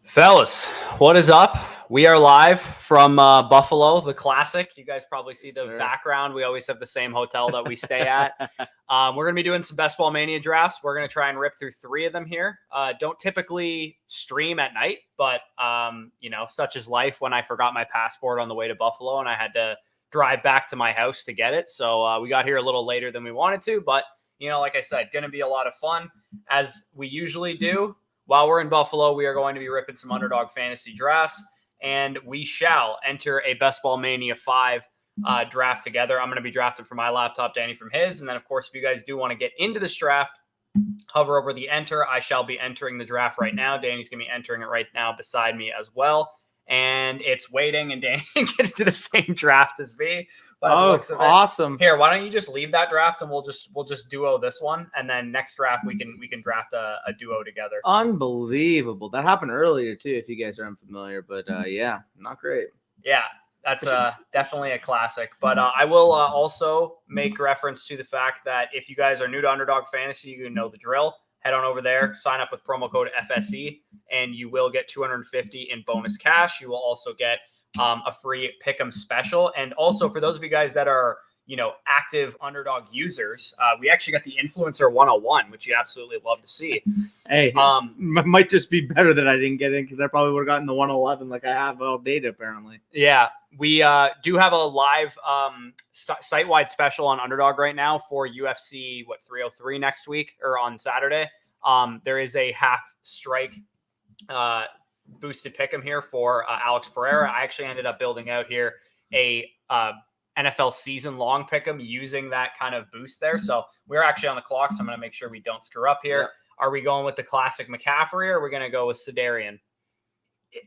Fellas, what is up? We are live from Buffalo, the classic. You guys probably see the background. We always have the same hotel that we stay at. We're going to be doing some Best Ball Mania drafts. We're going to try and rip through 3 of them here. Don't typically stream at night, but, such is life when I forgot my passport on the way to Buffalo and I had to drive back to my house to get it. So we got here a little later than we wanted to, but, like I said, going to be a lot of fun as we usually do. While we're in Buffalo, we are going to be ripping some underdog fantasy drafts, and we shall enter a Best Ball Mania 5 draft together. I'm going to be drafting from my laptop, Danny from his. And then, of course, if you guys do want to get into this draft, hover over the enter. I shall be entering the draft right now. Danny's going to be entering it right now beside me as well. And it's waiting, and Danny can get into the same draft as me. Oh, awesome! Here, why don't you just leave that draft, and we'll just duo this one, and then next draft we can draft a duo together. Unbelievable! That happened earlier too. If you guys are unfamiliar, but yeah, not great. Yeah, that's definitely a classic. But I will also make reference to the fact that if you guys are new to Underdog Fantasy, you know the drill. Head on over there, sign up with promo code FSE, and you will get $250 in bonus cash. You will also get a free Pick'em special. And also for those of you guys that are, active Underdog users, we actually got the Influencer 101, which you absolutely love to see. Hey, might just be better that I didn't get in because I probably would have gotten the 111 like I have all data apparently. Yeah, we do have a live site-wide special on Underdog right now for UFC 303 next week or on Saturday. There is a half strike boosted pick'em here for Alex Pereira. I actually ended up building out here a NFL season long pick'em using that kind of boost there. So we're actually on the clock, so I'm going to make sure we don't screw up here. Yeah. Are we going with the classic McCaffrey or are we going to go with Sedarian?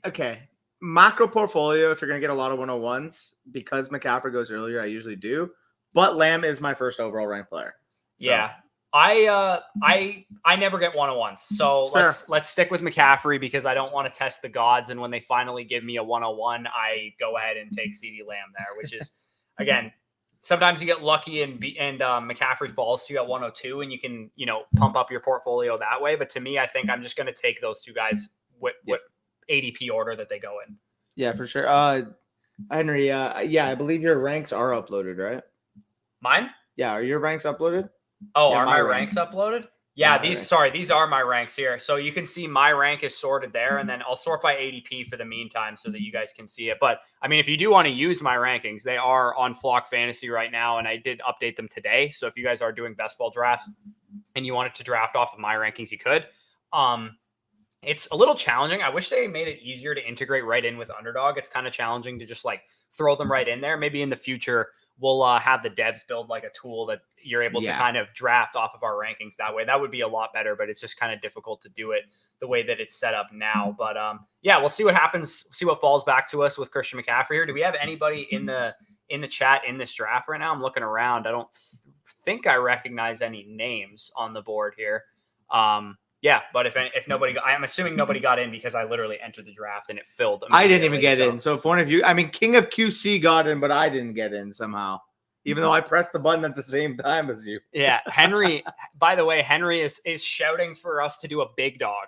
Okay. Macro portfolio, if you're going to get a lot of 101s, because McCaffrey goes earlier, I usually do. But Lamb is my first overall ranked player. So. Yeah. I never get 101s. So let's stick with McCaffrey because I don't want to test the gods. And when they finally give me a 101, I go ahead and take CeeDee Lamb there, which is, again, sometimes you get lucky and McCaffrey falls to you at 102 and you can, pump up your portfolio that way. But to me, I think I'm just going to take those two guys what ADP order that they go in. Yeah, for sure. Henry, I believe your ranks are uploaded, right? Mine? Yeah. Are your ranks uploaded? Oh, are my ranks uploaded? Yeah, these are my ranks here. So you can see my rank is sorted there, and then I'll sort by ADP for the meantime so that you guys can see it. But, I mean, if you do want to use my rankings, they are on Flock Fantasy right now, and I did update them today. So if you guys are doing best ball drafts and you wanted to draft off of my rankings, you could. It's a little challenging. I wish they made it easier to integrate right in with Underdog. It's kind of challenging to just, throw them right in there. Maybe in the future we'll have the devs build a tool that you're able to kind of draft off of our rankings that way. That would be a lot better, but it's just kind of difficult to do it the way that it's set up now. But we'll see what happens, see what falls back to us with Christian McCaffrey here. Do we have anybody in the chat in this draft right now? I'm looking around. I don't think I recognize any names on the board here. But if nobody, I'm assuming nobody got in because I literally entered the draft and it filled. I didn't even get in. So if one of you, King of QC got in, but I didn't get in somehow, even though I pressed the button at the same time as you. Yeah. Henry, by the way, Henry is shouting for us to do a big dog.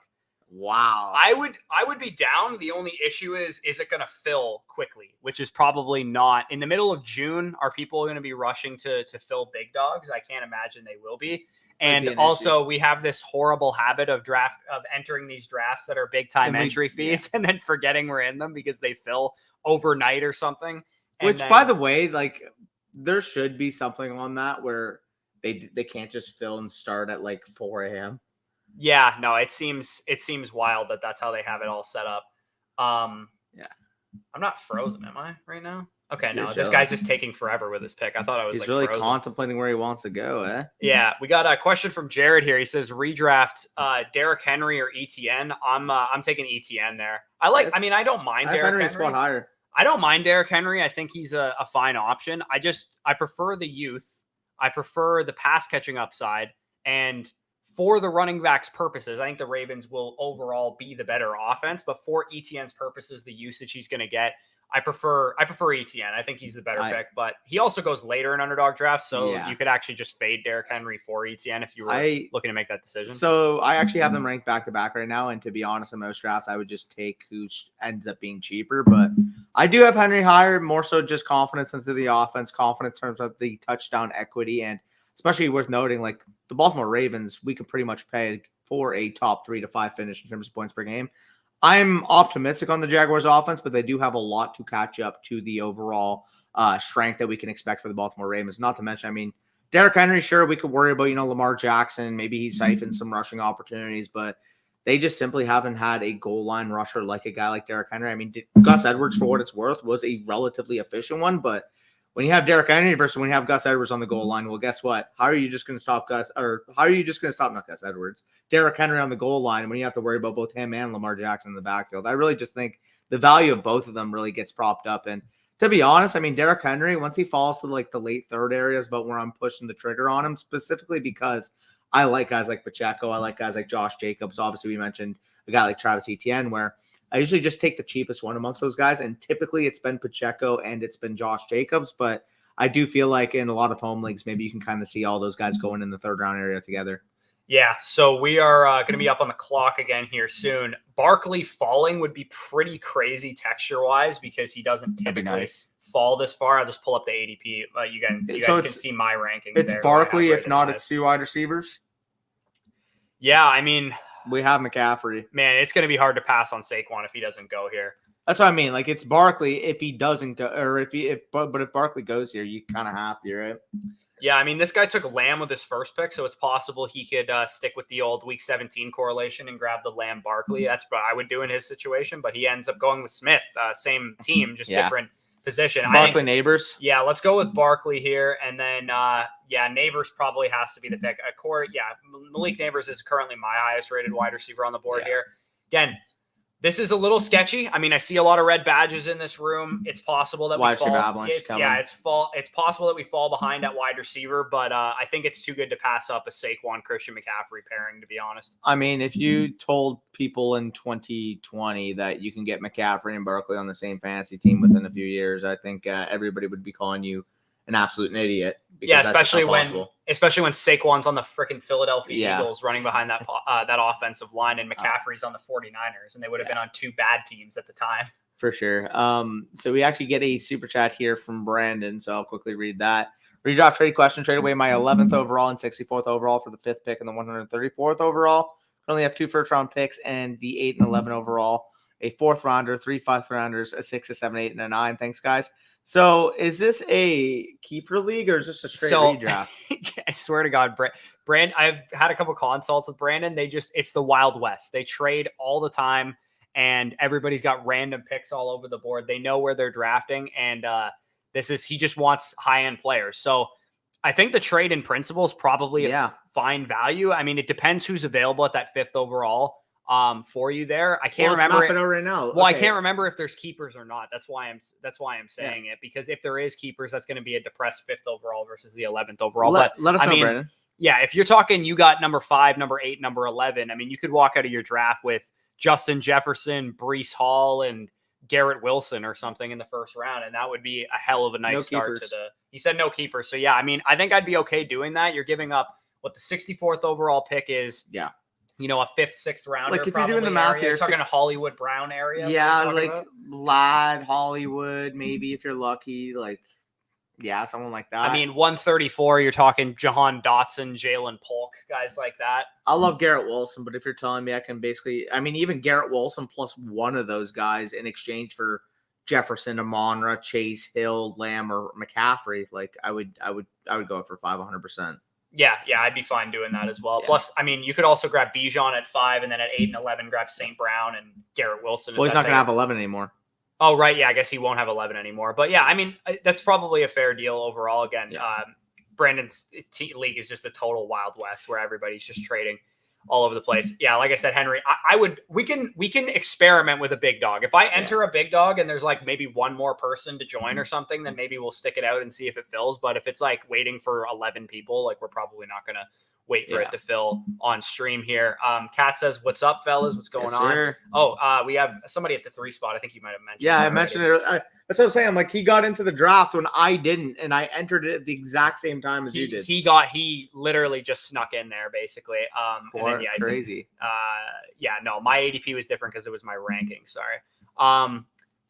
Wow. I would be down. The only issue is it going to fill quickly, which is probably not in the middle of June. Are people going to be rushing to fill big dogs? I can't imagine they will be. And also we have this horrible habit of entering these drafts that are big time entry fees and then forgetting we're in them because they fill overnight or something. Which by the way, there should be something on that where they can't just fill and start at 4 a.m. Yeah, no, it seems wild that that's how they have it all set up. I'm not frozen, am I right now? Okay, no, this guy's just taking forever with his pick. I thought I was He's really frozen. Contemplating where he wants to go, eh? Yeah, we got a question from Jared here. He says redraft Derrick Henry or ETN. I'm taking ETN there. I don't mind Derrick Henry. Spot higher. I don't mind Derrick Henry. I think he's a fine option. I prefer the youth. I prefer the pass catching upside. And for the running backs purposes, I think the Ravens will overall be the better offense. But for ETN's purposes, the usage he's going to get, I prefer ETN. I think he's the better pick, but he also goes later in underdog drafts, so you could actually just fade Derrick Henry for ETN if you were looking to make that decision. So I actually have them ranked back to back right now, and to be honest, in most drafts, I would just take who ends up being cheaper. But I do have Henry higher, more so just confidence into the offense, confidence in terms of the touchdown equity, and especially worth noting, like the Baltimore Ravens, we could pretty much pay for a top 3 to 5 finish in terms of points per game. I'm optimistic on the Jaguars offense, but they do have a lot to catch up to the overall strength that we can expect for the Baltimore Ravens. Not to mention, I mean, Derrick Henry, sure, we could worry about, Lamar Jackson. Maybe he siphons some rushing opportunities, but they just simply haven't had a goal line rusher like a guy like Derrick Henry. I mean, Gus Edwards, for what it's worth, was a relatively efficient one, but when you have Derrick Henry versus when you have Gus Edwards on the goal line, well, guess what? How are you just going to stop not Gus Edwards, Derrick Henry on the goal line when you have to worry about both him and Lamar Jackson in the backfield? I really just think the value of both of them really gets propped up. And to be honest, I mean, Derrick Henry, once he falls to like the late third areas, but where I'm pushing the trigger on him, specifically because I like guys like Pacheco, I like guys like Josh Jacobs. Obviously, we mentioned a guy like Travis Etienne, where I usually just take the cheapest one amongst those guys, and typically it's been Pacheco and it's been Josh Jacobs, but I do feel like in a lot of home leagues, maybe you can kind of see all those guys going in the third round area together. Yeah, so we are going to be up on the clock again here soon. Barkley falling would be pretty crazy texture-wise because he doesn't typically fall this far. I'll just pull up the ADP. You guys can see my ranking. It's there, Barkley, if not, it's 2 wide receivers. Yeah, I mean, we have McCaffrey. Man, it's going to be hard to pass on Saquon if he doesn't go here. That's what I mean. Like, it's Barkley if he doesn't go, or if Barkley goes here, you kind of have to, right? Yeah, I mean, this guy took Lamb with his first pick, so it's possible he could stick with the old Week 17 correlation and grab the Lamb Barkley. That's what I would do in his situation, but he ends up going with Smith, same team, just different position. Barkley Neighbors. Yeah, let's go with Barkley here, and then Neighbors probably has to be the pick. Malik Neighbors is currently my highest rated wide receiver on the board here. Again, this is a little sketchy. I mean, I see a lot of red badges in this room. It's possible that we fall. It's possible that we fall behind at wide receiver, but I think it's too good to pass up a Saquon Christian McCaffrey pairing, to be honest. I mean, if you told people in 2020 that you can get McCaffrey and Barkley on the same fantasy team within a few years, I think everybody would be calling you an absolute idiot. Yeah, especially when Saquon's on the freaking Philadelphia Eagles running behind that offensive line, and McCaffrey's on the 49ers, and they would have been on 2 bad teams at the time. For sure. So we actually get a super chat here from Brandon, so I'll quickly read that. Redraft trade question: trade away my 11th overall and 64th overall for the 5th pick and the 134th overall. Currently have 2 first-round picks and the 8 and 11 overall, a 4th rounder, 3 5th rounders, a 6, a 7, 8, and a 9. Thanks, guys. So is this a keeper league or is this a straight redraft? I swear to God, Brandon, I've had a couple consults with Brandon. It's the Wild West. They trade all the time and everybody's got random picks all over the board. They know where they're drafting. And he just wants high-end players. So I think the trade in principle is probably a fine value. I mean, it depends who's available at that 5th overall. For you there. I can't remember it right now. Well, I can't remember if there's keepers or not. That's why I'm saying it, because if there is keepers, that's going to be a depressed 5th overall versus the 11th overall. Let us know, Brandon. Yeah, if you're talking, you got number 5, number 8, number 11. I mean, you could walk out of your draft with Justin Jefferson, Breece Hall, and Garrett Wilson or something in the first round, and that would be a hell of a nice start to the. He said no keepers, so yeah, I mean, I think I'd be okay doing that. You're giving up what the 64th overall pick is. Yeah. A 5th, 6th rounder. Like if you're doing the math here, you're talking a Hollywood Brown area. Yeah, like Ladd, Hollywood, maybe if you're lucky, someone like that. I mean, 134, you're talking Jahan Dotson, Jalen Polk, guys like that. I love Garrett Wilson, but if you're telling me I can even Garrett Wilson plus one of those guys in exchange for Jefferson, Amonra, Chase, Hill, Lamb, or McCaffrey, I would go for 500%. Yeah, I'd be fine doing that as well. Yeah. Plus, I mean, you could also grab Bijan at 5, and then at 8 and 11, grab St. Brown and Garrett Wilson. Well, he's not going to have 11 anymore. Oh, right. Yeah, I guess he won't have 11 anymore. But yeah, I mean, that's probably a fair deal overall. Again, Brandon's league is just a total Wild West where everybody's just trading all over the place. Yeah, like I said, Henry, we can experiment with a big dog. If I enter a big dog and there's maybe one more person to join or something, then maybe we'll stick it out and see if it fills. But if it's waiting for 11 people, we're probably not gonna wait for it to fill on stream here. Kat says, "What's up, fellas? What's going on?" Sir. Oh, we have somebody at the 3 spot. I think you might have mentioned. Yeah, I already. mentioned it. That's what I'm saying. Like, he got into the draft when I didn't, and I entered it at the exact same time as you did. He literally just snuck in there basically. And then, crazy. No, my ADP was different because it was my ranking. Sorry.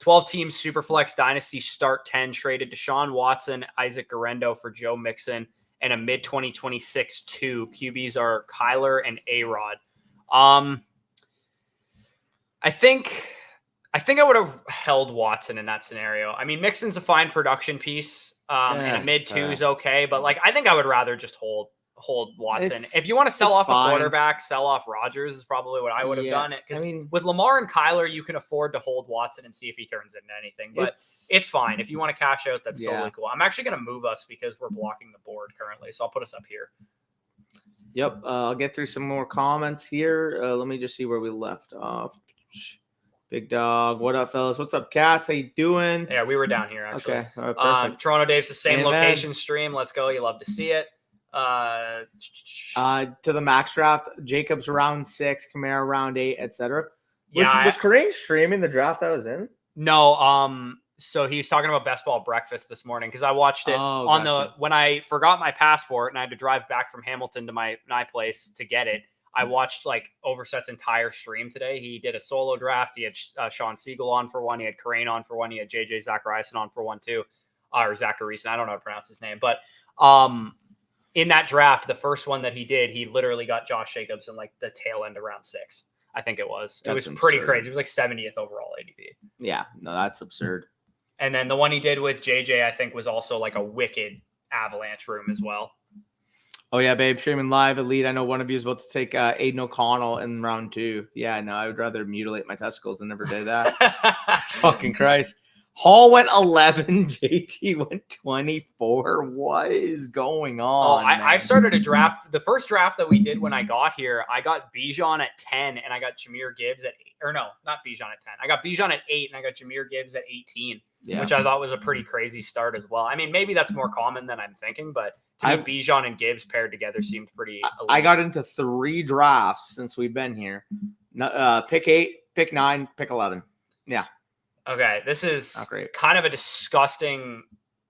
12 team Superflex Dynasty start 10 traded Deshaun Watson, Isaac Garendo for Joe Mixon, and a mid 2026 2. QBs are Kyler and A-Rod. I think I would have held Watson in that scenario. I mean, Mixon's a fine production piece, and a mid 2 is okay, but like I think I would rather just hold Watson. If you want to sell off a quarterback, sell off Rodgers is probably what I would have done. It because with Lamar and Kyler, you can afford to hold Watson and see if he turns into anything. But it's fine if you want to cash out. That's totally cool. I'm actually going to move us because we're blocking the board currently, so I'll put us up here. Yep, I'll get through some more comments here. Let me just see where we left off. Big dog, what up, fellas? What's up, cats? How you doing? Yeah, we were down here actually. Okay, all right, perfect. Toronto Dave's the same location stream. Let's go. You love to see it. To the max draft, Jacobs round 6, Kamara round 8, etc. Was Kareem streaming the draft I was in? No. So he was talking about Best Ball Breakfast this morning because I watched it when I forgot my passport and I had to drive back from Hamilton to my place to get it. I watched like Overset's entire stream today. He did a solo draft. He had Sean Siegel on for one. He had Crane on for one. He had JJ Zachariason on for one too, or Zachariason. I don't know how to pronounce his name, but in that draft, the first one that he did, he literally got Josh Jacobs in like the tail end of round 6. I think it was. It was pretty crazy. It was like 70th overall ADP. Yeah, no, that's absurd. And then the one he did with JJ, I think, was also like a wicked avalanche room as well. Oh, yeah, babe. Streaming live, Elite. I know one of you is about to take Aiden O'Connell in round 2. Yeah, no, I would rather mutilate my testicles than never do that. Fucking Christ. Hall went 11. JT went 24. What is going on? I started a draft. The first draft that we did when I got here, I got Bijan at 10 and I got Jahmyr Gibbs at 8. Or no, not Bijan at 10. I got Bijan at 8 and I got Jahmyr Gibbs at 18, which I thought was a pretty crazy start as well. I mean, maybe that's more common than I'm thinking, but to me, Bijan and Gibbs paired together seemed pretty elite. I got into 3 drafts since we've been here. Pick 8, pick 9, pick 11. Yeah. Okay, this is kind of a disgusting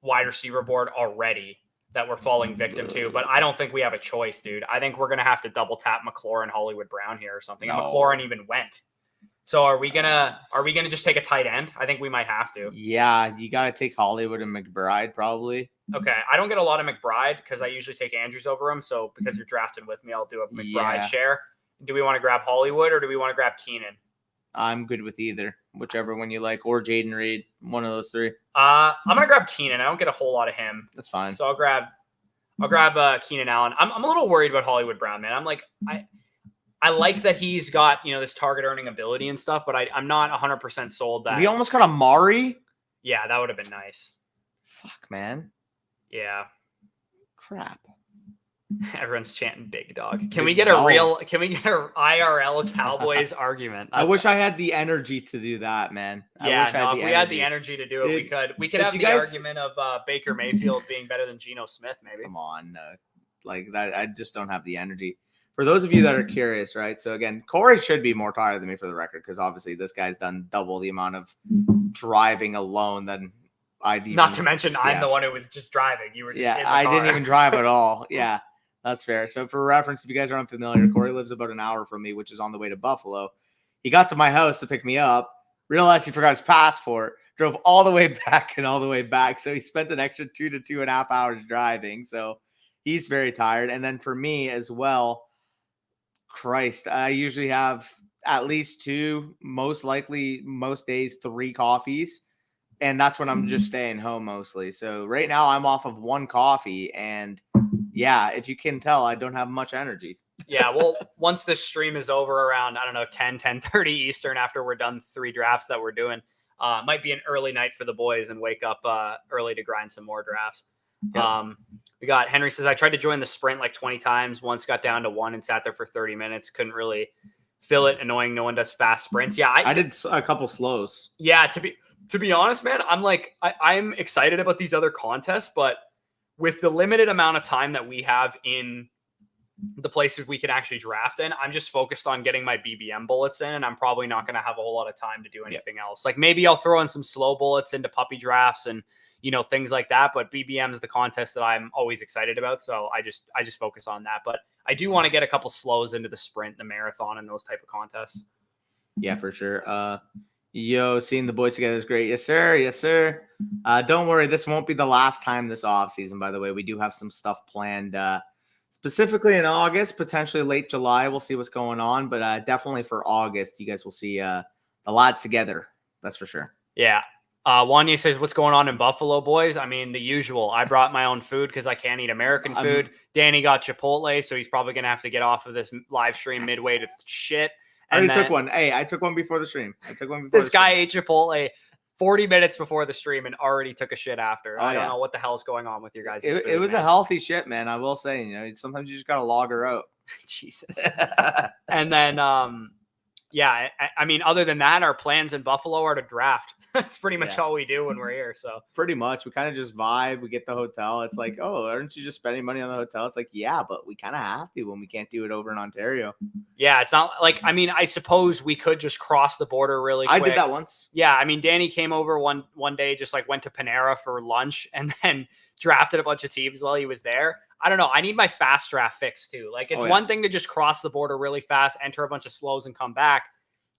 wide receiver board already that we're falling victim to, but I don't think we have a choice, dude. I think we're going to have to double tap McLaurin, Hollywood Brown here or something. And McLaurin even went. So are we gonna just take a tight end? I think we might have to. Yeah, you got to take Hollywood and McBride probably. Okay, I don't get a lot of McBride because I usually take Andrews over him. So because you're drafting with me, I'll do a McBride share. Do we want to grab Hollywood or do we want to grab Keenan? I'm good with either, whichever one you like, or Jaden Reed, one of those 3. I'm gonna grab Keenan. I don't get a whole lot of him. That's fine. So I'll grab Keenan Allen. I'm a little worried about Hollywood Brown, man. I'm like I like that he's got this target earning ability and stuff, but I'm not 100% sold that we almost got Amari. Yeah, that would have been nice. Fuck, man. Yeah. Crap. Everyone's chanting big dog. Can we get an IRL Cowboys argument? I wish I had the energy to do that, man. If we had the energy to do it, we could have the argument of Baker Mayfield being better than Geno Smith, maybe. Come on. Like that, I just don't have the energy. For those of you that are curious, right? So again, Corey should be more tired than me for the record, because obviously this guy's done double the amount of driving alone than I've even. Not to mention I'm the one who was just driving. You were just in the car. I didn't even drive at all. Yeah. That's fair. So for reference, if you guys are unfamiliar, Corey lives about an hour from me, which is on the way to Buffalo. He got to my house to pick me up, realized he forgot his passport, drove all the way back and all the way back. So he spent an extra 2 to 2.5 hours driving. So he's very tired. And then for me as well, Christ, I usually have at least 2, most likely most days 3 coffees. And that's when I'm just staying home mostly. So right now I'm off of 1 coffee, and yeah, if you can tell, I don't have much energy. Yeah, well, once this stream is over around, 10:30 Eastern, after we're done 3 drafts that we're doing, might be an early night for the boys and wake up early to grind some more drafts. Yep. We got Henry says, I tried to join the sprint like 20 times. Once got down to 1 and sat there for 30 minutes. Couldn't really fill it. Annoying. No one does fast sprints. Yeah, I did a couple slows. Yeah, to be honest, man, I'm excited about these other contests, but with the limited amount of time that we have in the places we can actually draft in. I'm just focused on getting my BBM bullets in, and I'm probably not going to have a whole lot of time to do anything else. Like maybe I'll throw in some slow bullets into puppy drafts and, you know, things like that. But BBM is the contest that I'm always excited about. So I just focus on that. But I do want to get a couple slows into the sprint, the marathon, and those type of contests. Yeah, for sure. Yo, seeing the boys together is great. Yes, sir. Yes, sir. Don't worry. This won't be the last time this off season, by the way. We do have some stuff planned, specifically in August, potentially late July. We'll see what's going on, but definitely for August, you guys will see the lads together. That's for sure. Yeah. Wanya says, what's going on in Buffalo, boys? I mean, the usual. I brought my own food because I can't eat American food. Danny got Chipotle, so he's probably going to have to get off of this live stream midway to shit. I already took one. Hey, I took one before the stream. This guy ate Chipotle 40 minutes before the stream and already took a shit after. I don't know what the hell's going on with your guys. It was a healthy shit, man. I will say, you know, sometimes you just got to log her out. Jesus. And then, yeah, I mean, other than that, our plans in Buffalo are to draft. That's pretty much all we do when we're here. So pretty much, we kind of just vibe. We get the hotel. It's like, oh, aren't you just spending money on the hotel? It's like, yeah, but we kind of have to when we can't do it over in Ontario. Yeah, it's not like, I mean, I suppose we could just cross the border really quick. I did that once. Yeah, I mean, Danny came over one day, just like went to Panera for lunch and then drafted a bunch of teams while he was there. I don't know. I need my fast draft fixed too. Like it's one thing to just cross the border really fast, enter a bunch of slows and come back.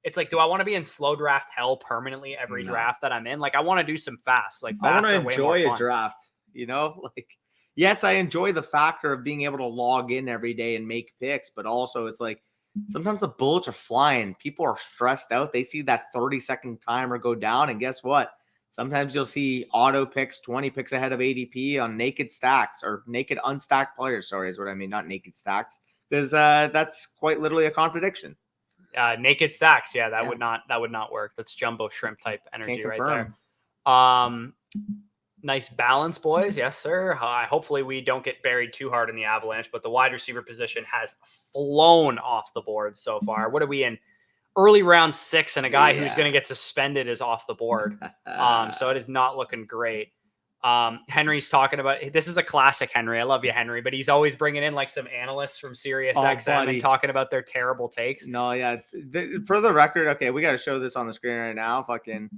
It's like, do I want to be in slow draft hell permanently every draft that I'm in? Like I want to do some fast, like fast. I want to enjoy a draft, you know, like, yes, I enjoy the factor of being able to log in every day and make picks, but also it's like, sometimes the bullets are flying. People are stressed out. They see that 30-second timer go down. And guess what? Sometimes you'll see auto picks 20 picks ahead of ADP on naked stacks or naked unstacked players. Sorry, is what I mean. Not naked stacks, because that's quite literally a contradiction. Naked stacks. Yeah, that would not work. That's jumbo shrimp type energy right there. Nice balance, boys. Yes, sir. Hopefully we don't get buried too hard in the avalanche, but the wide receiver position has flown off the board so far. What are we in? Early round 6, and a guy who's going to get suspended is off the board. So it is not looking great. Henry's talking about, this is a classic Henry. I love you, Henry, but he's always bringing in like some analysts from Sirius XM and talking about their terrible takes. No, yeah. For the record, okay, we got to show this on the screen right now. Fucking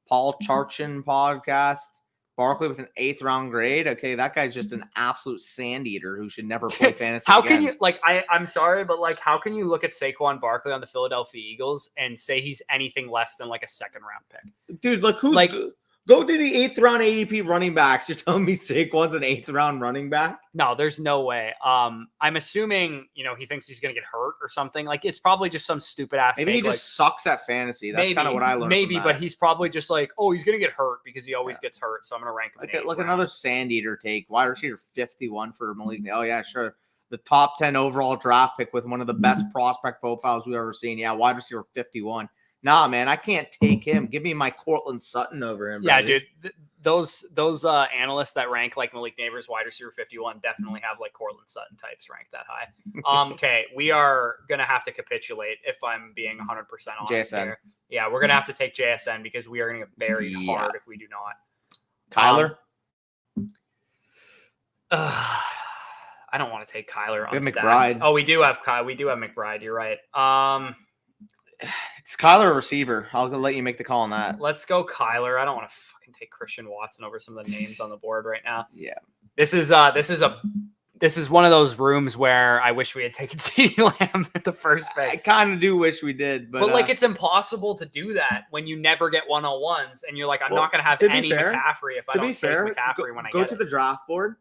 Paul Charchin podcast. Barkley with an 8th round grade. Okay, that guy's just an absolute sand eater who should never play fantasy. How can you, like, I'm sorry, but like, how can you look at Saquon Barkley on the Philadelphia Eagles and say he's anything less than like a 2nd round pick? Dude, like, who's like, go to the 8th round ADP running backs. You're telling me Saquon's an 8th round running back? No, there's no way. I'm assuming, you know, he thinks he's going to get hurt or something. Like, it's probably just some stupid ass. Maybe he just sucks at fantasy. That's kind of what I learned. Maybe, but he's probably just like, oh, he's going to get hurt because he always gets hurt. So I'm going to rank him. Like another sand eater take. Wide receiver 51 for Malik. Oh, yeah, sure. The top 10 overall draft pick with one of the best prospect profiles we've ever seen. Yeah, wide receiver 51. Nah, man, I can't take him. Give me my Cortland Sutton over him. Yeah, dude. Those analysts that rank like Malik Neighbors wide receiver 51 definitely have like Cortland Sutton types ranked that high. Okay, we are gonna have to capitulate if I'm being 100% honest here. Yeah, we're gonna have to take JSN because we are gonna get buried hard if we do not. Kyler. I don't want to take Kyler on McBride. Oh, we do have McBride. You're right. It's Kyler receiver. I'll let you make the call on that. Let's go Kyler. I don't want to fucking take Christian Watson over some of the names on the board right now. Yeah. This is one of those rooms where I wish we had taken CeeDee Lamb at the first pick. I kind of do wish we did, but like it's impossible to do that when you never get 101s and you're like, I'm not going to have any McCaffrey if I don't take McCaffrey when I go to the draft board.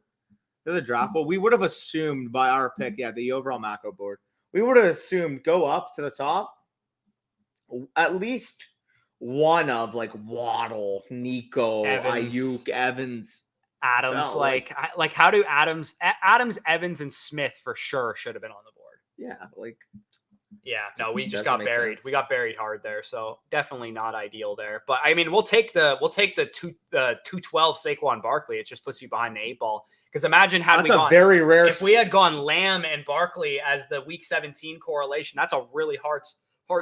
To the draft board, we would have assumed by our pick, the overall macro board, we would have assumed go up to the top. At least one of like Waddle, Nico, Ayuk, Evans, Adams. Like how do Adams, Evans, and Smith for sure should have been on the board. Yeah, no, we just got buried. We got buried hard there, so definitely not ideal there. But I mean, we'll take the 212 Saquon Barkley. It just puts you behind the 8 ball. Because imagine very rare. If we had gone Lamb and Barkley as the week 17 correlation, that's a really hard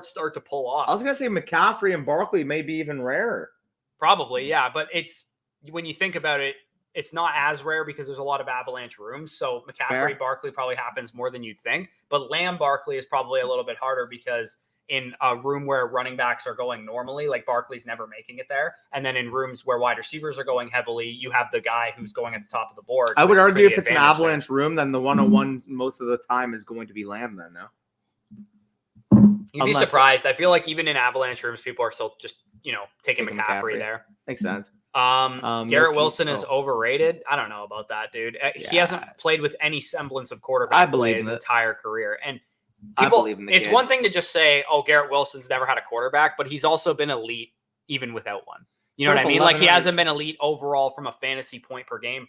start to pull off. I was gonna say McCaffrey and Barkley may be even rarer. Probably, yeah. But it's when you think about it, it's not as rare because there's a lot of avalanche rooms. So McCaffrey, Fair. Barkley probably happens more than you'd think. But Lamb, Barkley is probably a little bit harder because in a room where running backs are going normally, like Barkley's never making it there. And then in rooms where wide receivers are going heavily, you have the guy who's going at the top of the board. I would for argue the if it's an advantage there. avalanche room, then the 101 most of the time is going to be Lamb then, no? You'd be Unless- surprised. I feel like even in avalanche rooms, people are still just, taking Taking McCaffrey McCaffrey. there. Makes sense. Garrett Mookie- Wilson is overrated. I don't know about that, dude. He hasn't played with any semblance of quarterback I play believe his in it. entire career. And I people, believe in the it's kid. one thing to just say, oh, Garrett Wilson's never had a quarterback, but he's also been elite even without one. You know Put what I up mean? Like he 1100 hasn't been elite overall from a fantasy point per game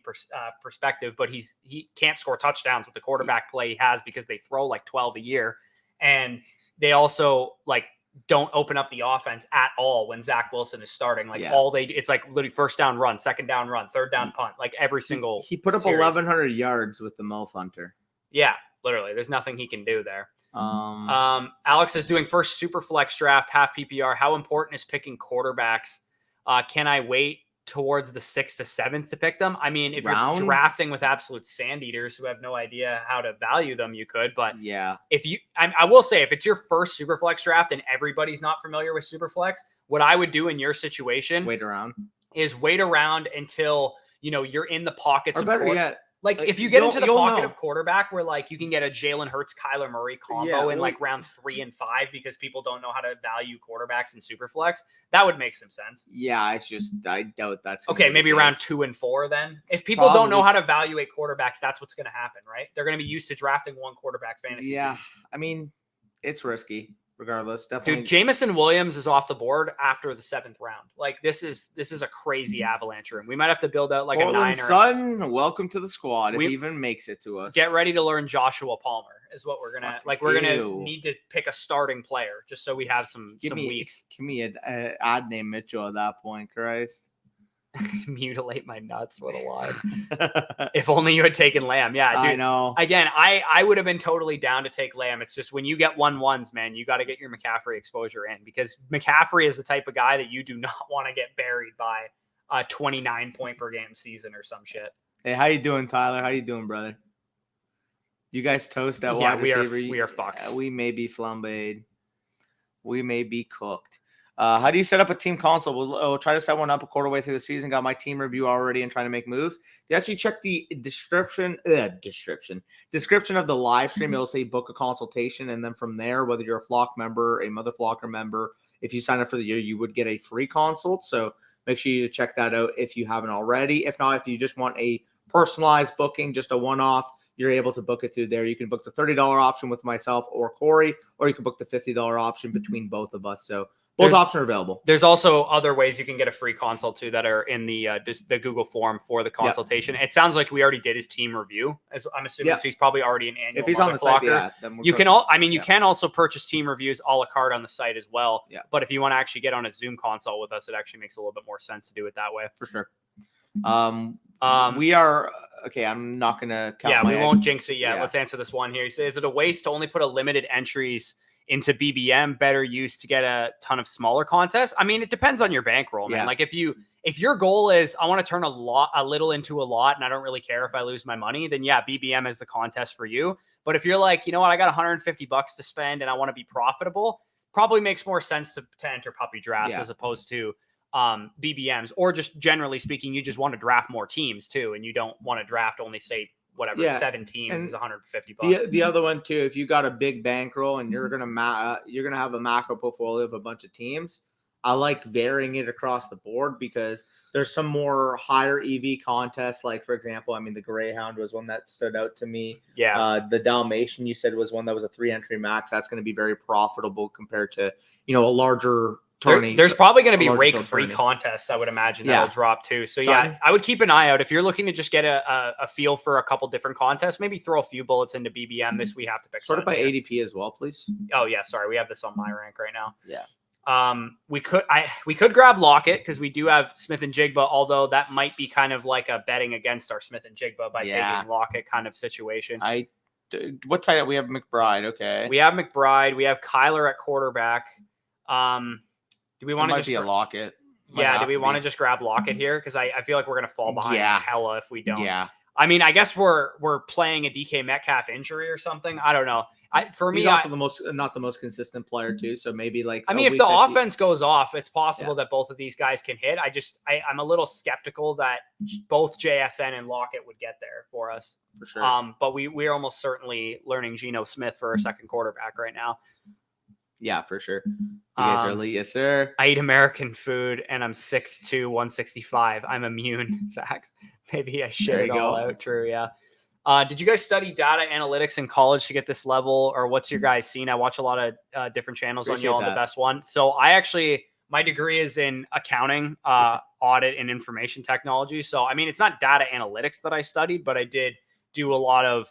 perspective, but he can't score touchdowns with the quarterback play he has because they throw like 12 a year. And they also like don't open up the offense at all when Zach Wilson is starting. Like all they do, it's like literally first down run, second down run, third down punt, like every single. He put up series. 1,100 yards with the Mo Hunter. Yeah, literally. There's nothing he can do there. Um, Alex is doing first super flex draft, half PPR. How important is picking quarterbacks? Can I wait towards the 6th to 7th to pick them? I mean, if you're drafting with absolute sand eaters who have no idea how to value them, you could. But yeah, if you, I will say, if it's your first super flex draft and everybody's not familiar with super flex, what I would do in your situation is wait around until you're in the pockets. Or of better yet, like if you get into the pocket of quarterback where like you can get a Jalen Hurts, Kyler Murray combo in like round 3 and 5 because people don't know how to value quarterbacks in Superflex, that would make some sense. Yeah, it's just I doubt that's okay. Maybe round 2 and 4 then. If people don't know how to evaluate quarterbacks, that's what's going to happen, right? They're going to be used to drafting one quarterback fantasy. Yeah, teams. I mean, it's risky. Regardless, definitely. Dude, Jamison Williams is off the board after the 7th round. Like this is a crazy avalanche room. We might have to build out like Portland a 9 Sun, welcome to the squad. If he even makes it to us, get ready to learn Joshua Palmer is what we're gonna like. We're gonna need to pick a starting player just so we have some weeks. Give me an ad name Mitchell at that point, Christ. Mutilate my nuts. What a lie. If only you had taken Lamb. Yeah, dude. I know. Again, I would have been totally down to take Lamb. It's just when you get 1-1s, man, you got to get your McCaffrey exposure in because McCaffrey is the type of guy that you do not want to get buried by a 29 point per game season or some shit. Hey, how you doing, Tyler? How you doing, brother? You guys toast that wide receiver? We are fucked. We may be flambéed. We may be cooked. How do you set up a team console? We'll try to set one up a quarter way through the season. Got my team review already and trying to make moves. If you actually check the description of the live stream, it'll say book a consultation. And then from there, whether you're a Flock member, a Mother Flocker member, if you sign up for the year, you would get a free consult. So make sure you check that out if you haven't already. If not, if you just want a personalized booking, just a one-off, you're able to book it through there. You can book the $30 option with myself or Corey, or you can book the $50 option between both of us. So both options are available. There's also other ways you can get a free consult too that are in the Google form for the consultation. Yep. It sounds like we already did his team review. As I'm assuming, so he's probably already an annual. If he's on the site, then you can you can also purchase team reviews a la carte on the site as well. Yeah. But if you want to actually get on a Zoom consult with us, it actually makes a little bit more sense to do it that way. For sure. We are okay. I'm not gonna count. Yeah, we won't jinx it yet. Yeah. Let's answer this one here. He says, "Is it a waste to only put a limited entries into BBM? Better use to get a ton of smaller contests?" I mean, it depends on your bankroll, man. Yeah. Like if your goal is I want to turn a little into a lot, and I don't really care if I lose my money, then yeah, BBM is the contest for you. But if you're like, you know what, I got $150 to spend and I want to be profitable, probably makes more sense to enter puppy drafts as opposed to BBMs, or just generally speaking, you just want to draft more teams too, and you don't want to draft only say 7 teams is $150. The other one too, if you got a big bankroll and you're gonna have a macro portfolio of a bunch of teams, I like varying it across the board because there's some more higher EV contests. Like for example, I mean the Greyhound was one that stood out to me. Yeah. The Dalmatian you said was one that was a 3-entry max. That's going to be very profitable compared to a larger. There's probably going to be rake-free contests, I would imagine, that'll drop too. So yeah, I would keep an eye out. If you're looking to just get a feel for a couple different contests, maybe throw a few bullets into BBM. This we have to pick. Sort of by ADP as well, please. Oh yeah, sorry, we have this on my rank right now. Yeah. We could grab Lockett because we do have Smith and Jigba, although that might be kind of like a betting against our Smith and Jigba by taking Lockett kind of situation. What tight end? We have McBride. Okay. We have McBride. We have Kyler at quarterback. Do we want to just be a Lockett? Yeah, do we want to just grab Lockett here? Because I feel like we're going to fall behind hella if we don't. Yeah. I mean, I guess we're playing a DK Metcalf injury or something. I don't know. For me, he's also not the most consistent player too. So maybe like I mean, if the offense goes off, it's possible that both of these guys can hit. I'm a little skeptical that both JSN and Lockett would get there for us. For sure. But we're almost certainly learning Geno Smith for our second quarterback right now. Yeah, for sure. You guys are elite. Yes, sir. I eat American food and I'm 6'2", 165. I'm immune. Facts. Maybe I share it all out. True. Yeah. Did you guys study data analytics in college to get this level, or what's your guys scene? I watch a lot of different channels on y'all. The best one. So my degree is in accounting, audit, and information technology. So I mean, it's not data analytics that I studied, but I did do a lot of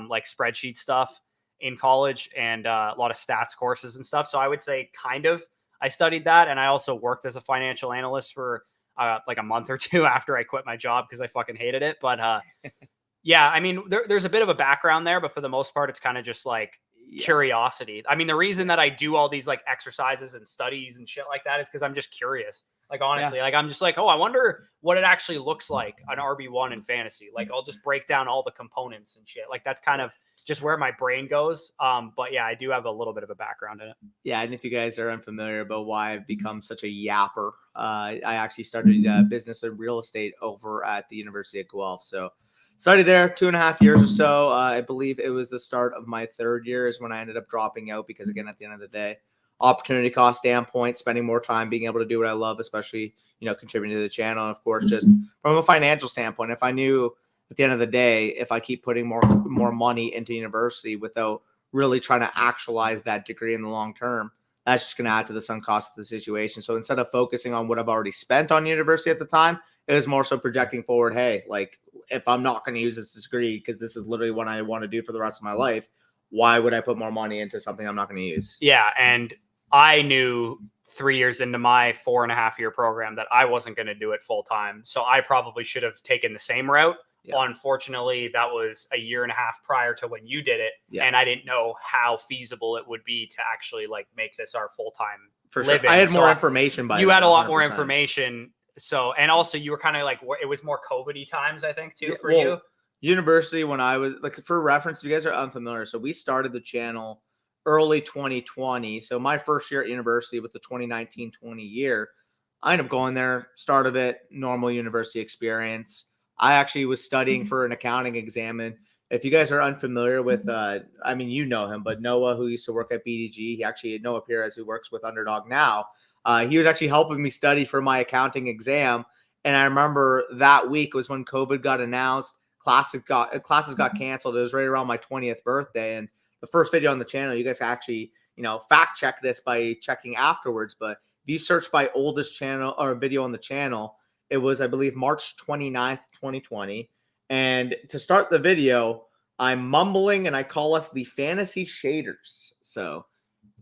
like spreadsheet stuff in college and a lot of stats courses and stuff. So I would say kind of I studied that, and I also worked as a financial analyst for like a month or two after I quit my job because I fucking hated it. But yeah, I mean, there's a bit of a background there, but for the most part, it's kind of just like curiosity. I mean, the reason that I do all these like exercises and studies and shit like that is because I'm just curious. Like, honestly, like I'm just like, oh, I wonder what it actually looks like an RB1 in fantasy. Like, I'll just break down all the components and shit. Like, that's kind of just where my brain goes. But yeah, I do have a little bit of a background in it. Yeah, and if you guys are unfamiliar about why I've become such a yapper, I actually started business and real estate over at the University of Guelph. So studied there 2.5 years or so. I believe it was the start of my third year is when I ended up dropping out because, again, at the end of the day, opportunity cost standpoint, spending more time being able to do what I love, especially, contributing to the channel. And, of course, just from a financial standpoint, if I knew at the end of the day, if I keep putting more money into university without really trying to actualize that degree in the long term, that's just going to add to the sunk cost of the situation. So instead of focusing on what I've already spent on university at the time, it was more so projecting forward, hey, like, if I'm not going to use this degree because this is literally what I want to do for the rest of my life, why would I put more money into something I'm not going to use? Yeah, and I knew 3 years into my 4.5-year program that I wasn't going to do it full time. So I probably should have taken the same route. Yeah. Unfortunately, that was a 1.5 years prior to when you did it. Yeah. And I didn't know how feasible it would be to actually like make this our full-time living. I had more information by you had a lot more information. So, and also you were kind of like, it was more COVID-y times, I think, too, for you. University, when I was like, for reference, if you guys are unfamiliar, so we started the channel early 2020. So my first year at university was the 2019-20 year. I ended up going there, start of it, normal university experience. I actually was studying for an accounting exam. And if you guys are unfamiliar with, I mean, you know him, but Noah, who used to work at BDG, Noah Perez, who works with Underdog now, he was actually helping me study for my accounting exam. And I remember that week was when COVID got announced. Classes got canceled. It was right around my 20th birthday. And the first video on the channel, you guys actually, fact check this by checking afterwards. But if you search by oldest channel or video on the channel, it was, I believe, March 29th, 2020. And to start the video, I'm mumbling and I call us the Fantasy Shaders. So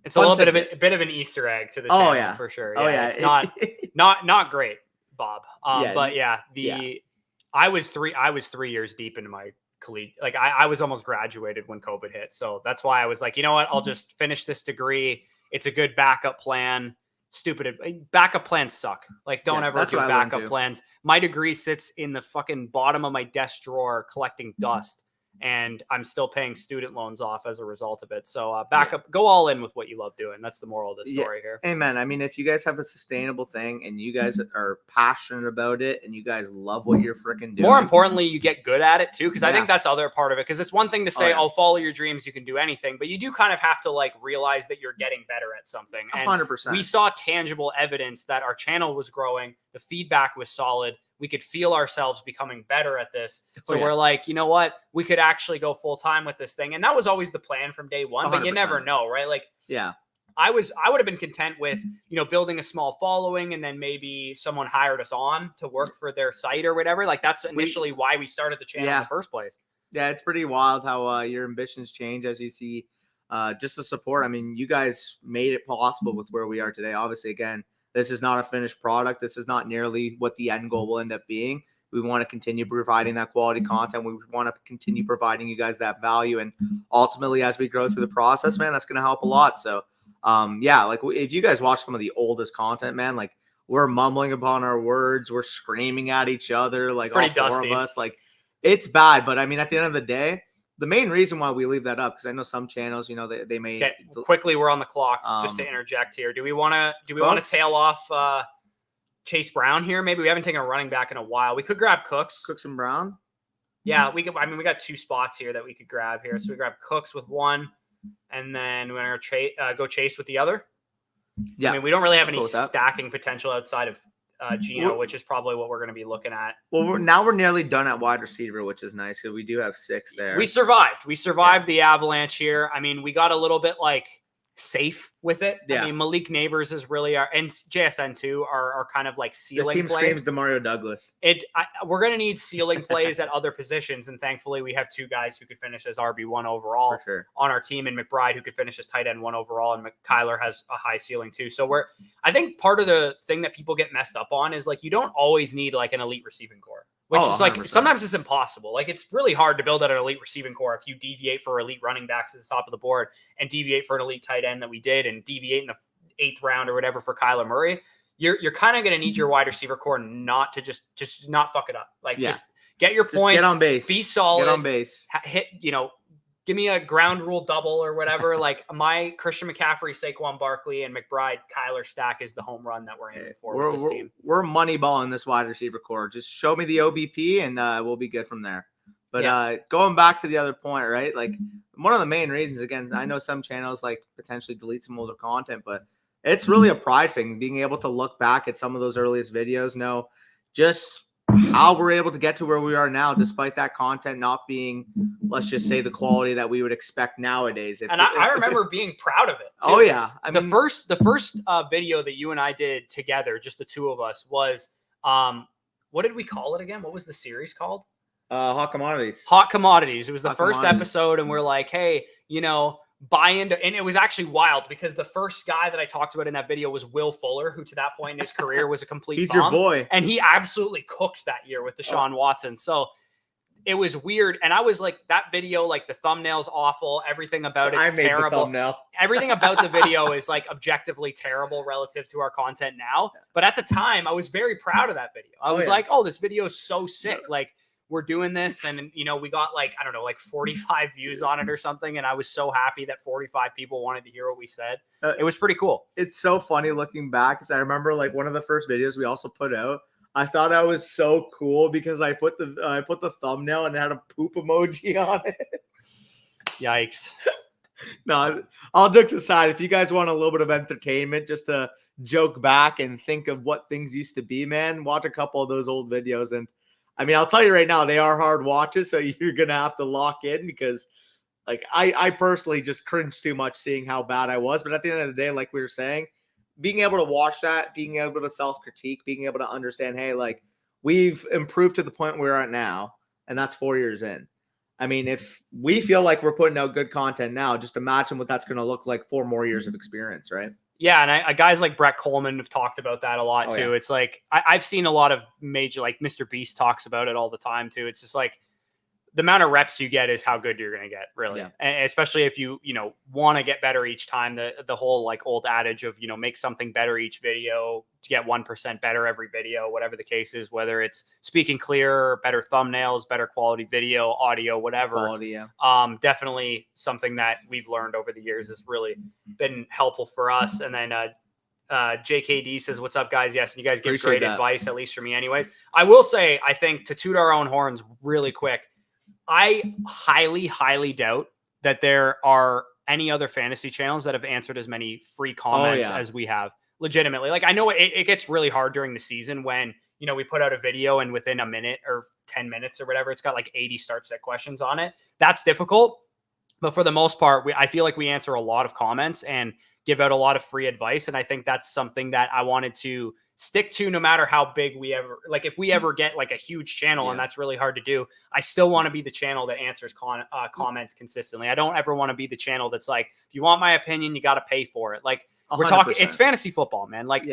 it's a little bit of an Easter egg to the channel for sure. Yeah, it's not great, Bob. But yeah, I was 3 years deep into my collegiate. Like I was almost graduated when COVID hit. So that's why I was like, you know what? I'll just finish this degree. It's a good backup plan. Stupid backup plans suck. Like don't ever do backup plans. My degree sits in the fucking bottom of my desk drawer collecting dust. And I'm still paying student loans off as a result of it. So go all in with what you love doing. That's the moral of the story here. Amen. I mean, if you guys have a sustainable thing and you guys are passionate about it and you guys love what you're freaking doing. More importantly, you get good at it too. Because I think that's other part of it. Because it's one thing to say, follow your dreams. You can do anything. But you do kind of have to like realize that you're getting better at something. And 100%. We saw tangible evidence that our channel was growing. The feedback was solid. We could feel ourselves becoming better at this. So we're like, you know what? We could actually go full time with this thing. And that was always the plan from day one, 100%. But you never know, right? Like, I would have been content with, building a small following and then maybe someone hired us on to work for their site or whatever. Like that's initially why we started the channel in the first place. Yeah. It's pretty wild how your ambitions change as you see just the support. I mean, you guys made it possible with where we are today. Obviously, again, this is not a finished product. This is not nearly what the end goal will end up being. We want to continue providing that quality content. We want to continue providing you guys that value. And ultimately, as we grow through the process, man, that's going to help a lot. So, like if you guys watch some of the oldest content, man, like we're mumbling upon our words. We're screaming at each other, like all pretty four dusty. of us. Like, it's bad. But I mean, at the end of the day, the main reason why we leave that up, because I know some channels, you know, they may. Okay, quickly, we're on the clock. Just to interject here, do we want to tail off Chase Brown here? Maybe we haven't taken a running back in a while. We could grab Cooks. Cooks and Brown. Yeah, we could. I mean, we got 2 spots here that we could grab here. So we grab Cooks with one, and then we're gonna go Chase with the other. Yeah, I mean, we don't really have any stacking potential outside of Gino, which is probably what we're going to be looking at. Well, we're nearly done at wide receiver, which is nice because we do have 6 there. We survived. We survived the avalanche here. I mean, we got a little bit like safe with it. Yeah. I mean, Malik Neighbors is really and JSN too are kind of like ceiling this team plays. Screams Demario Douglas. We're going to need ceiling plays at other positions, and thankfully we have 2 guys who could finish as RB1 overall on our team, and McBride who could finish as tight end 1 overall, and Kyler has a high ceiling too. So I think part of the thing that people get messed up on is like you don't always need like an elite receiving core. Which is like 100%. Sometimes it's impossible. Like it's really hard to build out an elite receiving core if you deviate for elite running backs at the top of the board and deviate for an elite tight end that we did and deviate in the 8th round or whatever for Kyler Murray. You're kind of going to need your wide receiver core not to just not fuck it up. Like just get your points, get on base, be solid, get on base, hit, give me a ground rule double or whatever. Like my Christian McCaffrey, Saquon Barkley, and McBride, Kyler stack is the home run that we're aiming for with this team. We're money balling this wide receiver core. Just show me the OBP and we'll be good from there. But going back to the other point, right? Like one of the main reasons, again, I know some channels like potentially delete some older content, but it's really a pride thing, being able to look back at some of those earliest videos, know just how we're able to get to where we are now, despite that content not being, let's just say, the quality that we would expect nowadays. I remember being proud of it, too. Oh yeah, the first video that you and I did together, just the 2 of us, was what did we call it again? What was the series called? Hot Commodities. Hot Commodities. It was the first episode, and we're like, hey, buy into, and it was actually wild because the first guy that I talked about in that video was Will Fuller, who to that point in his career was a complete He's bomb. your boy. And he absolutely cooked that year with Deshaun Watson. So it was weird. And I was like, that video, like the thumbnail's awful. Everything about it's terrible. The thumbnail. Everything about the video is like objectively terrible relative to our content now. But at the time, I was very proud of that video. I was like, oh, this video is so sick. Like, we're doing this, and we got like, I don't know, like 45 views on it or something, and I was so happy that 45 people wanted to hear what we said. It was pretty cool. It's so funny looking back, because I remember like one of the first videos we also put out, I thought that was so cool because I put the thumbnail and it had a poop emoji on it. Yikes. No, all jokes aside, if you guys want a little bit of entertainment just to joke back and think of what things used to be, man, watch a couple of those old videos. And I mean, I'll tell you right now, they are hard watches, so you're going to have to lock in because, like, I personally just cringe too much seeing how bad I was. But at the end of the day, like we were saying, being able to watch that, being able to self-critique, being able to understand, hey, like, we've improved to the point we're at now, and that's 4 years in. I mean, if we feel like we're putting out good content now, just imagine what that's going to look like 4 more years of experience, right? Yeah, and guys like Brett Coleman have talked about that a lot, too. Yeah. It's like I've seen a lot of major, like Mr. Beast talks about it all the time, too. It's just like the amount of reps you get is how good you're going to get, really. Yeah. And especially if you want to get better each time. The whole like old adage of, make something better each video to get 1% better every video, whatever the case is, whether it's speaking clearer, better thumbnails, better quality video, audio, whatever. Quality, yeah. Definitely something that we've learned over the years has really been helpful for us. And then JKD says, what's up, guys? Yes, you guys give great advice, at least for me anyways. I will say, I think, to toot our own horns really quick, I highly, highly doubt that there are any other fantasy channels that have answered as many free comments as we have. Legitimately. Like, I know it gets really hard during the season when, we put out a video and within a minute or 10 minutes or whatever, it's got like 80 start set questions on it. That's difficult. But for the most part, I feel like we answer a lot of comments and give out a lot of free advice. And I think that's something that I wanted to stick to no matter how big we ever, like if we ever get like a huge channel and that's really hard to do, I still want to be the channel that answers comments consistently. I don't ever want to be the channel that's like, if you want my opinion, you got to pay for it. Like we're 100%. Talking, it's fantasy football, man. Like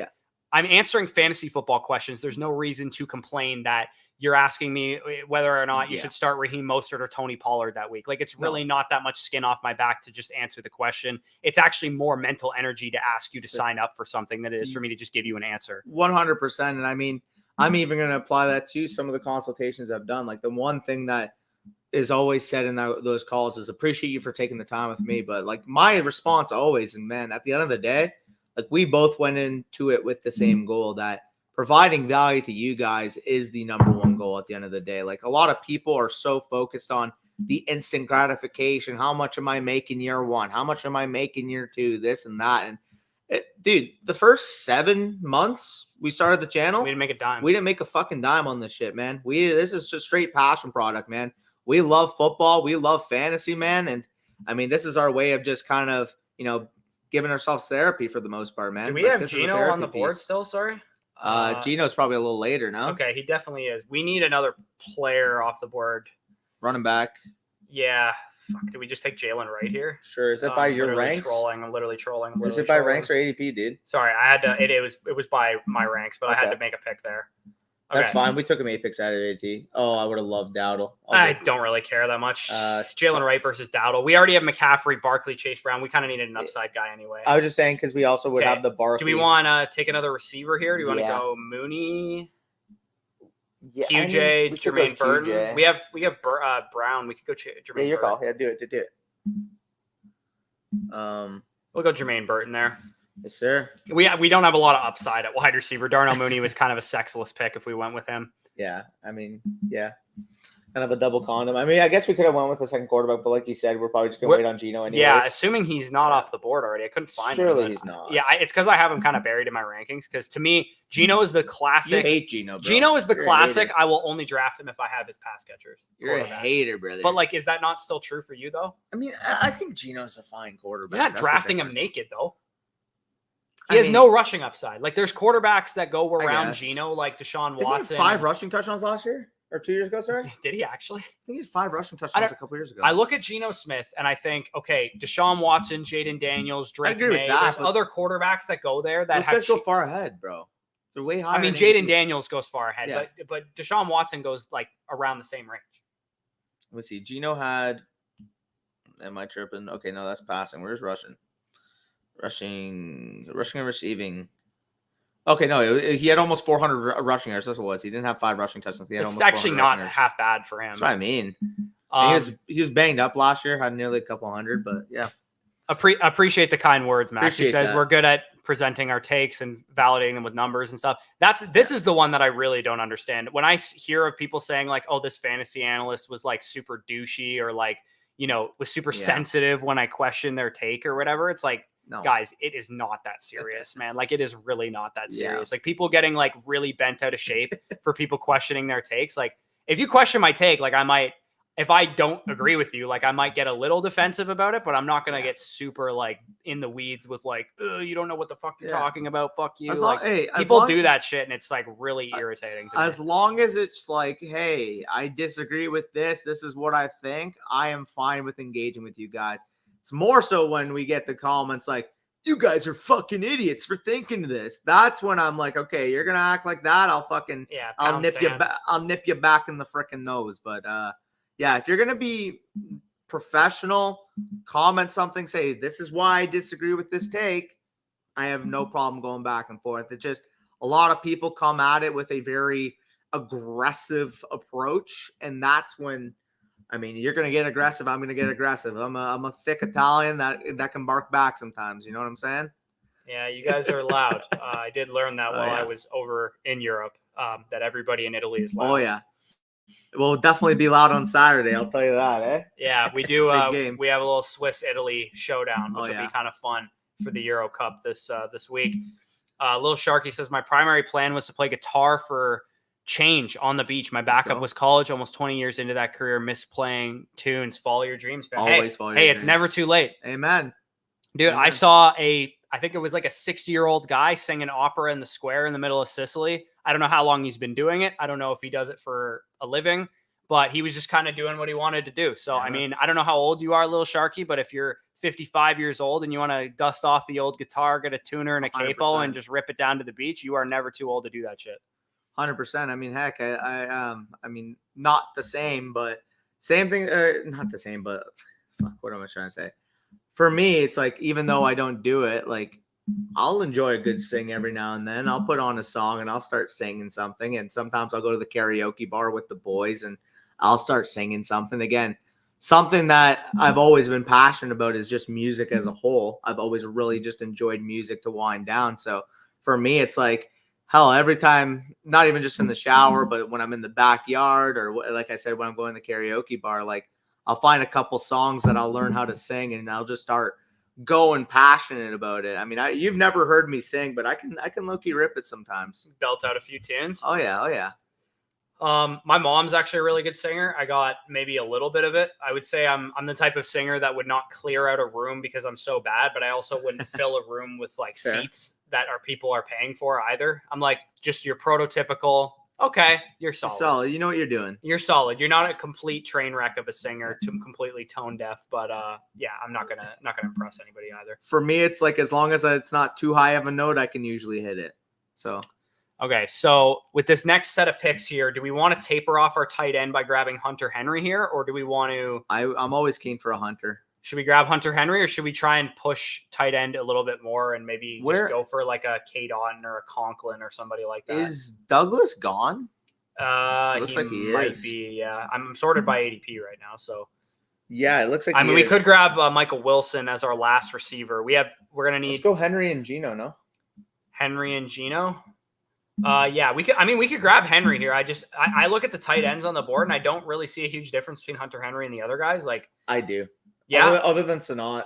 I'm answering fantasy football questions. There's no reason to complain that you're asking me whether or not you should start Raheem Mostert or Tony Pollard that week. Like, it's really not that much skin off my back to just answer the question. It's actually more mental energy to ask you to sign up for something than it is for me to just give you an answer. 100%. And I mean, I'm even going to apply that to some of the consultations I've done. Like, the one thing that is always said in those calls is appreciate you for taking the time with me. But like, my response always, and man, at the end of the day, like, we both went into it with the same goal that providing value to you guys is the number one goal at the end of the day. Like, a lot of people are so focused on the instant gratification. How much am I making year one? How much am I making year two? This and that. And dude, the first 7 months we started the channel, We didn't make a dime. we didn't make a fucking dime on this shit, man. This is just straight passion product, man. We love football. We love fantasy, man. And I mean, this is our way of just kind of, giving ourselves therapy for the most part, man. Do we Like, have this is a Gino therapy on the board piece. still? Sorry. Gino's probably a little later now. Okay, he definitely is. We need another player off the board. Running back. Yeah. Fuck. Did we just take Jalen right here? Sure. Is that by your Literally ranks? I'm literally trolling. Is it by ranks or ADP, dude? Sorry, I had to. It was by my ranks, but I had Okay. to make a pick there. That's fine. We took him 8 picks out of AT. Oh, I would have loved Dowdle. I don't really care that much. Jalen so- Wright versus Dowdle. We already have McCaffrey, Barkley, Chase Brown. We kind of needed an upside guy anyway. I was just saying because we also would Okay. have the Barkley. Do we want to take another receiver here? Do you want to Yeah. go Mooney, Yeah, QJ, we could go Jermaine Burton? QJ. We have Brown. We could go Jermaine. Yeah, your Burton. call. Yeah, do it. We'll go Jermaine Burton there. Yes, sir. We don't have a lot of upside at wide receiver. Darnell Mooney was kind of a sexless pick if we went with him. Yeah, I mean, yeah, kind of a double condom. I mean, I guess we could have went with the second quarterback, but like you said, we're probably just gonna wait on Gino anyways. Yeah, assuming he's not off the board already. I couldn't find him. Surely but he's not. Yeah, it's because I have him kind of buried in my rankings. Because to me, Gino is the You classic. hate Gino, bro. Gino is the You're a classic. hater. I will only draft him if I have his pass catchers. You're a quarterback. hater, brother. But like, is that not still true for you though? I mean, I think Gino's a fine quarterback. You're not That's the drafting him difference. naked though. He has no rushing upside. Like, there's quarterbacks that go around guess. Gino, like Deshaun Didn't he have Watson. 5 rushing touchdowns last year or 2 years ago? Sorry, I Did he actually? think he had 5 rushing touchdowns a couple years ago. I look at Geno Smith and I think, okay, Deshaun Watson, Jaden Daniels, Drake agree with May. that, There's but other quarterbers that go there that Those have. guys go far ahead, bro. They're way higher. I mean, than Jaden ADP. Daniels goes far ahead, Yeah. but Deshaun Watson goes like around the same range. Let's see. Gino had. Am I tripping? Okay, no, that's passing. Where's rushing? Rushing and receiving. Okay, no, he had almost 400 rushing yards. That's what it was. He didn't have 5 rushing touchdowns. He had It's almost actually 400 not rushing yards. half bad for him. That's what I mean. Um, He was banged up last year. Had nearly a couple hundred, but yeah. Appreciate the kind words, Max. He Appreciate says that. we're good at presenting our takes and validating them with numbers and stuff. This is the one that I really don't understand. When I hear of people saying like, "Oh, this fantasy analyst was like super douchey," or like, was super sensitive when I question their take or whatever, it's like, No. guys, it is not that serious, man. Like, it is really not that Yeah. serious. Like, people getting like really bent out of shape for people questioning their takes. Like, if you question my take, like, I might. If I don't agree with you, like, I might get a little defensive about it, but I'm not going to get super like in the weeds with like, you don't know what the fuck you're talking about. Fuck you. People do that shit. And it's like really irritating. To As me. long as it's like, hey, I disagree with this. This is what I think. I am fine with engaging with you guys. It's more so when we get the comments like, you guys are fucking idiots for thinking this. That's when I'm like, okay, you're going to act like that. I'll nip you back in the freaking nose. But, yeah, if you're going to be professional, comment something, say, this is why I disagree with this take. I have no problem going back and forth. It's just a lot of people come at it with a very aggressive approach. And that's when, I mean, you're going to get aggressive. I'm going to get aggressive. I'm a thick Italian that can bark back sometimes. You know what I'm saying? Yeah, you guys are loud. I did learn that while yeah. I was over in Europe, that everybody in Italy is loud. Oh, yeah. We'll definitely be loud on Saturday. I'll tell you that, eh? Yeah, we do. Big game. We have a little Swiss-Italy showdown, which will yeah. be kind of fun for the Euro Cup this week. Little Sharky says, my primary plan was to play guitar for change on the beach. My backup was college. Almost 20 years into that career, miss playing tunes. Follow your dreams. Always follow your dreams. dreams. It's never too late. Amen. Dude, Amen. I saw I think it was like a 60-year-old guy singing opera in the square in the middle of Sicily. I don't know how long he's been doing it. I don't know if he does it for a living, but he was just kind of doing what he wanted to do. So, I mean, I don't know how old you are, Little Sharky, but if you're 55 years old and you want to dust off the old guitar, get a tuner and a capo 100%. and just rip it down to the beach, you are never too old to do that shit. 100%. I mean, heck, I mean, not the same, but same thing. Not the same, but fuck, what am I trying to say? For me, it's like, even though I don't do it, like, I'll enjoy a good sing every now and then. I'll put on a song and I'll start singing something. And sometimes I'll go to the karaoke bar with the boys and I'll start singing something. Again, something that I've always been passionate about is just music as a whole. I've always really just enjoyed music to wind down. So for me, it's like, hell, every time, not even just in the shower, but when I'm in the backyard or like I said, when I'm going to the karaoke bar, like I'll find a couple songs that I'll learn how to sing and I'll just start going passionate about it. I mean, you've never heard me sing, but I can low-key rip it sometimes. Belt out a few tunes. Oh yeah. My mom's actually a really good singer. I got maybe a little bit of it. I would say I'm the type of singer that would not clear out a room because I'm so bad, but I also wouldn't fill a room with like seats that people are paying for either. I'm like just your prototypical, okay, you're solid. Solid. You know what you're doing. You're solid. You're not a complete train wreck of a singer to completely tone deaf, but yeah, I'm not gonna impress anybody either. For me, it's like as long as it's not too high of a note, I can usually hit it. So okay, so with this next set of picks here, do we want to taper off our tight end by grabbing Hunter Henry here, or do we want to? I'm always keen for a Hunter. Should we grab Hunter Henry, or should we try and push tight end a little bit more and maybe just go for like a Kate Otten or a Conklin or somebody like that? Is Douglas gone? Looks like he might be. Yeah, I'm sorted by ADP right now, so. Yeah, it looks like. I mean, we could grab Michael Wilson as our last receiver. We're gonna need. Let's go Henry and Geno. No. Henry and Geno. Yeah, we could. I mean, we could grab Henry here. I look at the tight ends on the board, and I don't really see a huge difference between Hunter Henry and the other guys. Like, I do. Yeah. Other than Sanat,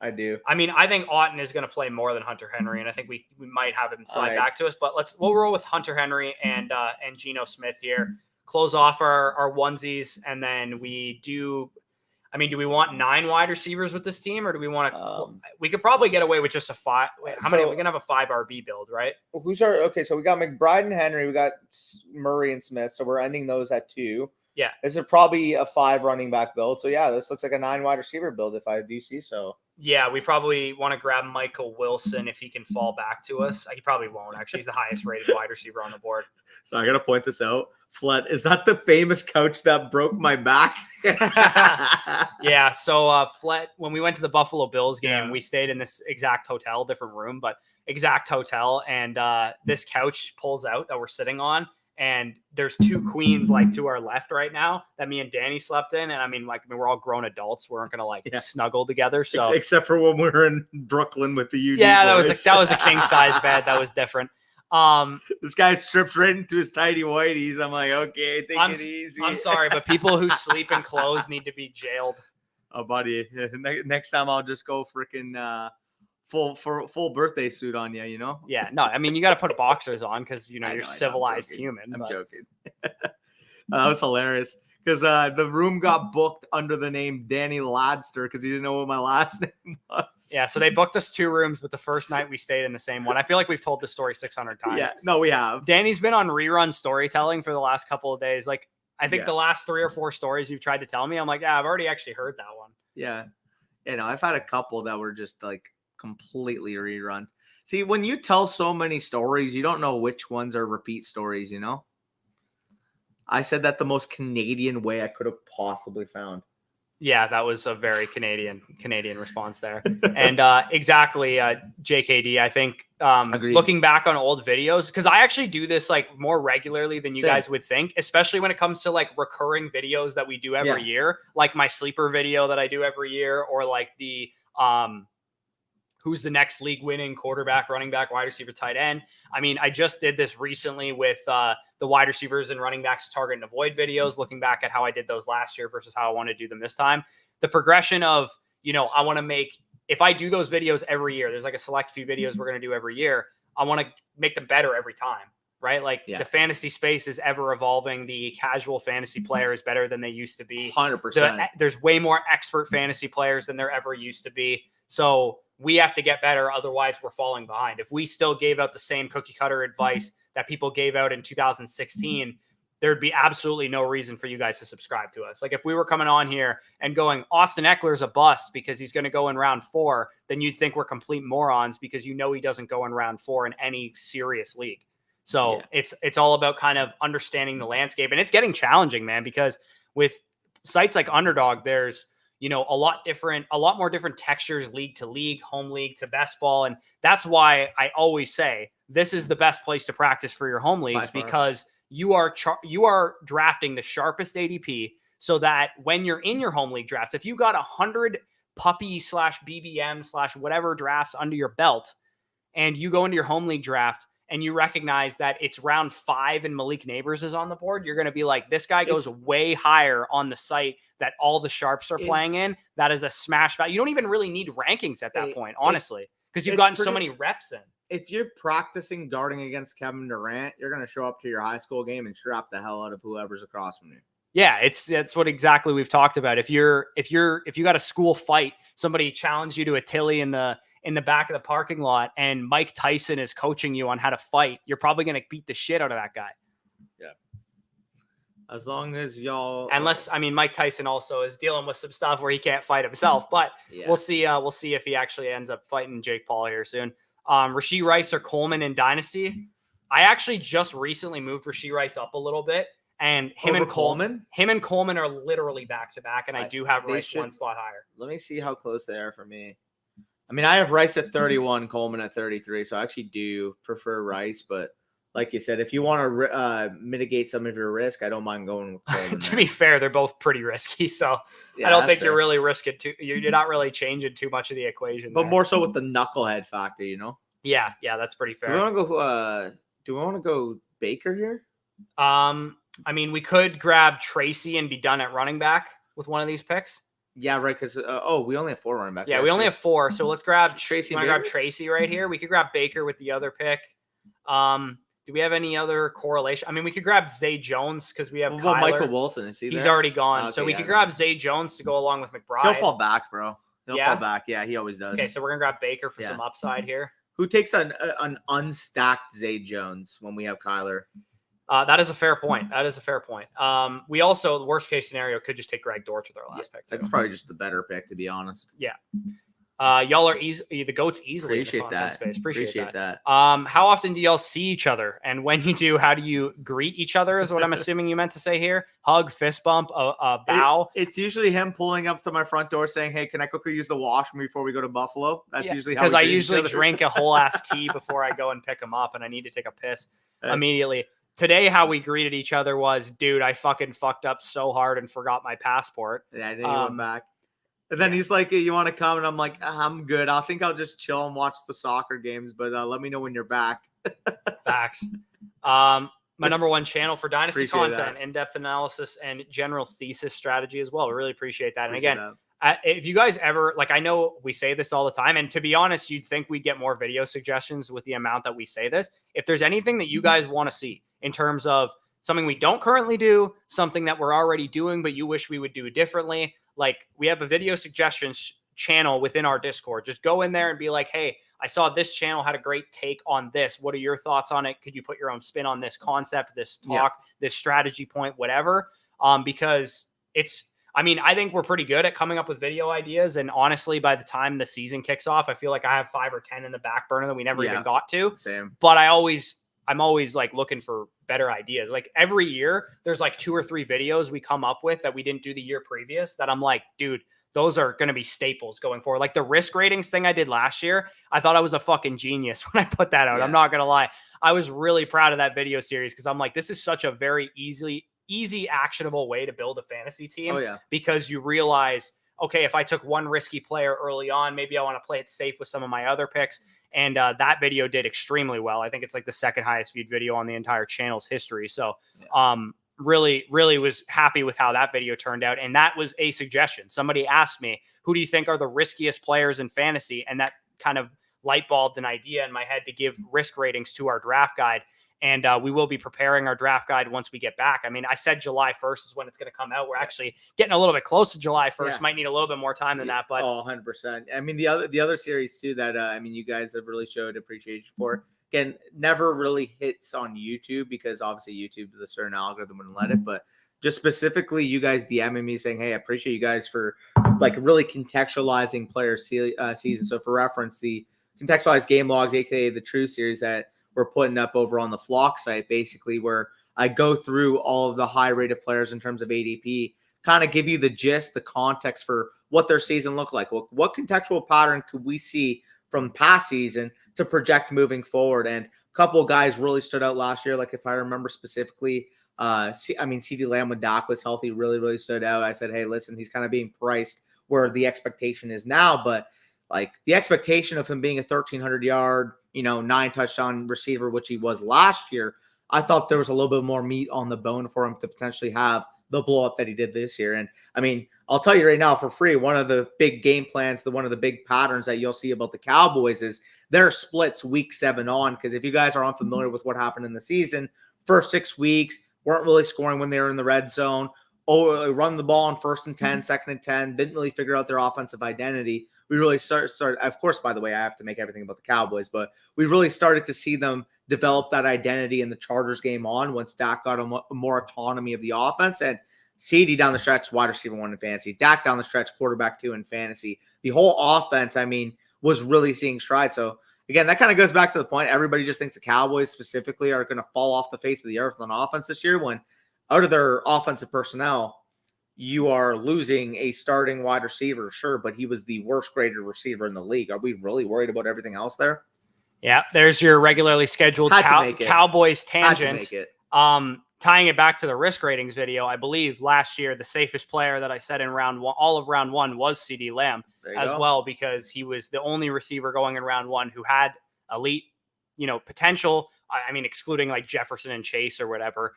I do. I mean, I think Otten is going to play more than Hunter Henry, and I think we might have him slide back to us. But we'll roll with Hunter Henry and Geno Smith here. Close off our onesies, and then we do. I mean, do we want 9 wide receivers with this team, or do we want to? We could probably get away with just a 5. How many? We're gonna have a 5 RB build, right? Okay? So we got McBride and Henry. We got Murray and Smith. So we're ending those at 2. Yeah, this is probably a 5 running back build. So yeah, this looks like a 9 wide receiver build if I do see so. Yeah, we probably want to grab Michael Wilson if he can fall back to us. He probably won't. Actually, he's the highest rated wide receiver on the board. So I got to point this out. Flett, is that the famous couch that broke my back? Yeah. So Flett, when we went to the Buffalo Bills game, we stayed in this exact hotel, different room, but exact hotel. And this couch pulls out that we're sitting on. And there's 2 queens like to our left right now that me and Danny slept in. And I mean, we're all grown adults. We weren't going to snuggle together. So except for when we were in Brooklyn with the UD boys. that was a king size bed. That was different. This guy stripped right into his tidy whities. I'm like, okay, take it easy. I'm sorry, but people who sleep in clothes need to be jailed. Oh, buddy. Next time I'll just go freaking full birthday suit on you, you know? Yeah, no, I mean, you got to put boxers on because, you're a civilized human. I'm joking. That was hilarious because the room got booked under the name Danny Ladster because he didn't know what my last name was. Yeah, so they booked us 2 rooms, but the first night we stayed in the same one. I feel like we've told this story 600 times. Yeah, no, we have. Danny's been on rerun storytelling for the last couple of days. Like, I think the last 3 or 4 stories you've tried to tell me, I'm like, yeah, I've already actually heard that one. Yeah. I've had a couple that were just like completely reruns. See, when you tell so many stories, you don't know which ones are repeat stories, you know? I said that the most Canadian way I could have possibly found. Yeah, that was a very Canadian response there. And exactly, JKD, I think looking back on old videos, because I actually do this like more regularly than you guys would think, especially when it comes to like recurring videos that we do every year, like my sleeper video that I do every year, or like the who's the next league winning quarterback, running back, wide receiver, tight end. I mean, I just did this recently with the wide receivers and running backs to target and avoid videos, looking back at how I did those last year versus how I want to do them this time. The progression of, I want to make, if I do those videos every year, there's like a select few videos we're going to do every year. I want to make them better every time, right? Like the fantasy space is ever evolving. The casual fantasy player is better than they used to be. 100%. There's way more expert fantasy players than there ever used to be. So we have to get better. Otherwise, we're falling behind. If we still gave out the same cookie cutter advice that people gave out in 2016, there'd be absolutely no reason for you guys to subscribe to us. Like if we were coming on here and going, Austin Eckler's a bust because he's going to go in round 4, then you'd think we're complete morons because you know he doesn't go in round 4 in any serious league. So it's all about kind of understanding the landscape, and it's getting challenging, man, because with sites like Underdog, there's, you know, a lot more different textures, league to league, home league to best ball. And that's why I always say this is the best place to practice for your home leagues, because you are drafting the sharpest ADP, so that when you're in your home league drafts, if you got 100 puppy / BBM / whatever drafts under your belt, and you go into your home league draft and you recognize that it's round 5 and Malik Neighbors is on the board, you're going to be like, this guy goes way higher on the site that all the sharps are playing in. That is a smash value. You don't even really need rankings at that point, honestly, because you've gotten so many reps in. If you're practicing guarding against Kevin Durant, you're going to show up to your high school game and strap the hell out of whoever's across from you. Yeah, that's what exactly we've talked about. If you got a school fight, somebody challenged you to a Tilly in the back of the parking lot, and Mike Tyson is coaching you on how to fight, you're probably going to beat the shit out of that guy. Yeah. As long as y'all, unless, I mean, Mike Tyson also is dealing with some stuff where he can't fight himself, but we'll see. We'll see if he actually ends up fighting Jake Paul here soon. Rashee Rice or Coleman in Dynasty. I actually just recently moved Rashee Rice up a little bit, and him and Coleman are literally back to back, and I do have Rice one spot higher. Let me see how close they are for me. I mean, I have Rice at 31, Coleman at 33, so I actually do prefer Rice. But like you said, if you want to mitigate some of your risk, I don't mind going with Coleman. To be fair, they're both pretty risky, so I don't think you're really risking too. You're not really changing too much of the equation, but more so with the knucklehead factor, you know. Yeah, that's pretty fair. Do we want to go Baker here? I mean, we could grab Tracy and be done at running back with one of these picks. Yeah, right. Because we only have 4 running backs. Yeah, we only have 4. So let's grab Tracy. Grab Tracy right here. We could grab Baker with the other pick. Do we have any other correlation? I mean, we could grab Zay Jones because we have Kyler. Michael Wilson. Is he there? He's already gone. Okay, so we could grab Zay Jones to go along with McBride. He'll fall back, bro. He'll fall back. Yeah, he always does. Okay, so we're gonna grab Baker for some upside here. Who takes an unstacked Zay Jones when we have Kyler? That is a fair point. We also, the worst case scenario, could just take Greg Dortch with our last pick. That's probably just the better pick, to be honest. Yeah. Y'all are the GOATs easily. Appreciate that. Space. Appreciate that. How often do y'all see each other? And when you do, how do you greet each other is what I'm assuming you meant to say here. Hug, fist bump, a bow. It's usually him pulling up to my front door saying, hey, can I quickly use the washroom before we go to Buffalo? That's usually how because I usually drink a whole ass tea before I go and pick him up, and I need to take a piss immediately. Today, how we greeted each other was, dude, I fucking fucked up so hard and forgot my passport. Yeah, and then you went back. And then he's like, you want to come? And I'm like, I'm good. I think I'll just chill and watch the soccer games, but let me know when you're back. Facts. My number one channel for Dynasty content, in-depth analysis, and general thesis strategy as well. We really appreciate that. And again, if you guys ever, like, I know we say this all the time, and to be honest, you'd think we'd get more video suggestions with the amount that we say this. If there's anything that you guys want to see in terms of something we don't currently do, something that we're already doing, but you wish we would do differently, like, we have a video suggestions channel within our Discord. Just go in there and be like, hey, I saw this channel had a great take on this. What are your thoughts on it? Could you put your own spin on this concept, this talk, this strategy point, whatever? Because I think we're pretty good at coming up with video ideas. And honestly, by the time the season kicks off, I feel like I have 5 or 10 in the back burner that we never even got to. Same. But I'm always like looking for better ideas. Like every year there's like 2 or 3 videos we come up with that we didn't do the year previous that I'm like, dude, those are going to be staples going forward. Like the risk ratings thing I did last year, I thought I was a fucking genius when I put that out. I'm not going to lie. I was really proud of that video series because I'm like, this is such a very easy, actionable way to build a fantasy team. Because you realize, okay, if I took one risky player early on, maybe I want to play it safe with some of my other picks. And that video did extremely well. I think it's like the second highest viewed video on the entire channel's history. So really, really was happy with how that video turned out. And that was a suggestion. Somebody asked me, who do you think are the riskiest players in fantasy? And that kind of light bulbed an idea in my head to give risk ratings to our draft guide. And we will be preparing our draft guide once we get back. I mean, I said July 1st is when it's going to come out. We're actually getting a little bit close to July 1st. Might need a little bit more time than that. But 100%. I mean, the other series too that you guys have really showed appreciation for. again, never really hits on YouTube because obviously YouTube, the certain algorithm wouldn't let it. But just specifically, you guys DMing me saying, "Hey, I appreciate you guys for like really contextualizing player season." So for reference, the contextualized game logs, aka the True Series that we're putting up over on the Flock site, basically where I go through all of the high-rated players in terms of ADP, kind of give you the gist, the context for what their season looked like. What contextual pattern could we see from past season to project moving forward? And a couple of guys really stood out last year. Like if I remember specifically, CeeDee Lamb when Dak was healthy really stood out. I said, hey, listen, he's kind of being priced where the expectation is now, but like the expectation of him being a 1,300 yard, 9 touchdown receiver, which he was last year, I thought there was a little bit more meat on the bone for him to potentially have the blow up that he did this year. And I mean, I'll tell you right now for free, one of the big game plans, one of the big patterns that you'll see about the Cowboys is their splits week 7 on. Because if you guys are unfamiliar with what happened in the season, first 6 weeks weren't really scoring when they were in the red zone. Run the ball on 1st and 10, 2nd and 10, didn't really figure out their offensive identity. We really started, of course, by the way, I have to make everything about the Cowboys, but we really started to see them develop that identity in the Chargers game on once Dak got a more autonomy of the offense. And CeeDee down the stretch, wide receiver 1 in fantasy. Dak down the stretch, quarterback 2 in fantasy. The whole offense, I mean, was really seeing stride. So, again, that kind of goes back to the point. Everybody just thinks the Cowboys specifically are going to fall off the face of the earth on offense this year when out of their offensive personnel, you are losing a starting wide receiver, sure, but he was the worst graded receiver in the league. Are we really worried about everything else there? Yeah, there's your regularly scheduled Cowboys tangent. Tying it back to the risk ratings video, I believe last year the safest player that I said in round 1, all of round 1, was CeeDee Lamb as well, because he was the only receiver going in round 1 who had elite, potential. I mean, excluding like Jefferson and Chase or whatever.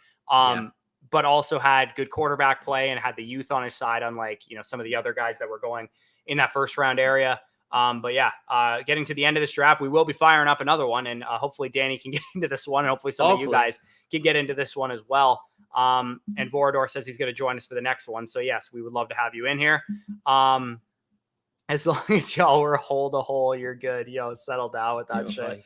But also had good quarterback play and had the youth on his side, unlike, some of the other guys that were going in that first round area. But yeah, getting to the end of this draft, we will be firing up another one, and hopefully Danny can get into this one, and hopefully some of you guys can get into this one as well. And Vorador says he's going to join us for the next one. So yes, we would love to have you in here. As long as y'all were hole to hole, you're good. Settle down with that shit.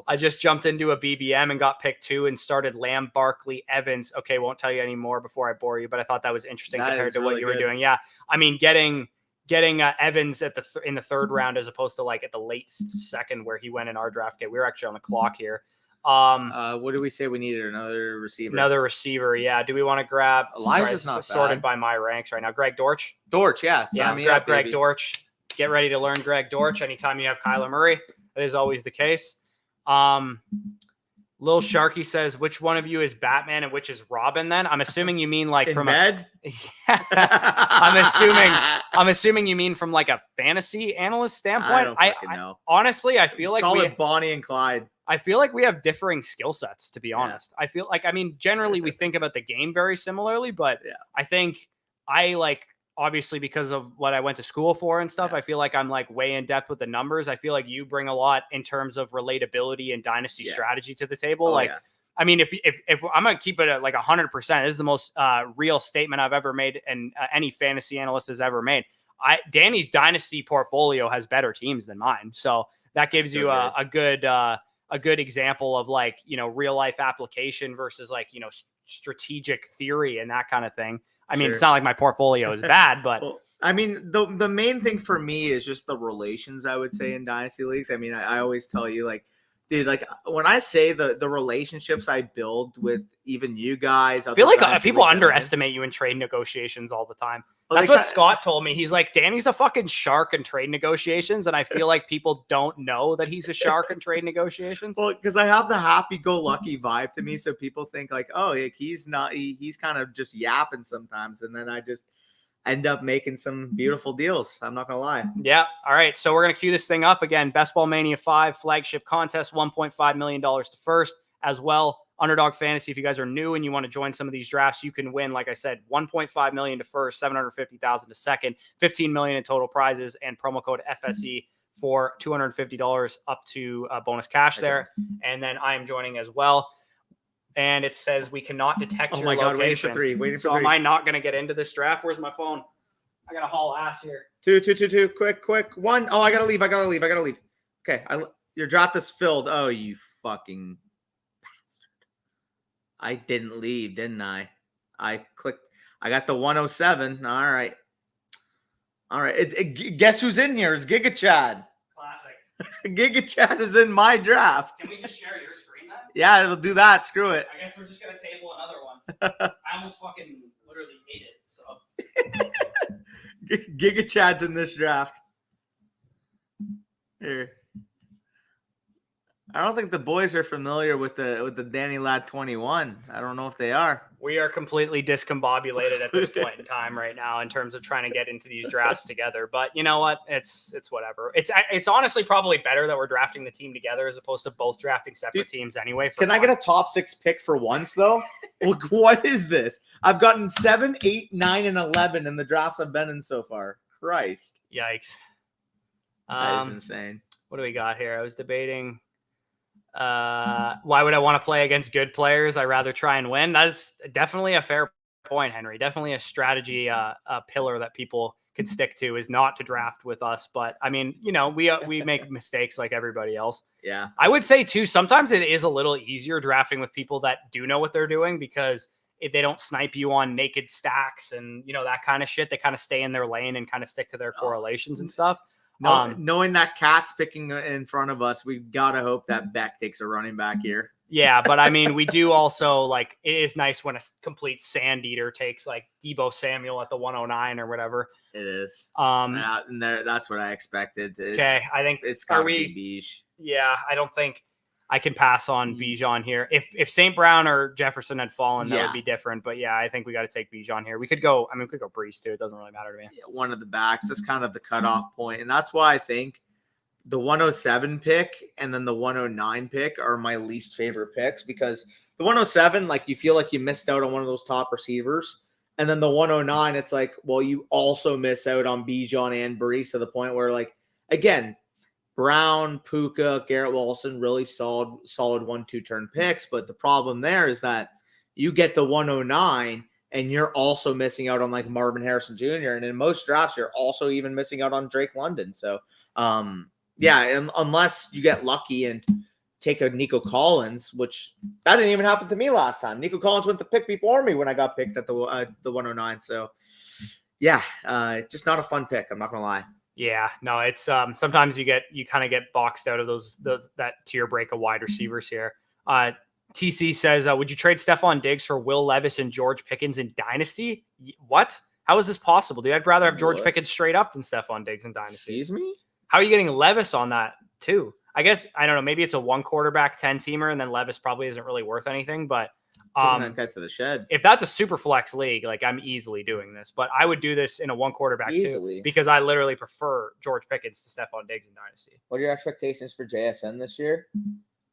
I just jumped into a BBM and got picked 2 and started Lamb, Barkley, Evans. Okay, won't tell you anymore before I bore you, but I thought that was interesting compared to what you were doing. Yeah, I mean, getting Evans at in the 3rd round as opposed to like at the late 2nd where he went in our draft kit. We were actually on the clock here. What did we say we needed? Another receiver. Yeah. Do we want to grab Elijah's not sorted by my ranks right now? Greg Dortch. Yeah. Grab Greg Dortch. Get ready to learn Greg Dortch. Anytime you have Kyler Murray, that is always the case. Lil Sharky says, which one of you is Batman and which is Robin then? I'm assuming you mean like from bed? I'm assuming you mean from like a fantasy analyst standpoint. I don't know. Honestly, I feel like call it Bonnie and Clyde. I feel like we have differing skill sets, to be honest. I feel like, generally we think about the game very similarly, but I think obviously because of what I went to school for and stuff, I feel like I'm like way in depth with the numbers. I feel like you bring a lot in terms of relatability and dynasty strategy to the table. I mean, if I'm going to keep it at like 100%, this is the most real statement I've ever made and any fantasy analyst has ever made. Danny's dynasty portfolio has better teams than mine. So that gives you a good example of like, real life application versus like, strategic theory and that kind of thing. I mean, It's not like my portfolio is bad, but I mean, the main thing for me is just the relations, I would say, in dynasty leagues. I mean, I always tell you, like, dude, like when I say the relationships I build with even you guys, I feel like people underestimate you in trade negotiations all the time. That's what Scott told me. He's like, Danny's a fucking shark in trade negotiations. And I feel like people don't know that he's a shark in trade negotiations. Well, because I have the happy-go-lucky vibe to me. So people think like, oh, like he's kind of just yapping sometimes. And then I just end up making some beautiful deals. I'm not going to lie. Yeah. All right. So we're going to cue this thing up again. Best Ball Mania 5 flagship contest, $1.5 million to first as well. Underdog Fantasy, if you guys are new and you want to join some of these drafts, you can win, like I said, $1.5 million to first, $750,000 to second, $15 million in total prizes, and promo code FSE for $250 up to bonus cash there. And then I am joining as well. And it says we cannot detect your location. Waiting for three. So am I not going to get into this draft? Where's my phone? I got to haul ass here. Two. Quick. 1. Oh, I got to leave. Okay. Your draft is filled. Oh, you fucking bastard. I didn't leave, didn't I? I clicked. I got the 107. All right. Guess who's in here? Is Giga Chad. Classic. Giga Chad is in my draft. Can we just share your screen then? Yeah, we'll do that. Screw it. I guess we're just gonna table another one. I almost fucking literally ate it. So Giga Chad's in this draft. Here. I don't think the boys are familiar with the Danny Ladd 21. I don't know if they are. we are completely discombobulated at this point in time right now in terms of trying to get into these drafts together. But you know what? It's whatever. It's honestly probably better that we're drafting the team together as opposed to both drafting separate teams anyway. Can I get a top 6 pick for once though? What is this? I've gotten 7, 8, 9, and 11 in the drafts I've been in so far. Christ. Yikes. That is insane. What do we got here? I was debating why would I want to play against good players? I rather try and win. That's definitely a fair point, Henry. Definitely a strategy, a pillar that people could stick to is not to draft with us. But I mean, you know, we make mistakes like everybody else. Yeah. I would say too, sometimes it is a little easier drafting with people that do know what they're doing because if they don't snipe you on naked stacks and, you know, that kind of shit, they kind of stay in their lane and kind of stick to their correlations and stuff. Knowing that Cat's picking in front of us, we gotta hope that Beck takes a running back here. Yeah, but I mean, we do also like it is nice when a complete sand eater takes like Debo Samuel at the 109 or whatever. It is. And that's what I expected. Okay, I think it's gotta be Bijan. Yeah, I don't think I can pass on Bijan here. If St. Brown or Jefferson had fallen, that would be different. But yeah, I think we got to take Bijan here. We could go Brees too. It doesn't really matter to me. Yeah, one of the backs. That's kind of the cutoff point. And that's why I think the 107 pick and then the 109 pick are my least favorite picks because the 107, like you feel like you missed out on one of those top receivers. And then the 109, it's like, well, you also miss out on Bijan and Brees to the point where, like, again, Brown, Puka, Garrett Wilson, really solid 1-2 turn picks. But the problem there is that you get the 109 and you're also missing out on like Marvin Harrison Jr. And in most drafts, you're also even missing out on Drake London. So, unless you get lucky and take a Nico Collins, which that didn't even happen to me last time. Nico Collins went the pick before me when I got picked at the 109. So, just not a fun pick. I'm not going to lie. Yeah, no, it's sometimes you kind of get boxed out of that tier break of wide receivers here. TC says, would you trade Stephon Diggs for Will Levis and George Pickens in Dynasty? What? How is this possible, dude? I'd rather have George Pickens straight up than Stephon Diggs in Dynasty. Excuse me? How are you getting Levis on that too? I guess, I don't know, maybe it's a 1 quarterback 10 teamer and then Levis probably isn't really worth anything, but that guy to the shed. If that's a super flex league, like I'm easily doing this, but I would do this in a 1 quarterback too, because I literally prefer George Pickens to Stephon Diggs in Dynasty. What are your expectations for JSN this year?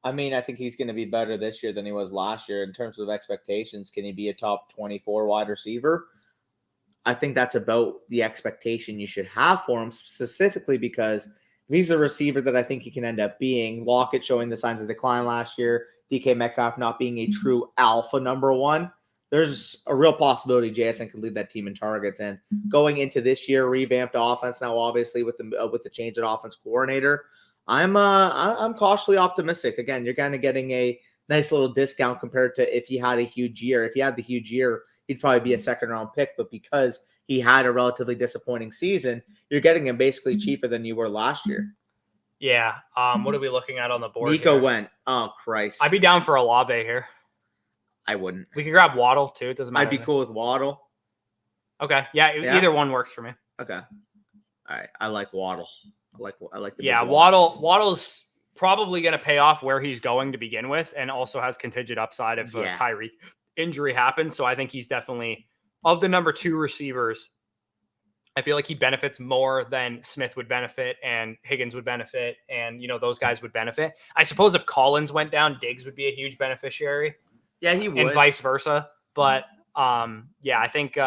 I mean, I think he's going to be better this year than he was last year in terms of expectations. Can he be a top 24 wide receiver? I think that's about the expectation you should have for him, specifically because if he's the receiver that I think he can end up being, Lockett showing the signs of decline last year, DK Metcalf not being a true alpha number 1, there's a real possibility JSN could lead that team in targets. And going into this year, revamped offense now, obviously with the change at offense coordinator, I'm cautiously optimistic. Again, you're kind of getting a nice little discount compared to if he had a huge year. If he had the huge year, he'd probably be a 2nd-round pick. But because he had a relatively disappointing season, you're getting him basically cheaper than you were last year. Yeah. What are we looking at on the board? Nico went. Oh, Christ. I'd be down for Olave here. I wouldn't. We could grab Waddle too. It doesn't matter. I'd be cool with Waddle. Okay. Yeah. Either one works for me. Okay. All right. I like Waddle. I like the Waddle's probably going to pay off where he's going to begin with, and also has contingent upside if a Tyreek injury happens. So I think he's definitely of the number 2 receivers. I feel like he benefits more than Smith would benefit and Higgins would benefit. And, you know, those guys would benefit. I suppose if Collins went down, Diggs would be a huge beneficiary. Yeah, he would. And vice versa. But, I think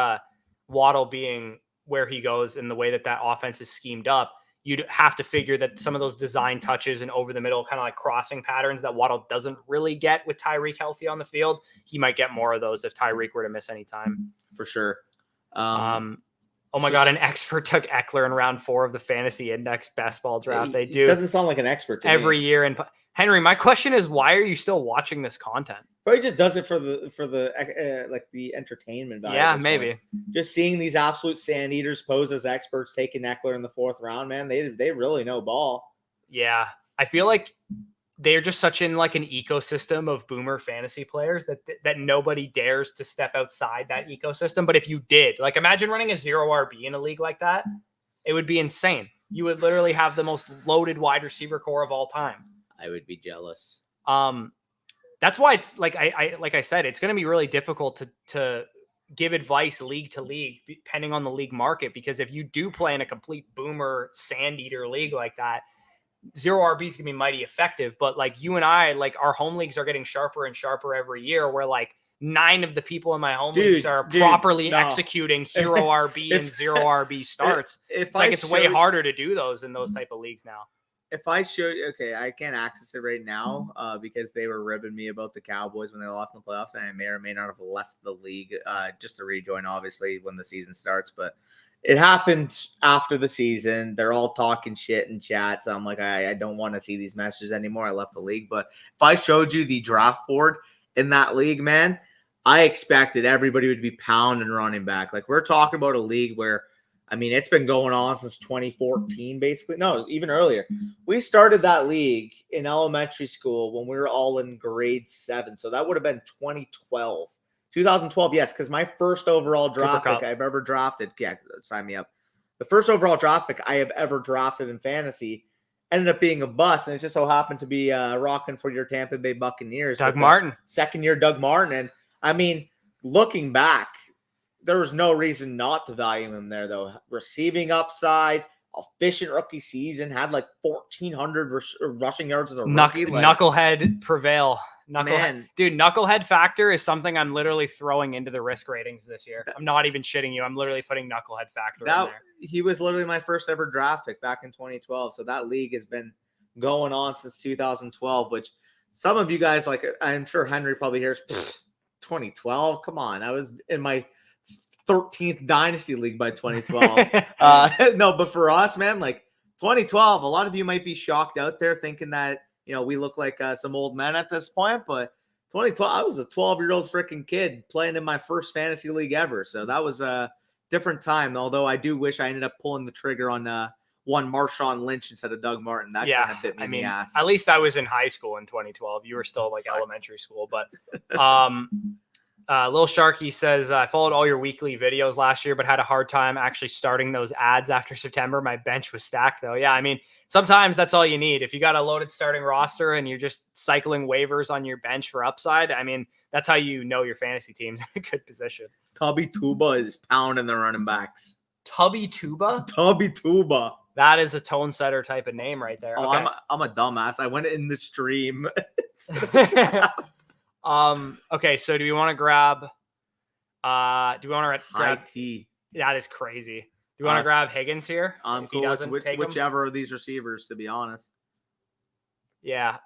Waddle being where he goes and the way that offense is schemed up, you'd have to figure that some of those design touches and over the middle kind of like crossing patterns that Waddle doesn't really get with Tyreek healthy on the field, he might get more of those if Tyreek were to miss any time. For sure. Oh my God, an expert took Eckler in round 4 of the Fantasy Index best ball draft. They do. Doesn't sound like an expert to every me. year. And Henry, my question is, why are you still watching this content? Probably just does it for the like the entertainment value. Yeah, maybe. Just seeing these absolute sand eaters pose as experts, taking Eckler in the 4th round, man, they really know ball. Yeah, I feel like they're just such in like an ecosystem of boomer fantasy players that nobody dares to step outside that ecosystem. But if you did, like, imagine running a 0 RB in a league like that, it would be insane. You would literally have the most loaded wide receiver core of all time. I would be jealous. That's why it's like I said, it's going to be really difficult to give advice league to league, depending on the league market. Because if you do play in a complete boomer sand eater league like that, 0 RB is going to be mighty effective. But like you and I, like our home leagues are getting sharper and sharper every year, where like 9 of the people in my home leagues are properly executing hero RB and 0 RB starts. It's way harder to do those in those type of leagues now. If I showed you, okay, I can't access it right now because they were ribbing me about the Cowboys when they lost in the playoffs, and I may or may not have left the league just to rejoin, obviously, when the season starts. But it happened after the season. They're all talking shit in chat, so I'm like, I don't want to see these messages anymore. I left the league. But if I showed you the draft board in that league, man, I expected everybody would be pounding running back. Like, we're talking about a league where, I mean, it's been going on since 2014, basically. No, even earlier. We started that league in elementary school when we were all in grade 7. So that would have been 2012. 2012, yes, because my first overall draft pick I've ever drafted, yeah, sign me up. The first overall draft pick I have ever drafted in fantasy ended up being a bust, and it just so happened to be rocking for your Tampa Bay Buccaneers. Doug Martin. Second year Doug Martin. And, I mean, looking back, there was no reason not to value him there, though. Receiving upside, efficient rookie season, had like 1,400 rushing yards as a rookie. Knucklehead prevail. Knucklehead factor is something I'm literally throwing into the risk ratings this year. I'm not even shitting you. I'm literally putting knucklehead factor in there. He was literally my first ever draft pick back in 2012. So that league has been going on since 2012, which some of you guys, like, I'm sure Henry probably hears, 2012? Come on. I was in my 13th Dynasty league by 2012. No, but for us, man, like 2012, a lot of you might be shocked out there thinking that, you know, we look like some old men at this point, but 2012, I was a 12-year-old freaking kid playing in my first fantasy league ever. So that was a different time, although I do wish I ended up pulling the trigger on one Marshawn Lynch instead of Doug Martin. That kind of bit me in the ass. At least I was in high school in 2012. You were still like elementary school, but Lil Sharky says, I followed all your weekly videos last year, but had a hard time actually starting those ads after September. My bench was stacked, though. Yeah, I mean, sometimes that's all you need. If you got a loaded starting roster and you're just cycling waivers on your bench for upside, I mean, that's how you know your fantasy team's in a good position. Tubby Tuba is pounding the running backs. Tubby Tuba? Tubby Tuba. That is a tone setter type of name right there. Oh, okay. I'm a dumbass. I went in the stream. Okay, so do we want to grab T? That is crazy. Do you want to grab Higgins here? I'm cool with whichever of these receivers, to be honest. Yeah.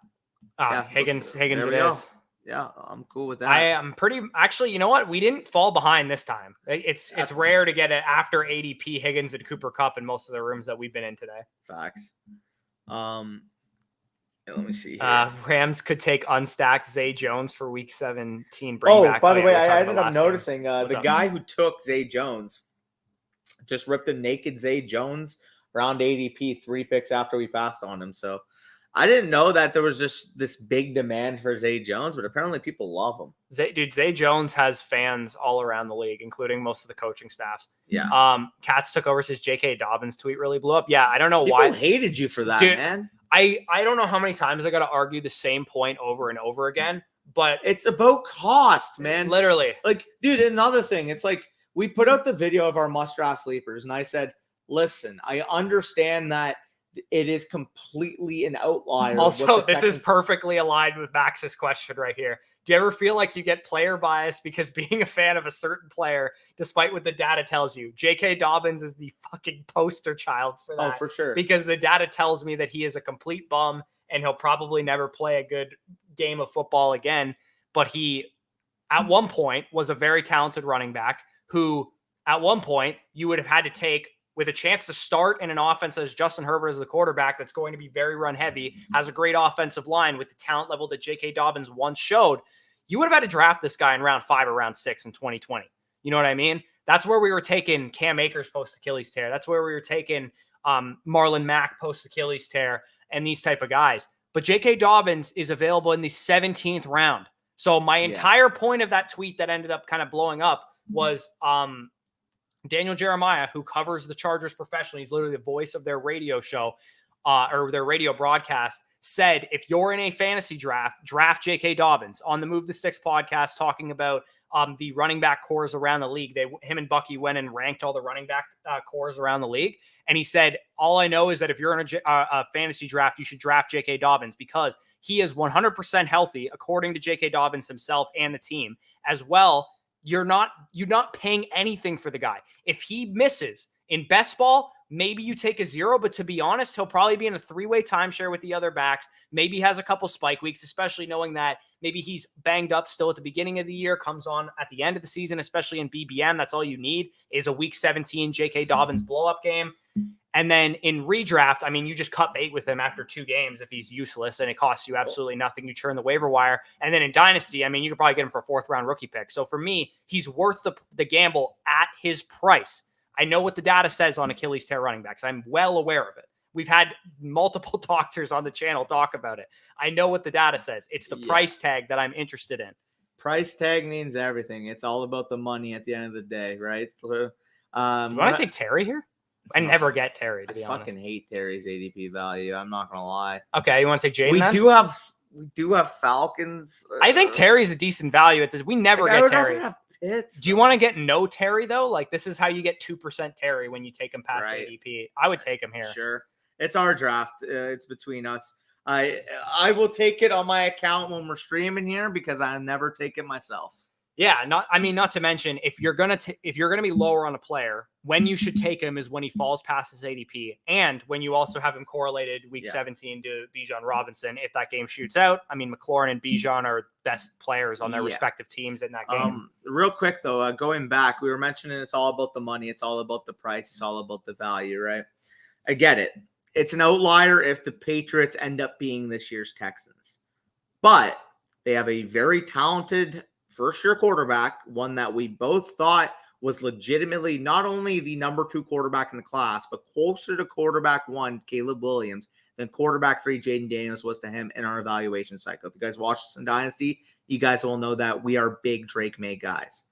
Higgins it is. Yeah, I'm cool with that. I am actually, you know what? We didn't fall behind this time. It's rare to get it after ADP Higgins and Cooper Kupp in most of the rooms that we've been in today. Facts. Let me see here. Rams could take unstacked Zay Jones for week 17. By the way, I ended up noticing the guy who took Zay Jones just ripped a naked Zay Jones round ADP 3 picks after we passed on him. So I didn't know that there was just this big demand for Zay Jones, but apparently people love him. Zay Jones has fans all around the league, including most of the coaching staffs. Yeah. Katz took over his J.K. Dobbins tweet really blew up. Yeah, I don't know why. People hated you for that, man. I don't know how many times I got to argue the same point over and over again, but it's about cost, man. Literally. Like, dude, another thing, it's like we put out the video of our must-draft sleepers, and I said, listen, I understand that it is completely an outlier. Also, this is perfectly aligned with Max's question right here. Do you ever feel like you get player bias because being a fan of a certain player, despite what the data tells you? J.K. Dobbins is the fucking poster child for that. Oh, for sure. Because the data tells me that he is a complete bum and he'll probably never play a good game of football again. But he, at one point, was a very talented running back who, at one point, you would have had to take with a chance to start in an offense as Justin Herbert as the quarterback that's going to be very run heavy, has a great offensive line with the talent level that J.K. Dobbins once showed, you would have had to draft this guy in round 5 or round 6 in 2020. You know what I mean? That's where we were taking Cam Akers post Achilles tear. That's where we were taking Marlon Mack post Achilles tear and these type of guys. But J.K. Dobbins is available in the 17th round. So my entire point of that tweet that ended up kind of blowing up was Daniel Jeremiah, who covers the Chargers professionally, he's literally the voice of their radio show or their radio broadcast, said, if you're in a fantasy draft J.K. Dobbins on the Move the Sticks podcast, talking about the running back cores around the league. Him and Bucky went and ranked all the running back cores around the league. And he said, all I know is that if you're in a fantasy draft, you should draft J.K. Dobbins because he is 100% healthy, according to J.K. Dobbins himself and the team. As well, you're not paying anything for the guy. If he misses in best ball, maybe you take a 0, but to be honest, he'll probably be in a 3-way timeshare with the other backs. Maybe he has a couple spike weeks, especially knowing that maybe he's banged up still at the beginning of the year, comes on at the end of the season, especially in BBM. That's all you need is a week 17 J.K. Dobbins blow-up game. And then in redraft, I mean, you just cut bait with him after 2 games if he's useless and it costs you absolutely nothing. You churn the waiver wire. And then in Dynasty, I mean, you could probably get him for a 4th-round rookie pick. So for me, he's worth the gamble at his price. I know what the data says on Achilles tear running backs. I'm well aware of it. We've had multiple doctors on the channel talk about it. I know what the data says. It's the price tag that I'm interested in. Price tag means everything. It's all about the money at the end of the day, right? Do you want to say Terry here? I never get Terry, to be honest. I fucking hate Terry's ADP value. I'm not going to lie. Okay, you want to take Jaden We then? do have Falcons. I think Terry's a decent value at this. We never get Terry. Pitts, do you want to get no Terry, though? Like, this is how you get 2% Terry when you take him past ADP. I would take him here. Sure. It's our draft. It's between us. I will take it on my account when we're streaming here because I never take it myself. Yeah, not to mention if you're gonna be lower on a player, when you should take him is when he falls past his ADP, and when you also have him correlated week 17 to Bijan Robinson. If that game shoots out, I mean McLaurin and Bijan are best players on their respective teams in that game. Real quick though, going back, we were mentioning it's all about the money, it's all about the price, it's all about the value, right? I get it. It's an outlier if the Patriots end up being this year's Texans, but they have a very talented first-year quarterback, one that we both thought was legitimately not only the number 2 quarterback in the class, but closer to quarterback 1, Caleb Williams, than quarterback 3, Jaden Daniels, was to him in our evaluation cycle. If you guys watch this in Dynasty, you guys will know that we are big Drake May guys.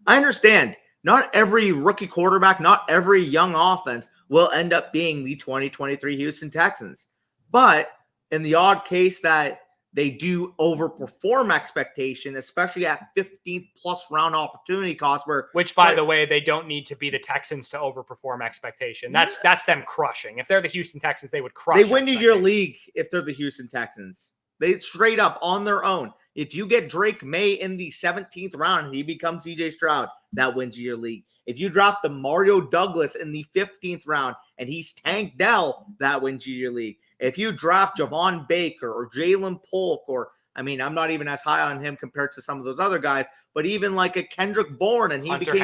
I understand not every rookie quarterback, not every young offense will end up being the 2023 Houston Texans. But in the odd case that they do overperform expectation, especially at 15th plus round opportunity cost. Which, by the way, they don't need to be the Texans to overperform expectation. That's them crushing. If they're the Houston Texans, they would crush. They win your league if they're the Houston Texans. They straight up on their own. If you get Drake May in the 17th round, he becomes CJ Stroud. That wins you your league. If you draft the Mario Douglas in the 15th round and he's Tank Dell, that wins you your league. If you draft Javon Baker or Jalen Polk, or, I mean, I'm not even as high on him compared to some of those other guys, but even like a Kendrick Bourne and Hunter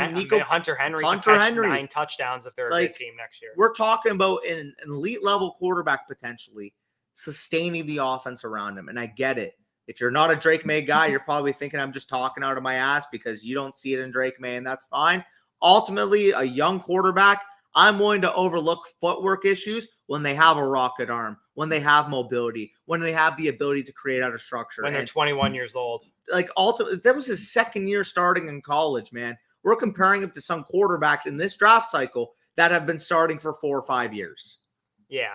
Henry 9 touchdowns if they're a good team next year. We're talking about an elite level quarterback potentially sustaining the offense around him. And I get it. If you're not a Drake May guy, you're probably thinking I'm just talking out of my ass because you don't see it in Drake May, and that's fine. Ultimately, a young quarterback, I'm willing to overlook footwork issues when they have a rocket arm, when they have mobility, when they have the ability to create out of structure. When they're 21 years old. Like, ultimately, that was his 2nd year starting in college, man. We're comparing him to some quarterbacks in this draft cycle that have been starting for 4 or 5 years. Yeah.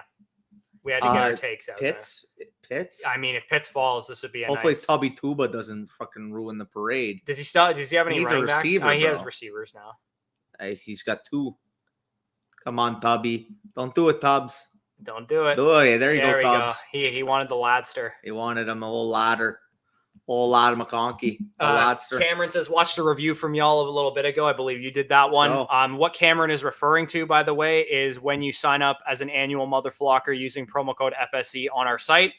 We had to get our takes out Pitts? I mean, if Pitts falls, this would be hopefully Tubby Tuba doesn't fucking ruin the parade. Does he have any running backs? He has receivers now. He's got 2. Come on, Tubby. Don't do it, Tubbs. Don't do it. There you go, Tubbs. He wanted the ladster. He wanted him a little ladder. Old lad McConkey. Cameron says, watched a review from y'all a little bit ago. I believe you did that one. What Cameron is referring to, by the way, is when you sign up as an annual mother flocker using promo code FSE on our site,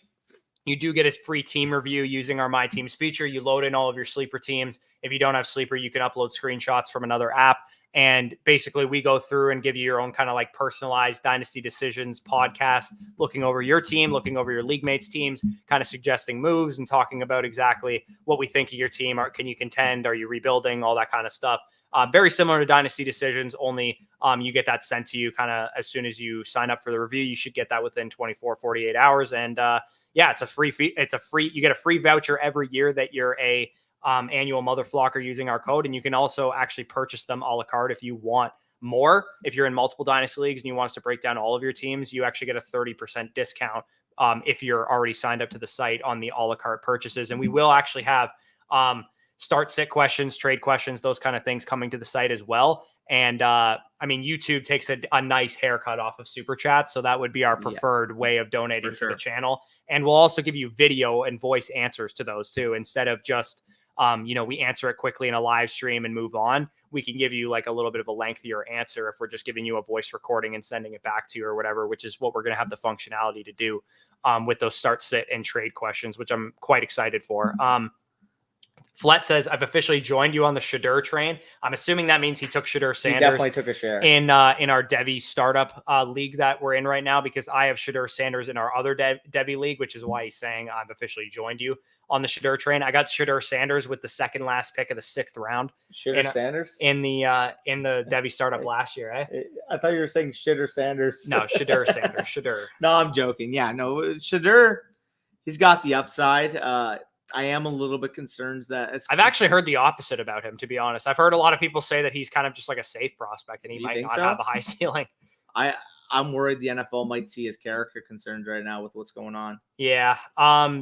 you do get a free team review using our My Teams feature. You load in all of your sleeper teams. If you don't have sleeper, you can upload screenshots from another app And basically we go through and give you your own kind of like personalized Dynasty Decisions podcast, looking over your team, looking over your league mates' teams, kind of suggesting moves and talking about exactly what we think of your team. Can you contend? Are you rebuilding? All that kind of stuff. Very similar to Dynasty Decisions, only you get that sent to you kind of as soon as you sign up for the review. You should get that within 24, 48 hours. And yeah, it's a free fee. You get a free voucher every year that you're a annual mother flocker using our code. And you can also actually purchase them a la carte if you want more. If you're in multiple Dynasty leagues and you want us to break down all of your teams, you actually get a 30% discount if you're already signed up to the site on the a la carte purchases. And we will actually have start sit questions, trade questions, those kind of things coming to the site as well. And I mean, YouTube takes a nice haircut off of Super Chat. So that would be our preferred way of donating to the channel. And we'll also give you video and voice answers to those too, instead of just, we answer it quickly in a live stream and move on. We can give you like a little bit of a lengthier answer if we're just giving you a voice recording and sending it back to you or whatever, which is what we're going to have the functionality to do with those start, sit, and trade questions, which I'm quite excited for. Flet says, I've officially joined you on the Shadur train. I'm assuming that means he took Shadur Sanders. He definitely took a share in our Devi startup league that we're in right now, because I have Shadur Sanders in our other Devi league, which is why he's saying I've officially joined you on the Shadur train. I got Shadur Sanders with the second last pick of the 6th round. Sanders in the Devi startup last year. I thought you were saying Shadur Sanders. No, Shadur Sanders. Shadur. No, I'm joking. Yeah, no, Shadur, he's got the upside. I am a little bit concerned that I've actually heard the opposite about him, to be honest. I've heard a lot of people say that he's kind of just like a safe prospect and he might not have a high ceiling. I'm worried the NFL might see his character concerns right now with what's going on. Yeah.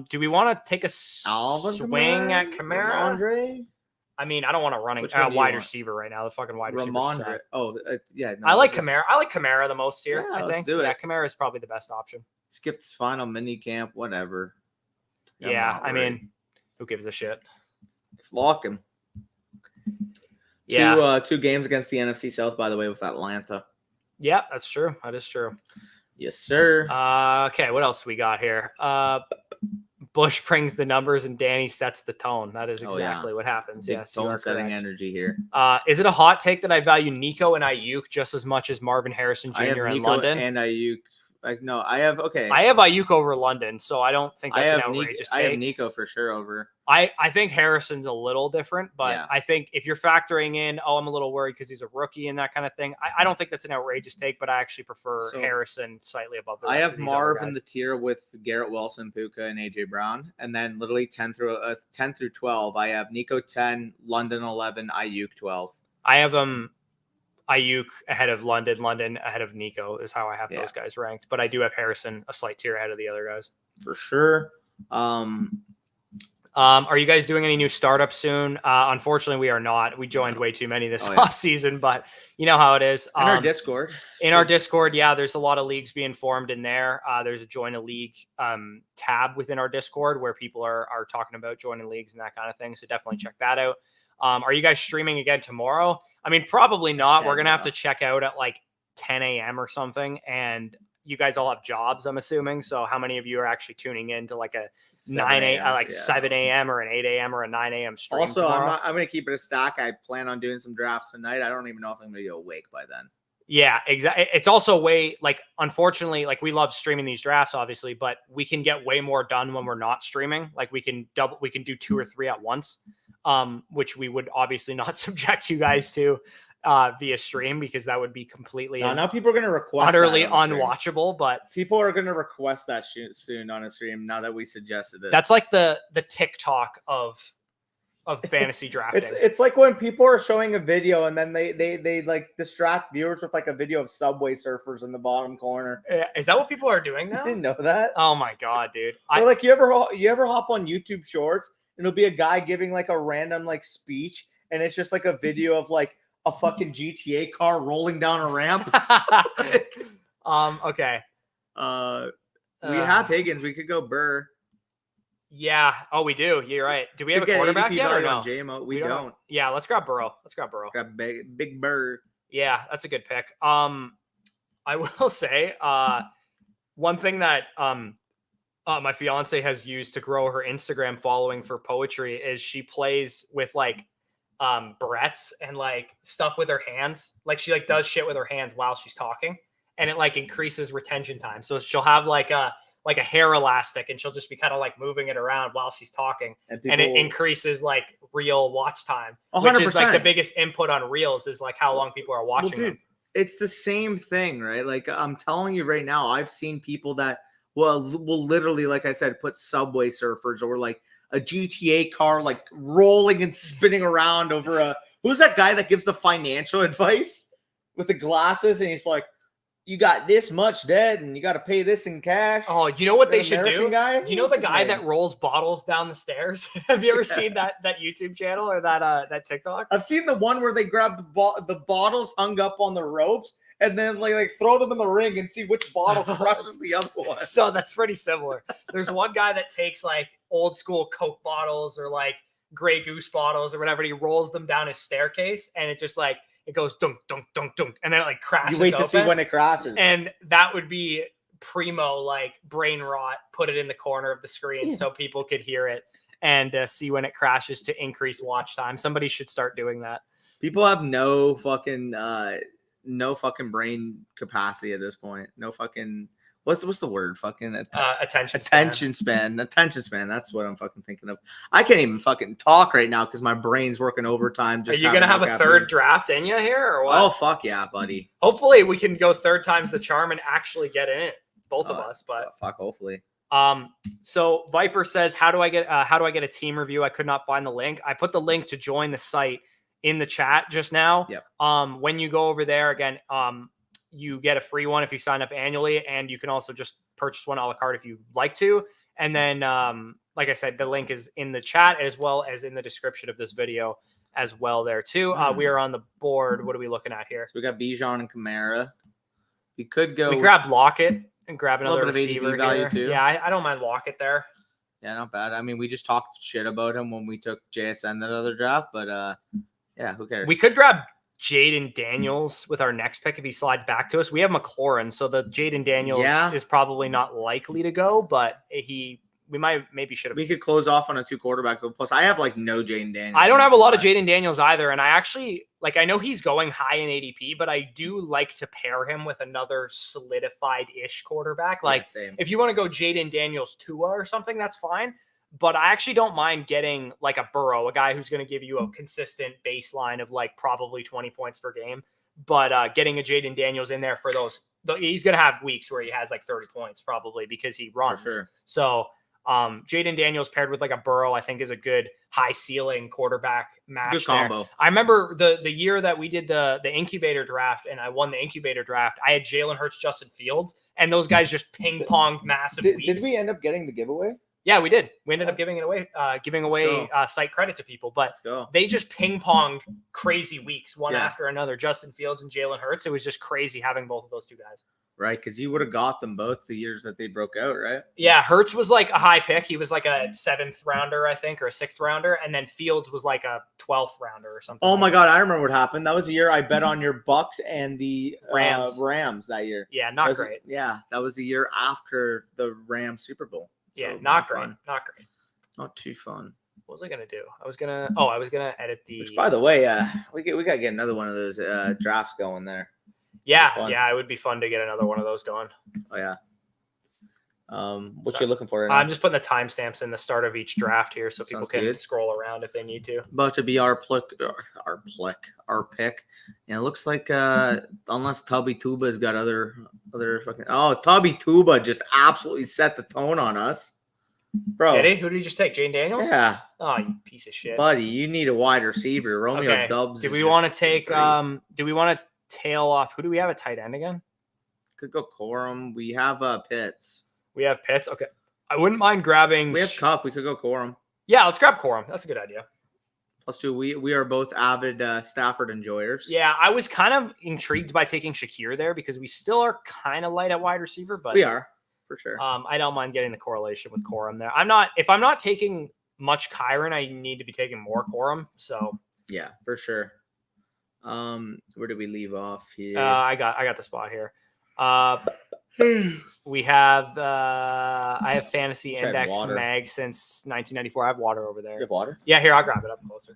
Do we want to take a swing at Kamara? Andre? I mean, I don't want to run wide receiver right now. The fucking wide receiver. Yeah. No, I like Kamara. I like Kamara the most here. Yeah, I think. Yeah, Kamara is probably the best option. Skipped final mini camp, whatever. Yeah, I mean, who gives a shit? Lock him. Yeah. Two games against the NFC South, by the way, with Atlanta. Yeah, that's true. That is true. Yes, sir. Okay, what else we got here? Bush brings the numbers and Danny sets the tone. That is exactly what happens. Yes, tone-setting energy here. Is it a hot take that I value Nico and Ayuk just as much as Marvin Harrison Jr. in London? And Ayuk. No, I have Ayuk over London, so I don't think that's an outrageous take. I have Nico for sure over. I think Harrison's a little different, but I think if you're factoring in, I'm a little worried because he's a rookie and that kind of thing. I don't think that's an outrageous take, but I actually prefer Harrison slightly above the rest. I have Marv in the tier with Garrett Wilson, Puka, and AJ Brown, and then literally 10 through 12. I have Nico 10, London 11, Ayuk 12. I have Ayuk ahead of London ahead of Nico is how I have those guys ranked. But I do have Harrison a slight tier ahead of the other guys. For sure. Are you guys doing any new startups soon? Unfortunately, we are not. We joined way too many this off season, but you know how it is. In our Discord. Our Discord, there's a lot of leagues being formed in there. There's a join a league tab within our Discord where people are talking about joining leagues and that kind of thing. So definitely check that out. Are you guys streaming again tomorrow? I mean, probably not. We're going to have to check out at like 10 a.m. or something. And you guys all have jobs, I'm assuming. So how many of you are actually tuning in to like a 7 a.m. or an 8 a.m. or a 9 a.m. stream Also, tomorrow? I'm going to keep it a stack. I plan on doing some drafts tonight. I don't even know if I'm going to be awake by then. Yeah, exactly. It's also unfortunately, we love streaming these drafts, obviously, but we can get way more done when we're not streaming. Like we can do 2 or 3 at once. Which we would obviously not subject you guys to via stream because that would be completely now people are going to request utterly unwatchable. But people are going to request that soon on a stream now that we suggested it. That's like the TikTok of fantasy drafting. It's like when people are showing a video and then they like distract viewers with like a video of Subway Surfers in the bottom corner. Is that what people are doing now? I didn't know that. Oh my god, dude! Like you ever hop on YouTube Shorts? And it'll be a guy giving like a random like speech, and it's just like a video of like a fucking GTA car rolling down a ramp. Okay. We have Higgins. We could go Burr. Yeah. Oh, we do. You're right. Do we have a quarterback yet or no? JMO. We don't. Yeah. Let's grab Burrow. Grab big Burr. Yeah, that's a good pick. I will say, one thing that my fiance has used to grow her Instagram following for poetry is she plays with like barrettes and like stuff with her hands. Like she like does shit with her hands while she's talking, and it like increases retention time. So she'll have like a hair elastic, and she'll just be kind of like moving it around while she's talking, and it increases like reel watch time, 100%. which is like the biggest input on reels is like how long people are watching. Well, dude, them. It's the same thing, right? Like I'm telling you right now, I've seen people that will literally, like I said, put Subway Surfers or like a GTA car like rolling and spinning around over a who's that guy that gives the financial advice with the glasses and he's like, you got this much debt and you got to pay this in cash. Oh, you know what they should American do? guy? You know the guy that rolls bottles down the stairs? Have you ever seen that YouTube channel or that TikTok? I've seen the one where they grab the bottles hung up on the ropes and then like throw them in the ring and see which bottle crushes the other one. So that's pretty similar. There's one guy that takes like old school Coke bottles or like Grey Goose bottles or whatever, and he rolls them down his staircase, and it just like it goes dunk dunk dunk dunk, and then it like crashes. You wait to open. see when it crashes, and that would be primo like brain rot. Put it in the corner of the screen so people could hear it and see when it crashes to increase watch time. Somebody should start doing that. People have no fucking brain capacity at this point. No fucking what's the word? Fucking attention span. That's what I'm fucking thinking of. I can't even fucking talk right now because my brain's working overtime. Are you gonna have a third draft in you here or what? Oh fuck yeah, buddy. Hopefully we can go third time's the charm and actually get in it, both of us. But fuck, hopefully. So Viper says, how do I get a team review? I could not find the link. I put the link to join the site in the chat just now. Yep. When you go over there again, you get a free one if you sign up annually, and you can also just purchase one a la carte if you'd like to. And then, like I said, the link is in the chat as well as in the description of this video as well there too. We are on the board. What are we looking at here? So we got Bijan and Kamara. We could go. We grab Lockett and grab another receiver value too. Yeah, I don't mind Lockett there. Yeah, not bad. I mean, we just talked shit about him when we took JSN that other draft, but yeah, who cares? We could grab Jaden Daniels with our next pick if he slides back to us. We have McLaurin, so the Jaden Daniels is probably not likely to go, but we should have. We could close off on a 2 quarterback, but plus I have like no Jaden Daniels. I don't have a lot of Jaden Daniels either, and I actually I know he's going high in ADP, but I do like to pair him with another solidified-ish quarterback. If you want to go Jaden Daniels Tua or something, that's fine. But I actually don't mind getting like a Burrow, a guy who's going to give you a consistent baseline of like probably 20 points per game. But getting a Jaden Daniels in there for those, he's going to have weeks where he has like 30 points probably because he runs. For sure. So Jaden Daniels paired with like a Burrow, I think is a good high ceiling quarterback match. Good combo. There. I remember the year that we did the incubator draft and I won the incubator draft. I had Jalen Hurts, Justin Fields, and those guys just ping ponged massive weeks. Did we end up getting the giveaway? Yeah, we did. We ended up giving away site credit to people, but they just ping ponged crazy weeks one after another. Justin Fields and Jalen Hurts. It was just crazy having both of those two guys. Right, because you would have got them both the years that they broke out, right? Yeah, Hurts was like a high pick. He was like a 7th rounder, I think, or a 6th rounder, and then Fields was like a 12th rounder or something. Oh my God, I remember what happened. That was the year I bet on your Bucks and the Rams that year. Yeah, not great. Yeah, that was the year after the Rams Super Bowl. Yeah, not great. Fun. Not great. Not too fun. What was I gonna do? I was gonna edit the. Which, by the way, we gotta get another one of those drafts going there. Yeah, it would be fun to get another one of those going. Oh yeah. What you looking for? I'm just putting the timestamps in the start of each draft here, so people can scroll around if they need to. About to be our pick. And it looks like unless Tubby Tuba's got other fucking. Oh, Tubby Tuba just absolutely set the tone on us, bro. Did he? Who did he just take? Jane Daniels? Yeah. Oh, you piece of shit, buddy. You need a wide receiver. Romeo Dubs. Do we want to take? Do we want to tail off? Who do we have at tight end again? Could go Corum. We have Pitts. We have Pitts. Okay. I wouldn't mind grabbing. We have Cup. We could go Corum. Yeah, let's grab Corum. That's a good idea. +2. We are both avid Stafford enjoyers. Yeah, I was kind of intrigued by taking Shakir there because we still are kind of light at wide receiver, but we are for sure. I don't mind getting the correlation with Corum there. If I'm not taking much Kyron, I need to be taking more Corum. So yeah, for sure. Where did we leave off here? I got the spot here. We have I have Fantasy Index Mag since 1994. I have water over there. You have water? Yeah, here, I'll grab it up closer.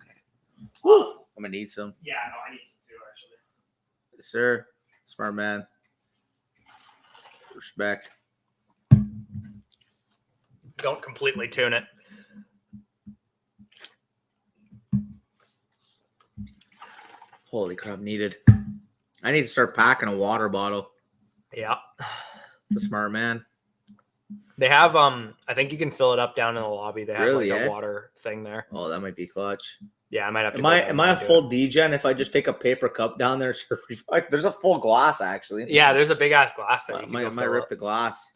Woo. I'm gonna need some. Yeah, no, I need some too, actually. Yes, sir. Smart man. Respect. Don't completely tune it. Holy crap, needed. I need to start packing a water bottle. Yeah. It's a smart man. They have I think you can fill it up down in the lobby. They have Really, like a eh? water thing there. Oh, that might be clutch. Yeah, I might have to. Am I a full degen if I just take a paper cup down there? There's a full glass actually. Yeah, there's a big ass glass there. I might rip the glass.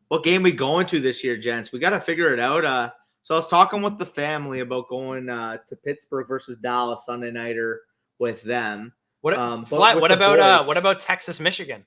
What game we going to this year, gents? We got to figure it out. So I was talking with the family about going to Pittsburgh versus Dallas Sunday nighter with them. What what about Texas, Michigan?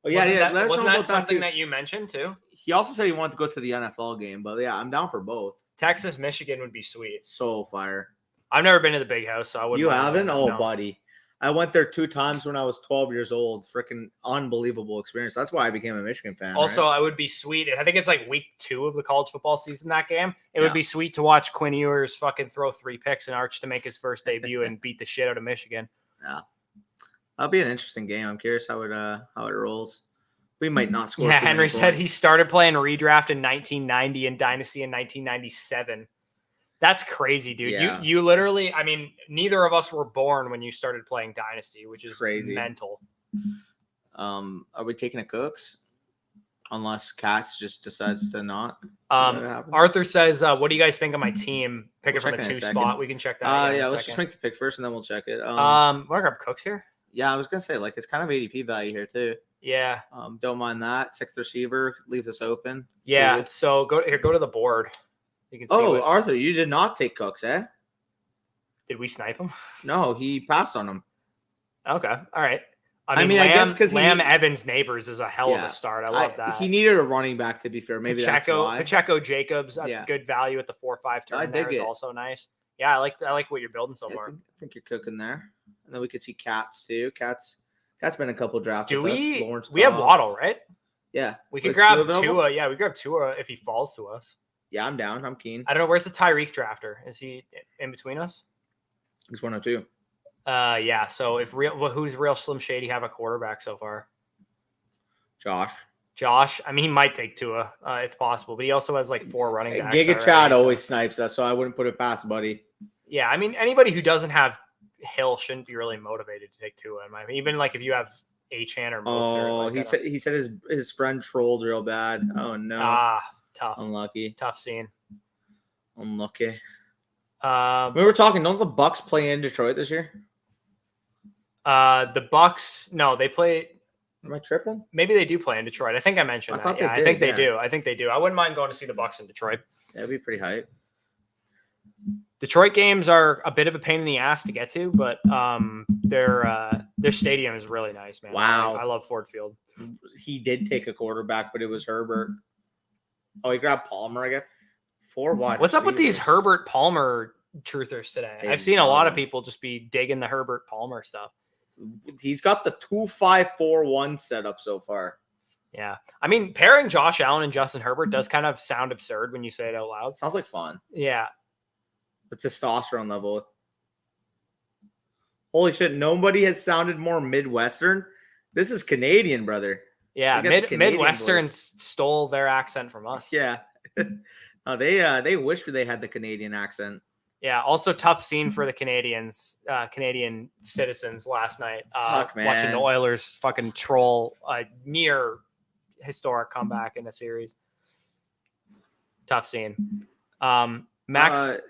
Oh yeah, let us know wasn't about that something that that you mentioned too? He also said he wanted to go to the NFL game, but yeah, I'm down for both. Texas, Michigan would be sweet. So fire. I've never been to the Big House, so I wouldn't. You haven't? Oh, no. buddy. I went there 2 times when I was 12 years old. Freaking unbelievable experience. That's why I became a Michigan fan. Also, right? I would be sweet. I think it's like week 2 of the college football season, that game. It would be sweet to watch Quinn Ewers fucking throw 3 picks and Arch to make his first debut and beat the shit out of Michigan. Yeah. That'll be an interesting game. I'm curious how it rolls. We might not score. Yeah, Henry said he started playing Redraft in 1990 and Dynasty in 1997. That's crazy, dude. Yeah. You literally, I mean, neither of us were born when you started playing Dynasty, which is crazy. Mental. Are we taking a Cooks? Unless Katz just decides to not. Arthur says, what do you guys think of my team? Pick it from the 2 spot. We can check that. Yeah, let's just make the pick first and then we'll check it. Want to grab Cooks here? Yeah, I was gonna say, like, it's kind of ADP value here too. Yeah. Don't mind that. 6th receiver leaves us open. Yeah. Fluid. So go to the board. You can see. Arthur, you did not take Cooks, eh? Did we snipe him? No, he passed on him. Okay. All right. I mean, I guess because Evans Neighbors is a hell of a start. I love that. He needed a running back, to be fair. Maybe that's why. Pacheco Jacobs, that's good value at the 4-5 turn. There is also nice. Yeah, I like what you're building so far. I think you're cooking there. And then we could see Katz too. Kat's been a couple drafts. Do we? We have Waddle, right? Yeah. We can grab Tua. Yeah, we grab Tua if he falls to us. Yeah, I'm down. I'm keen. I don't know. Where's the Tyreek drafter? Is he in between us? He's 102. Yeah. So who's real Slim Shady have a quarterback so far? Josh. I mean, he might take Tua. It's possible, but he also has like 4 running backs. Giga Chad always snipes us, so I wouldn't put it past, buddy. Yeah, I mean, anybody who doesn't have Hill shouldn't be really motivated to take Tua. I mean, even like if you have Achane or Mostert. He said his friend trolled real bad. Oh no. Tough. Unlucky. Tough scene. Unlucky. We were talking. Don't the Bucks play in Detroit this year? The Bucks. No, they play. Am I tripping? Maybe they do play in Detroit. I think I mentioned that. Yeah, I think they do. I think they do. I wouldn't mind going to see the Bucks in Detroit. That'd be pretty hype. Detroit games are a bit of a pain in the ass to get to, but their stadium is really nice, man. Wow. I love Ford Field. He did take a quarterback, but it was Herbert. Oh, he grabbed Palmer, I guess. 4 wide. What's up with these Herbert Palmer truthers today? I've seen a lot of people just be digging the Herbert Palmer stuff. He's got the 2-5-4-1 setup so far. Yeah. I mean, pairing Josh Allen and Justin Herbert does kind of sound absurd when you say it out loud. Sounds like fun. Yeah. The testosterone level. Holy shit, nobody has sounded more Midwestern. This is Canadian, brother. Yeah, Midwesterns stole their accent from us. Yeah. They wish they had the Canadian accent. Yeah, also tough scene for the Canadian citizens last night. Watching the Oilers fucking troll a near historic comeback in a series. Tough scene. Max,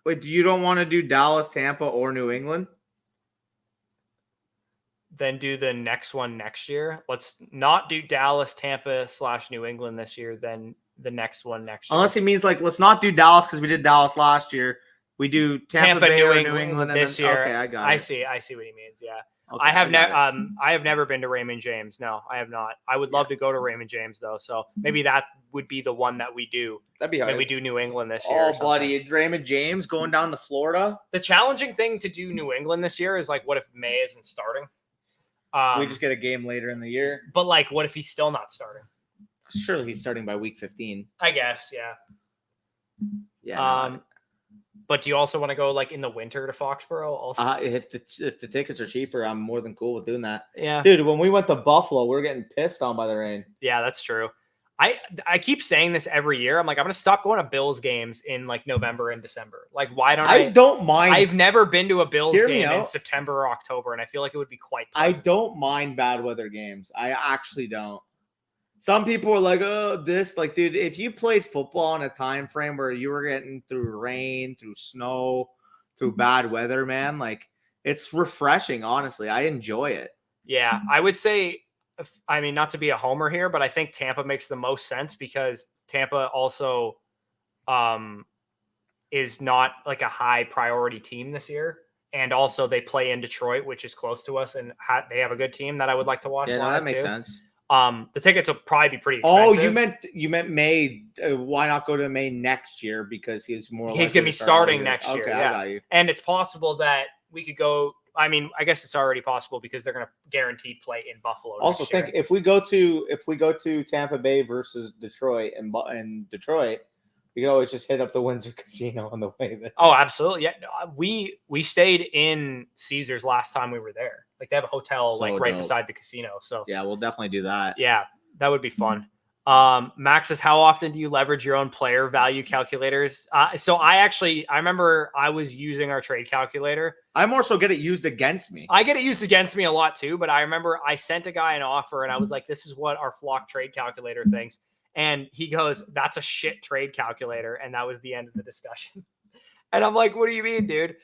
wait, you don't want to do Dallas, Tampa, or New England? Then do the next one next year. Let's not do Dallas, Tampa / New England this year. Then the next one next year. Unless he means like, let's not do Dallas because we did Dallas last year. We do Tampa Bay or New England this year. Okay, I got it. I see what he means. Yeah. Okay, I have never been to Raymond James. No, I have not. I would love to go to Raymond James though. So maybe that would be the one that we do. That'd be hard. Maybe we do New England this year. Oh, buddy, it's Raymond James going down to Florida. The challenging thing to do New England this year is like, what if May isn't starting? We just get a game later in the year. But like, what if he's still not starting? Surely he's starting by week 15. I guess, yeah. Yeah. But do you also want to go like in the winter to Foxborough? Also, If the tickets are cheaper, I'm more than cool with doing that. yeah, Dude, when we went to Buffalo, we were getting pissed on by the rain. yeah, that's true. I keep saying this every year. I'm like, I'm gonna stop going to Bills games in like November and December. Like, why don't I don't mind. I've never been to a Bills Hear me game in out. September or October, and I feel like it would be quite I pleasant. don't mind bad weather games. I actually don't. Some people are like, oh, this, like, dude, if you played football in a time frame where you were getting through rain, through snow, through bad weather, man, like, it's refreshing, honestly. I enjoy it. Yeah, I would say, I mean, not to be a homer here, but I think Tampa makes the most sense because Tampa also is not like a high priority team this year. And also they play in Detroit, which is close to us, and they have a good team that I would like to watch Yeah, no, live that makes too. sense. The tickets will probably be pretty Oh, expensive. you meant May. Why not go to May next year? Because he's more. He's going to be starting next year. Okay, Yeah. I got you. And it's possible that we could go. I mean, I guess it's already possible because they're going to guaranteed play in Buffalo. Also, next year. think if we go to Tampa Bay versus Detroit and Detroit, you can always just hit up the Windsor Casino on the way there. Oh, absolutely. Yeah, we stayed in Caesars last time we were there. Like they have a hotel So like right dope. beside the casino. So Yeah, we'll definitely do that. yeah, that would be fun. Max says, how often do you leverage your own player value calculators? So I remember I was using our trade calculator. I more so get it used against me. I get it used against me a lot too, but I remember I sent a guy an offer and I was like, this is what our flock trade calculator thinks. And he goes, that's a shit trade calculator. And that was the end of the discussion. And I'm like, what do you mean, dude?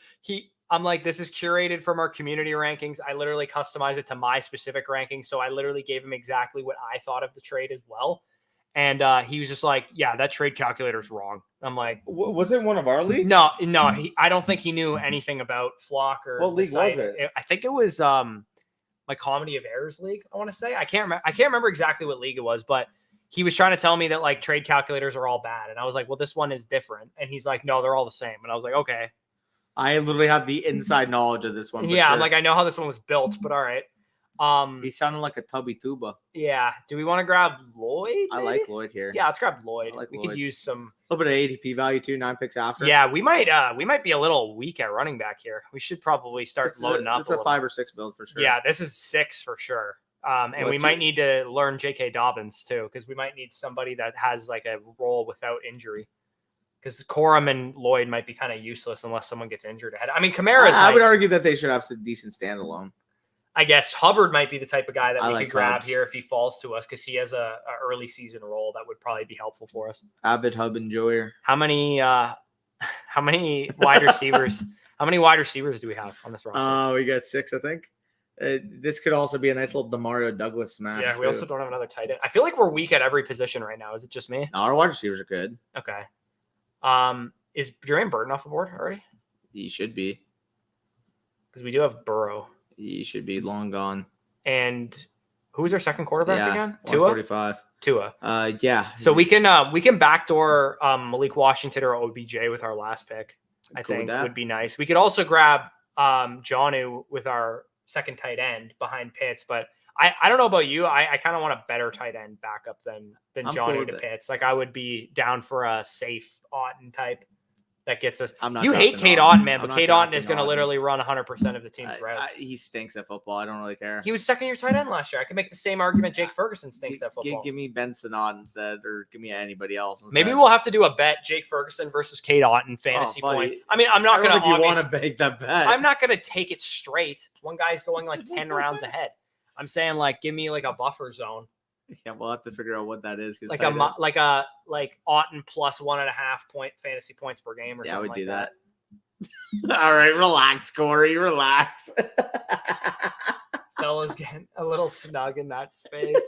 I'm like, this is curated from our community rankings. I literally customize it to my specific rankings. So I literally gave him exactly what I thought of the trade as well. And he was just like, yeah, that trade calculator is wrong. I'm like, was it one of our leagues? No, I don't think he knew anything about Flock or what league was it? I think it was my Comedy of Errors league. I want to say I can't remember exactly what league it was, but he was trying to tell me that like trade calculators are all bad, and I was like, well, this one is different, and he's like, no, they're all the same, and I was like, okay. I literally have the inside knowledge of this one. Yeah, sure. I'm like, I know how this one was built, but all right. He sounded like a tubby tuba. Yeah. Do we want to grab Lloyd? Maybe? I like Lloyd here. Yeah, let's grab Lloyd. We Lloyd. could use some a little bit of ADP value too. 9 picks after. Yeah, we might be a little weak at running back here. We should probably start loading up. It's a 5 or 6 build for sure. Yeah, this is 6 for sure. And we might need to learn J.K. Dobbins too, because we might need somebody that has like a role without injury. Because Corum and Lloyd might be kind of useless unless someone gets injured ahead. I mean, I would argue that they should have some decent standalone. I guess Hubbard might be the type of guy that we could grab Hubs here if he falls to us, because he has a early season role that would probably be helpful for us. Avid hub enjoyer. How many wide receivers? How many wide receivers do we have on this roster? We got 6, I think. This could also be a nice little Demario Douglas smash. Yeah, we also don't have another tight end. I feel like we're weak at every position right now. Is it just me? No, our wide receivers are good. Okay. Is Jermaine Burton off the board already? He should be. Because we do have Burrow. He should be long gone. And who's our second quarterback again? 145. Tua. Yeah. So we can backdoor Malik Washington or OBJ with our last pick. I think would be nice. We could also grab Jonnu with our second tight end behind Pitts, but I don't know about you. I kind of want a better tight end backup than Jonnu to Pitts. Like I would be down for a safe Otten type that gets us. You hate Cade Otten, man, but Cade Otten is going to literally run 100% of the team's routes. He stinks at football. I don't really care. He was second-year tight end last year. I could make the same argument Jake Ferguson stinks at football. Give me Benson Otten instead, or give me anybody else instead. Maybe we'll have to do a bet: Jake Ferguson versus Cade Otten fantasy points. I mean, I'm not going to. You want to bake that bet? I'm not going to take it straight. One guy's going like 10 rounds ahead. I'm saying like, give me like a buffer zone. Yeah, we'll have to figure out what that is. Like Otten plus 1.5 point fantasy points per game or something. Yeah, I would do that. All right, relax, Corey. Relax. Fella's getting a little snug in that space.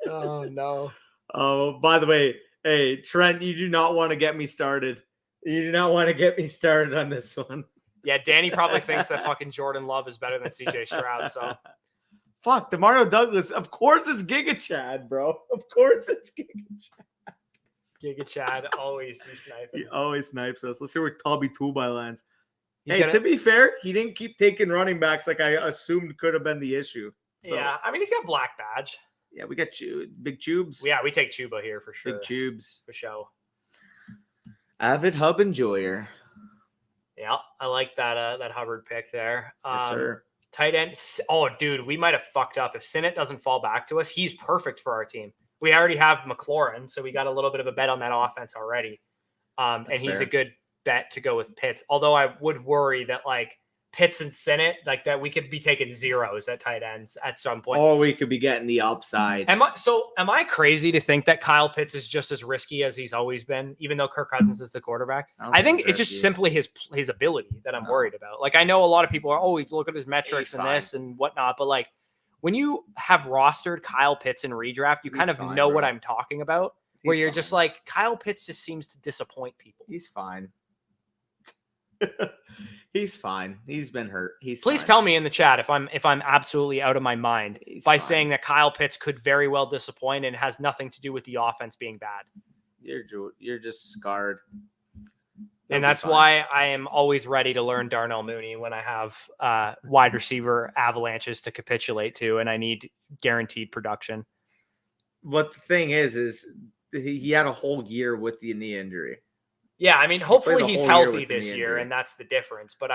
Oh no. Oh, by the way, hey Trent, you do not want to get me started. You do not want to get me started on this one. Yeah, Danny probably thinks that fucking Jordan Love is better than CJ Stroud. So. Fuck, Demario Douglas. Of course it's Giga Chad, bro. Of course it's Giga Chad. Giga Chad always be sniping. He always snipes us. Let's see where Toby Tubai lands. To be fair, he didn't keep taking running backs like I assumed could have been the issue. So, yeah, I mean, he's got black badge. Yeah, we got Big Tubes. Yeah, we take Chuba here for sure. Big Tubes. For sure. Avid hub enjoyer. Yeah, I like that Hubbard pick there. Yes, sir. Tight end. Oh, dude, we might have fucked up if Sinnott doesn't fall back to us. He's perfect for our team. We already have McLaurin, so we got a little bit of a bet on that offense already. And he's fair. a good bet to go with Pitts. Although I would worry that like Pitts and Sinnott, like that, we could be taking zeros at tight ends at some point. Or we could be getting the upside. Am I crazy to think that Kyle Pitts is just as risky as he's always been, even though Kirk Cousins is the quarterback? I think it's just simply his ability that I'm worried about. Like, I know a lot of people are always look at his metrics and this and whatnot, but like when you have rostered Kyle Pitts in redraft, you kind of know what I'm talking about. Where you're just like, Kyle Pitts just seems to disappoint people. He's fine. He's fine. He's been hurt. Please tell me in the chat if I'm absolutely out of my mind by saying that Kyle Pitts could very well disappoint and has nothing to do with the offense being bad. You're just scarred. And that's why I am always ready to learn Darnell Mooney when I have wide receiver avalanches to capitulate to, and I need guaranteed production. But the thing is he had a whole year with the knee injury. Yeah, I mean, hopefully he's healthy this year, and that's the difference. But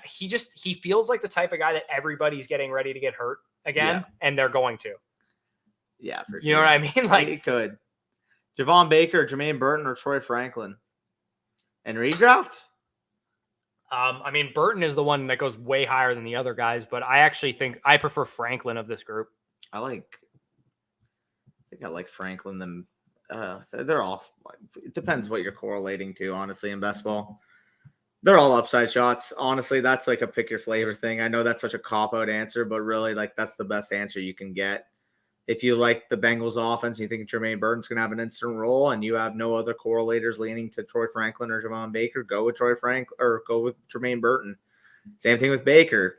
he feels like the type of guy that everybody's getting ready to get hurt again, and they're going to. Yeah, for sure. You know what I mean? Like, it could. Javon Baker, Jermaine Burton, or Troy Franklin. And redraft? I mean, Burton is the one that goes way higher than the other guys, but I actually think I prefer Franklin of this group. I think I like Franklin than they're all. It depends what you're correlating to, honestly, in best ball. They're all upside shots. Honestly, that's like a pick your flavor thing. I know that's such a cop-out answer, but really, like, that's the best answer you can get. If you like the Bengals offense, and you think Jermaine Burton's going to have an instant role, and you have no other correlators leaning to Troy Franklin or Javon Baker, go with go with Jermaine Burton. Same thing with Baker.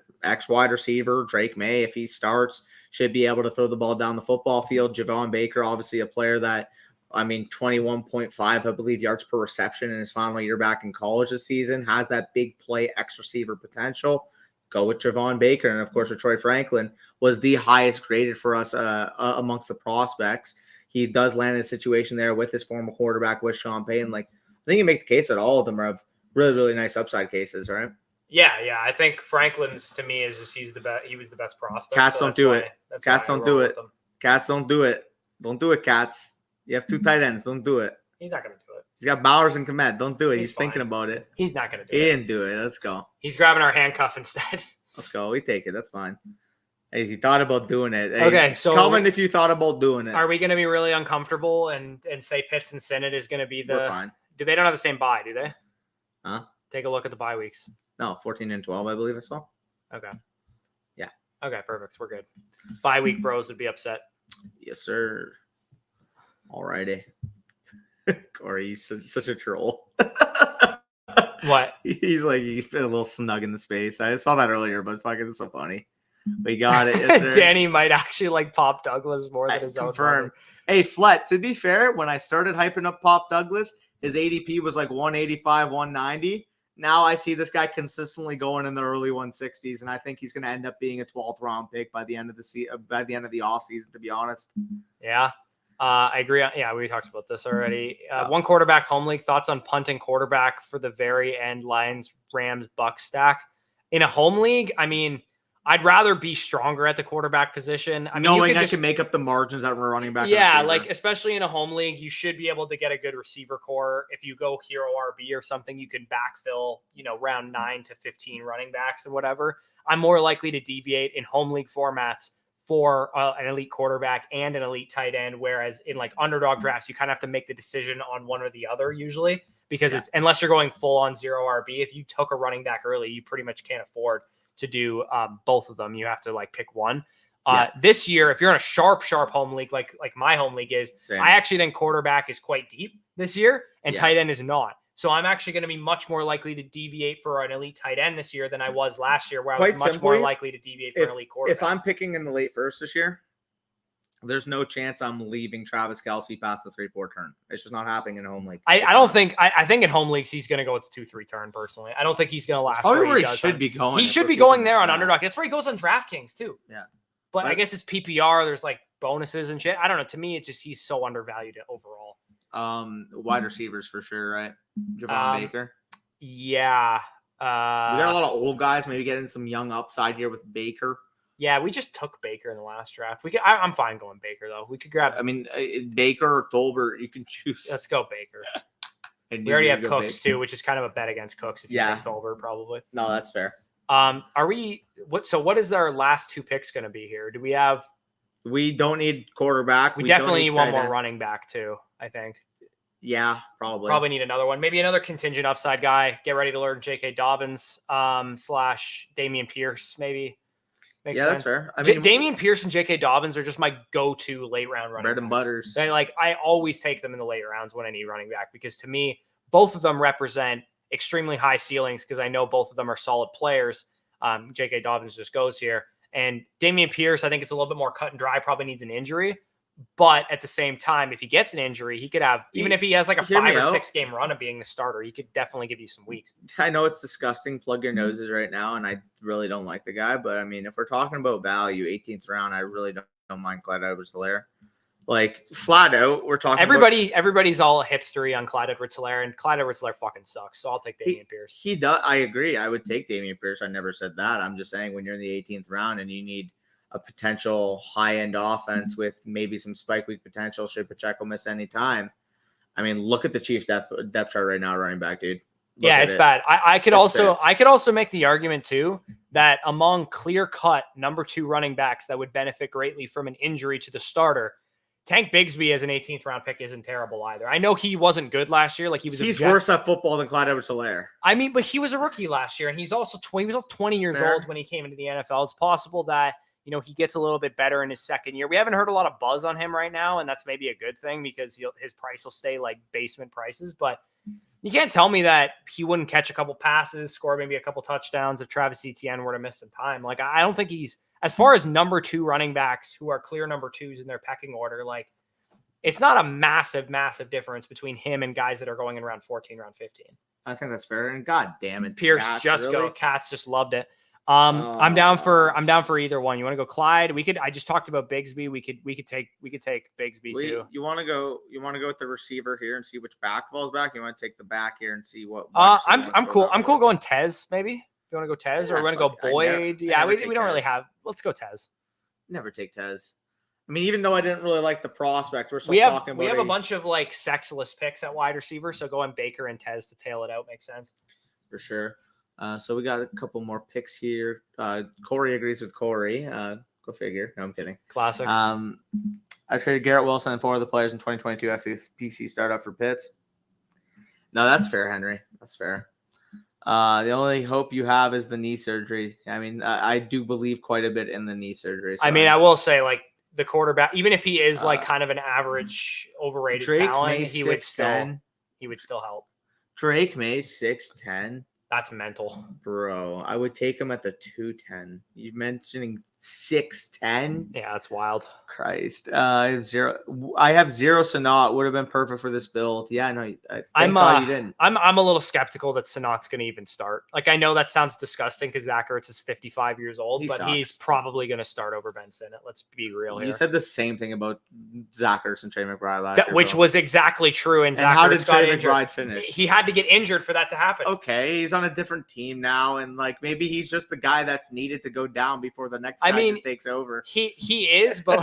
Wide receiver, Drake May, if he starts, should be able to throw the ball down the football field. Javon Baker, obviously a player that, 21.5, I believe, yards per reception in his final year back in college this season, has that big play X receiver potential. Go with Javon Baker. And, of course, with Troy Franklin, was the highest graded for us amongst the prospects. He does land in a situation there with his former quarterback, with Sean Payton. Like, I think you make the case that all of them are of really, really nice upside cases, right? Yeah. I think Franklin's, to me, is just he was the best prospect. Cats don't do it. Cats don't do it. Cats don't do it. Don't do it, Cats. You have two tight ends. Don't do it. He's not going to do it. He's got Bowers and Kmet. Don't do it. He's thinking about it. He's not going to do it. He didn't do it. Let's go. He's grabbing our handcuff instead. Let's go. We take it. That's fine. Hey, if you thought about doing it. Hey, okay, so comment if you thought about doing it. Are we going to be really uncomfortable and say Pitts and Sinnott is going to be the? We're fine. They don't have the same bye, do they? Huh? Take a look at the bye weeks. No, 14 and 12, I believe I saw. Okay. Yeah. Okay, perfect. We're good. Bye week bros would be upset. Yes, sir. All righty. Corey, you're such a troll. What? He's like, you feel a little snug in the space. I saw that earlier, but fucking it's so funny. We got it. Yes, sir. Danny might actually like Pop Douglas more than his own brother. Hey, Flet, to be fair, when I started hyping up Pop Douglas, his ADP was like 185, 190. Now I see this guy consistently going in the early 160s, and I think he's going to end up being a 12th round pick by the end of the offseason, to be honest. Yeah. I agree. Yeah, we talked about this already. One quarterback home league. Thoughts on punting quarterback for the very end? Lions, Rams, Bucks stacked in a home league. I mean, I'd rather be stronger at the quarterback position. I mean, knowing I can make up the margins that we're running back. Yeah, like especially in a home league, you should be able to get a good receiver core. If you go hero RB or something, you can backfill, round 9 to 15 running backs or whatever. I'm more likely to deviate in home league formats for an elite quarterback and an elite tight end, whereas in like underdog drafts, you kind of have to make the decision on one or the other usually, because it's unless you're going full on zero RB. If you took a running back early, you pretty much can't afford to do both of them. You have to like pick one. This year, if you're in a sharp home league, like my home league is, I actually think quarterback is quite deep this year and tight end is not. So I'm actually going to be much more likely to deviate for an elite tight end this year than I was last year, where I was much more likely to deviate for an elite quarterback. If I'm picking in the late first this year, there's no chance I'm leaving Travis Kelce past the 3-4 turn. It's just not happening in a home league. I think in home leagues he's going to go with the 2-3 turn personally. I don't think he's going to last where he should be going. He should be going there on underdog. That's where he goes on DraftKings too. Yeah. But I guess it's PPR. There's like bonuses and shit. I don't know. To me, it's just he's so undervalued overall. Wide receivers for sure, right? Javon Baker. Yeah. We got a lot of old guys. Maybe getting some young upside here with Baker. Yeah, we just took Baker in the last draft. I'm fine going Baker though. We could grab. I mean, Baker or Tolbert, you can choose. Let's go Baker. And We already have Cooks too, which is kind of a bet against Cooks if you take Tolbert probably. No, that's fair. Are we what is our last 2 picks going to be here? Do we have? We don't need quarterback. We definitely need one more running back too, I think. Yeah, probably. Probably need another one. Maybe another contingent upside guy. Get ready to learn J.K. Dobbins / Dameon Pierce, maybe. Makes sense. That's fair. I mean, Dameon Pierce and J.K. Dobbins are just my go-to late round running bread and butters. I always take them in the late rounds when I need running back because to me, both of them represent extremely high ceilings because I know both of them are solid players. J.K. Dobbins just goes here. And Dameon Pierce, I think it's a little bit more cut and dry, probably needs an injury. But at the same time, if he gets an injury, he could have, even if he has like a 5 or 6 game run of being the starter, he could definitely give you some weeks. I know it's disgusting. Plug your noses right now. And I really don't like the guy. But I mean, if we're talking about value, 18th round, I really don't mind Clyde Edwards-Helaire. Like flat out, we're talking. Everybody's all hipstery on Clyde Edwards-Helaire, and Clyde Edwards-Helaire fucking sucks. So I'll take Dameon Pierce. He does. I agree. I would take Dameon Pierce. I never said that. I'm just saying when you're in the 18th round and you need a potential high-end offense with maybe some spike week potential, should Pacheco miss any time. I mean, look at the Chiefs depth chart right now, running back, dude. Yeah, it's bad. I could also make the argument too that among clear-cut number 2 running backs that would benefit greatly from an injury to the starter, Tank Bigsby as an 18th round pick isn't terrible either. I know he wasn't good last year. Like he's worse at football than Clyde Edwards-Helaire. I mean, but he was a rookie last year, and he's also 20 years old when he came into the NFL. It's possible that he gets a little bit better in his second year. We haven't heard a lot of buzz on him right now, and that's maybe a good thing because his price will stay like basement prices. But you can't tell me that he wouldn't catch a couple passes, score maybe a couple touchdowns if Travis Etienne were to miss some time. Like I don't think he's, as far as number 2 running backs who are clear number 2s in their pecking order, like it's not a massive, massive difference between him and guys that are going in round 14, round 15. I think that's fair. And God damn it, Pierce Cats just loved it. I'm down for either one. You want to go Clyde? I just talked about Bigsby. We could take Bigsby too. You want to go with the receiver here and see which back falls back. You want to take the back here and see what. I'm cool. I'm cool going Tez maybe. You want to go Tez or we want to go Boyd? We don't really have. Let's go Tez. Never take Tez. I mean, even though I didn't really like the prospect, we have a bunch of like sexless picks at wide receiver. So going Baker and Tez to tail it out makes sense for sure. So we got a couple more picks here. Corey agrees with Corey. Go figure. No, I'm kidding. Classic. I traded Garrett Wilson and 4 of the players in 2022 FPC startup for Pitts. No, that's fair, Henry. That's fair. The only hope you have is the knee surgery. I mean, I do believe quite a bit in the knee surgery. So I will say, like, the quarterback, even if he is like kind of an average, overrated talent, he would still help. Drake May 6'10". That's mental, bro. I would take him at the 210. You mentioning 6'10"? Yeah, that's wild. Christ. I have zero Sanat. Would have been perfect for this build. Yeah, no, I'm you didn't. I'm a little skeptical that Sanat's going to even start. Like, I know that sounds disgusting because Zach Ertz is 55 years old, he's probably going to start over Ben Sinnott. Let's be real here. You said the same thing about Zach Ertz and Trey McBride last year, which was exactly true. And Zach how Ertz did Trey McBride finish? He had to get injured for that to happen. Okay, he's on a different team now, and like maybe he's just the guy that's needed to go down before the next guy just takes over. He is, but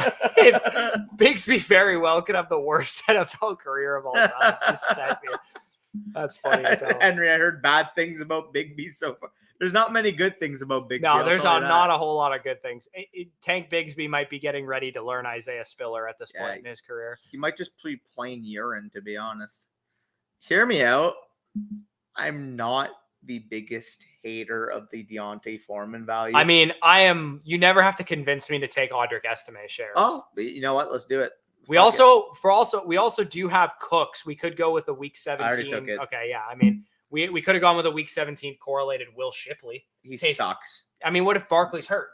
Bigsby very well could have the worst NFL career of all time. Just said here. That's funny as hell. Henry, I heard bad things about Bigsby so far. There's not many good things about Bigsby. No, there's not a whole lot of good things. Tank Bigsby might be getting ready to learn Isaiah Spiller at this point in his career. He might just be plain urine, to be honest. Hear me out. I'm not the biggest hater of the Deontay Foreman value. I mean, I am. You never have to convince me to take Audric Estime shares. Oh, you know what? Let's do it. We also do have Cooks. We could go with a week 17. I already took it. Okay, yeah. I mean, we could have gone with a week 17 correlated Will Shipley. He sucks. I mean, what if Barkley's hurt?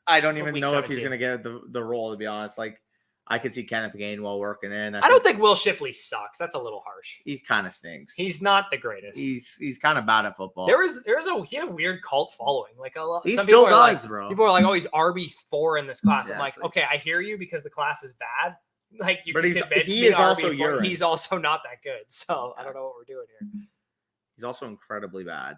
I don't even know if he's going to get the role, to be honest. Like, I could see Kenneth Gainwell working in. I don't think Will Shipley sucks. That's a little harsh. He kind of stinks. He's not the greatest. He's kind of bad at football. He had a weird cult following. Like a lot. He still does, bro. People are like, oh, he's RB4 in this class. I'm like, okay, I hear you because the class is bad. Like, you can convince me also urine. He's also not that good. So I don't know what we're doing here. He's also incredibly bad.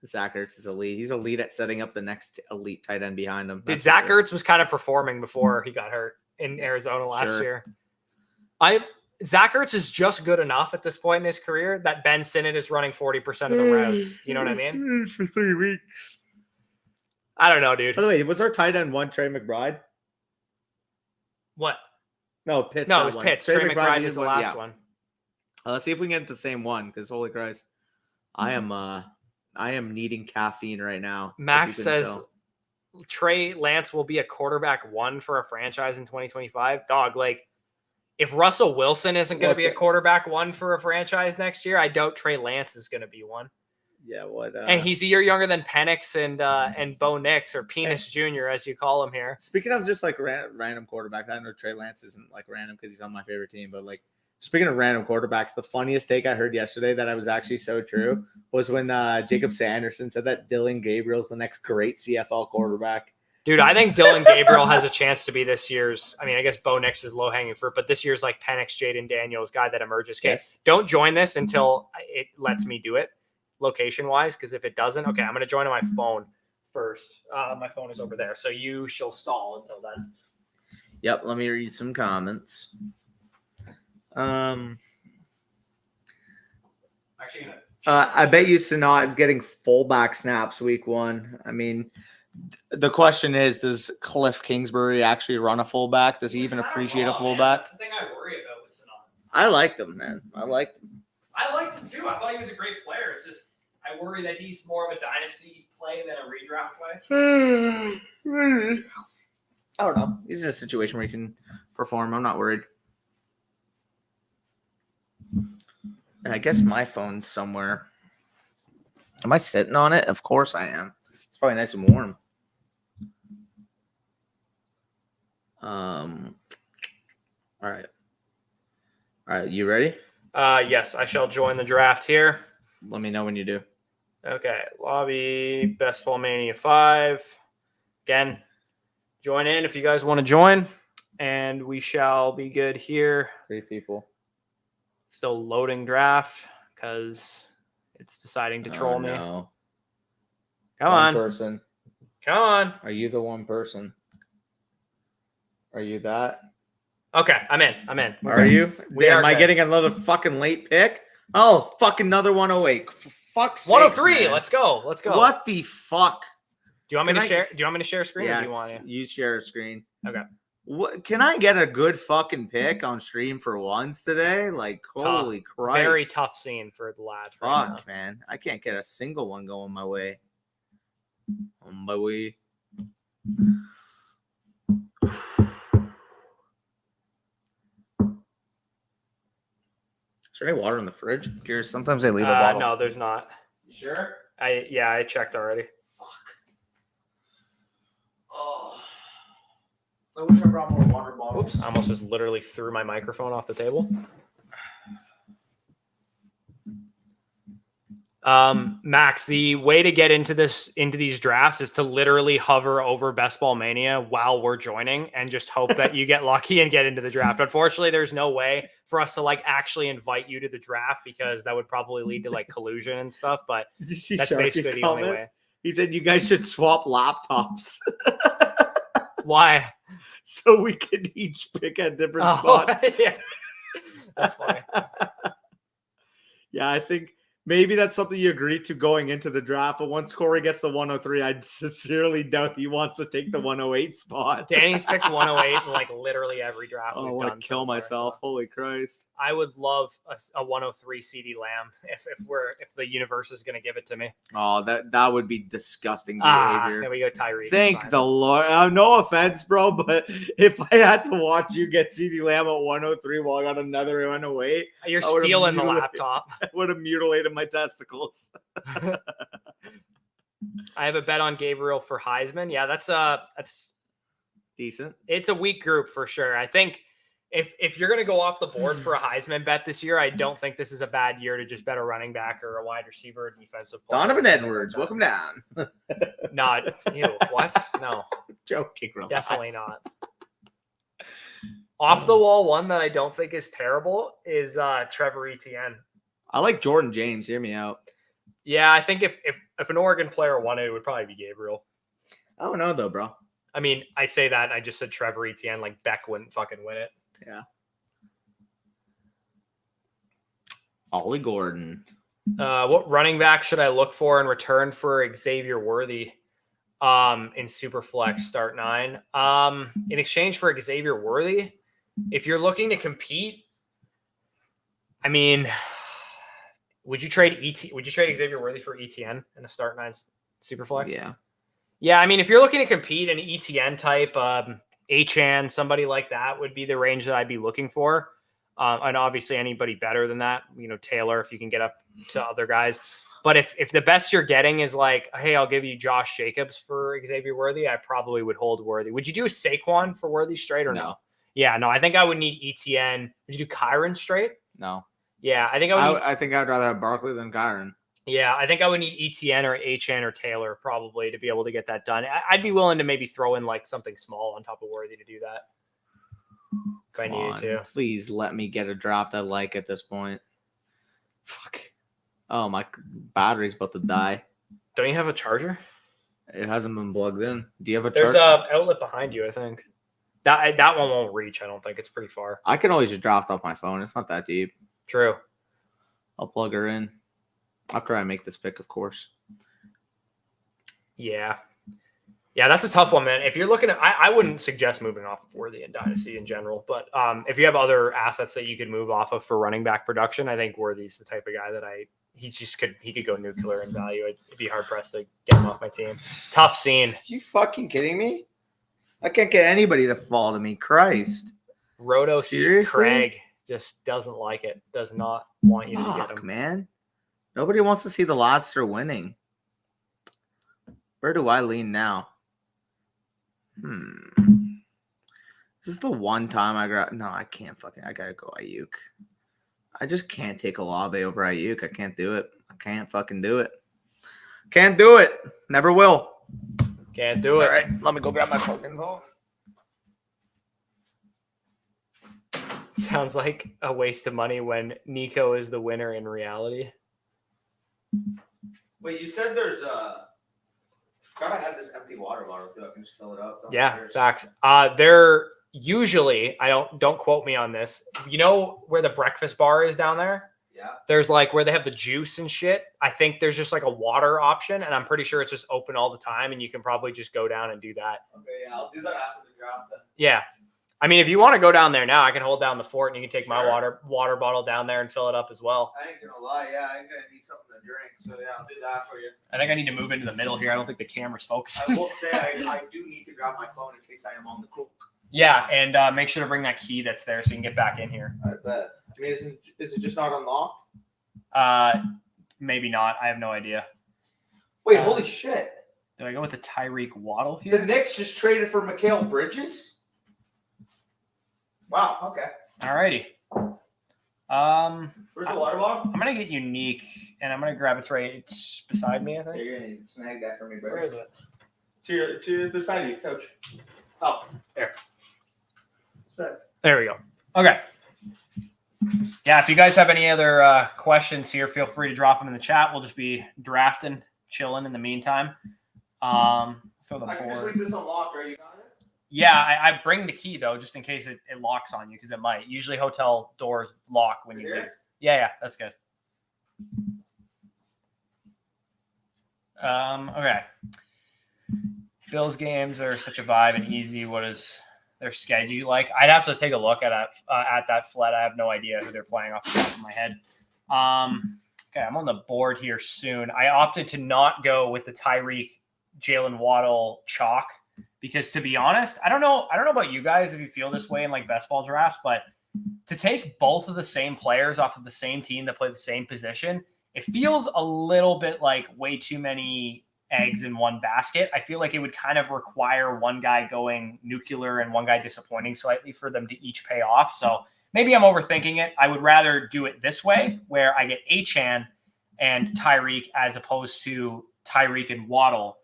Zach Ertz is elite. He's elite at setting up the next elite tight end behind him. Dude, Zach Ertz was kind of performing before he got hurt in Arizona last year. Zach Ertz is just good enough at this point in his career that Ben Sinnott is running 40% of the routes. You know what I mean? For 3 weeks. I don't know, dude. By the way, was our tight end one Trey McBride? What? No, Pitts. No, it was Pitts. Trey McBride is the last one. Let's see if we can get the same one, because holy Christ, I am needing caffeine right now. Max says Trey Lance will be a quarterback 1 for a franchise in 2025. Dog, like if Russell Wilson isn't going to be a quarterback 1 for a franchise next year, I doubt Trey Lance is going to be one. Yeah, what? And he's a year younger than Penix and Bo Nix, or Penis Jr. as you call him here. Speaking of just like random quarterbacks, I know Trey Lance isn't like random because he's on my favorite team, but like speaking of random quarterbacks, the funniest take I heard yesterday that I was actually so true was when Jacob Sanderson said that Dylan Gabriel's the next great CFL quarterback. Dude, I think Dylan Gabriel has a chance to be this year's. I mean, I guess Bo Nix is low-hanging fruit, but this year's like Penix, Jaden Daniels, guy that emerges. Yes. Don't join this until it lets me do it location-wise, because if it doesn't, okay, I'm going to join on my phone first. My phone is over there, so you shall stall until then. Yep, let me read some comments. I bet you Sanat is getting fullback snaps week 1. I mean, the question is, does Cliff Kingsbury actually run a fullback? Does he even appreciate a fullback? That's the thing I worry about with Sanat. I liked him, man. I liked him too. I thought he was a great player. It's just I worry that he's more of a dynasty play than a redraft play. I don't know. He's in a situation where he can perform. I'm not worried. I guess my phone's somewhere. Am I sitting on it? Of course I am. It's probably nice and warm. All right. You ready? Yes, I shall join the draft here. Let me know when you do. Okay, lobby, Best Ball Mania 5. Again, join in if you guys want to join, and we shall be good here. 3 people. Still loading draft because it's deciding to troll me. No. Come on. Person. Come on. Are you the one person? Are you that? Okay, I'm in. Are you? Am I good. getting another fucking late pick? Oh, fuck, another 108. Fuck's sake. 103. Man. Let's go. What the fuck? Do you want me to share? Do you want me to share a screen? Yeah, or do you want to? You share a screen. Okay. What, can I get a good fucking pick on stream for once today? Like, holy Christ. Very tough scene for the lads. Fuck, right man. I can't get a single one going my way. On my way. Is there any water in the fridge? I'm curious. Sometimes they leave a bottle. No, there's not. You sure? I checked already. Fuck. Oh. I wish I brought more water bottles. Oops, I almost just literally threw my microphone off the table. Max, the way to get into these drafts is to literally hover over Best Ball Mania while we're joining and just hope that you get lucky and get into the draft. Unfortunately, there's no way for us to like actually invite you to the draft because that would probably lead to like collusion and stuff. But Did you see that's Sharky's basically the comment? only way. He said you guys should swap laptops. Why? So we can each pick a different spot. Yeah. That's funny. Yeah, I think maybe that's something you agree to going into the draft. But once Corey gets the 103, I sincerely doubt he wants to take the 108 spot. Danny's picked 108 in like literally every draft. Oh, I want want to kill myself. So Holy Christ. I would love a 103 CD Lamb if the universe is going to give it to me. Oh, that would be disgusting behavior. There we go, Tyreek. Thank the Lord. No offense, bro, but if I had to watch you get CD Lamb at 103 while I got another 108, you're stealing the laptop. I would have mutilated my testicles. I have a bet on Gabriel for Heisman. Yeah, that's decent. It's a weak group for sure. I think if you're going to go off the board for a Heisman bet this year, I don't think this is a bad year to just bet a running back or a wide receiver, or defensive player. Donovan Edwards, welcome down. Not you. What? No, joking. Relax. Definitely not. Off the wall one that I don't think is terrible is Trevor Etienne. I like Jordan James. Hear me out. Yeah, I think if an Oregon player won it, it would probably be Gabriel. I don't know though, bro. I mean, I say that and I just said Trevor Etienne, like Beck wouldn't fucking win it. Yeah. Ollie Gordon. What running back should I look for in return for Xavier Worthy in Superflex start 9? In exchange for Xavier Worthy, if you're looking to compete, I mean, would you trade Xavier Worthy for ETN in a start 9 Superflex? Yeah. Yeah, I mean, if you're looking to compete, an ETN type, Achan, somebody like that would be the range that I'd be looking for. And obviously anybody better than that, Taylor, if you can get up to other guys. But if the best you're getting is like, hey, I'll give you Josh Jacobs for Xavier Worthy, I probably would hold Worthy. Would you do Saquon for Worthy straight or no? Yeah, no, I think I would need ETN. Would you do Kyron straight? No. Yeah, I think I think I'd rather have Barkley than Kyron. Yeah, I think I would need ETN or HN or Taylor probably to be able to get that done. I'd be willing to maybe throw in like something small on top of Worthy to do that. If I needed to. Please let me get a draft I like at this point. Fuck. Oh, my battery's about to die. Don't you have a charger? It hasn't been plugged in. Do you have a charger? There's an outlet behind you, I think. That one won't reach, I don't think. It's pretty far. I can always just draft off my phone. It's not that deep. True. I'll plug her in. After I make this pick, of course. Yeah. Yeah, that's a tough one, man. If you're looking at, I wouldn't suggest moving off of Worthy in Dynasty in general, but if you have other assets that you could move off of for running back production, I think Worthy's the type of guy that he could go nuclear in value. It'd be hard pressed to get him off my team. Tough scene. Are you fucking kidding me? I can't get anybody to fall to me. Christ. Roto Seriously? Craig just doesn't like it. Does not want you to get him. Man. Nobody wants to see the Lobster winning. Where do I lean now? This is the one time I got. No, I can't I gotta go Ayuk. I just can't take Olave over Ayuk. I can't do it. I can't fucking do it. Can't do it. Never will. Can't do it. All right, let me go grab my fucking phone. Sounds like a waste of money when Nico is the winner in reality. Wait, you said there's gotta have this empty water bottle too. I can just fill it up. Yeah, facts. They're usually, don't quote me on this. You know where the breakfast bar is down there? Yeah. There's like where they have the juice and shit. I think there's just like a water option, and I'm pretty sure it's just open all the time, and you can probably just go down and do that. Okay, yeah, I'll do that after the draft then. Yeah. I mean, if you want to go down there now, I can hold down the fort, and you can take my water bottle down there and fill it up as well. I ain't gonna lie, yeah, I'm gonna need something to drink, so yeah, I'll do that for you. I think I need to move into the middle here. I don't think the camera's focusing. I will say I do need to grab my phone in case I am on the clock. Yeah, and make sure to bring that key that's there so you can get back in here. I bet. I mean, is it just not unlocked? Maybe not. I have no idea. Wait, holy shit. Do I go with the Tyreek Waddle here? The Knicks just traded for Mikal Bridges? Wow, okay. Alrighty. Where's the water bottle? I'm gonna get unique, and I'm gonna grab it's beside me, I think. You're gonna need to snag that for me, bro. Where is it? To beside you, coach. Oh, there. There we go. Okay. Yeah, if you guys have any other questions here, feel free to drop them in the chat. We'll just be drafting, chilling in the meantime. So the I can board. just leave this unlocked, right? You got it? Yeah, I bring the key though, just in case it locks on you, because it might. Usually hotel doors lock when you leave. Yeah, that's good. Okay. Bills games are such a vibe and easy. What is their schedule like? I'd have to take a look at that Fled. I have no idea who they're playing off the top of my head. Okay, I'm on the board here soon. I opted to not go with the Tyreek Jalen Waddle chalk. Because to be honest, I don't know about you guys if you feel this way in like best ball drafts, but to take both of the same players off of the same team that play the same position, it feels a little bit like way too many eggs in one basket. I feel like it would kind of require one guy going nuclear and one guy disappointing slightly for them to each pay off. So maybe I'm overthinking it. I would rather do it this way where I get Achan and Tyreek as opposed to Tyreek and Waddle.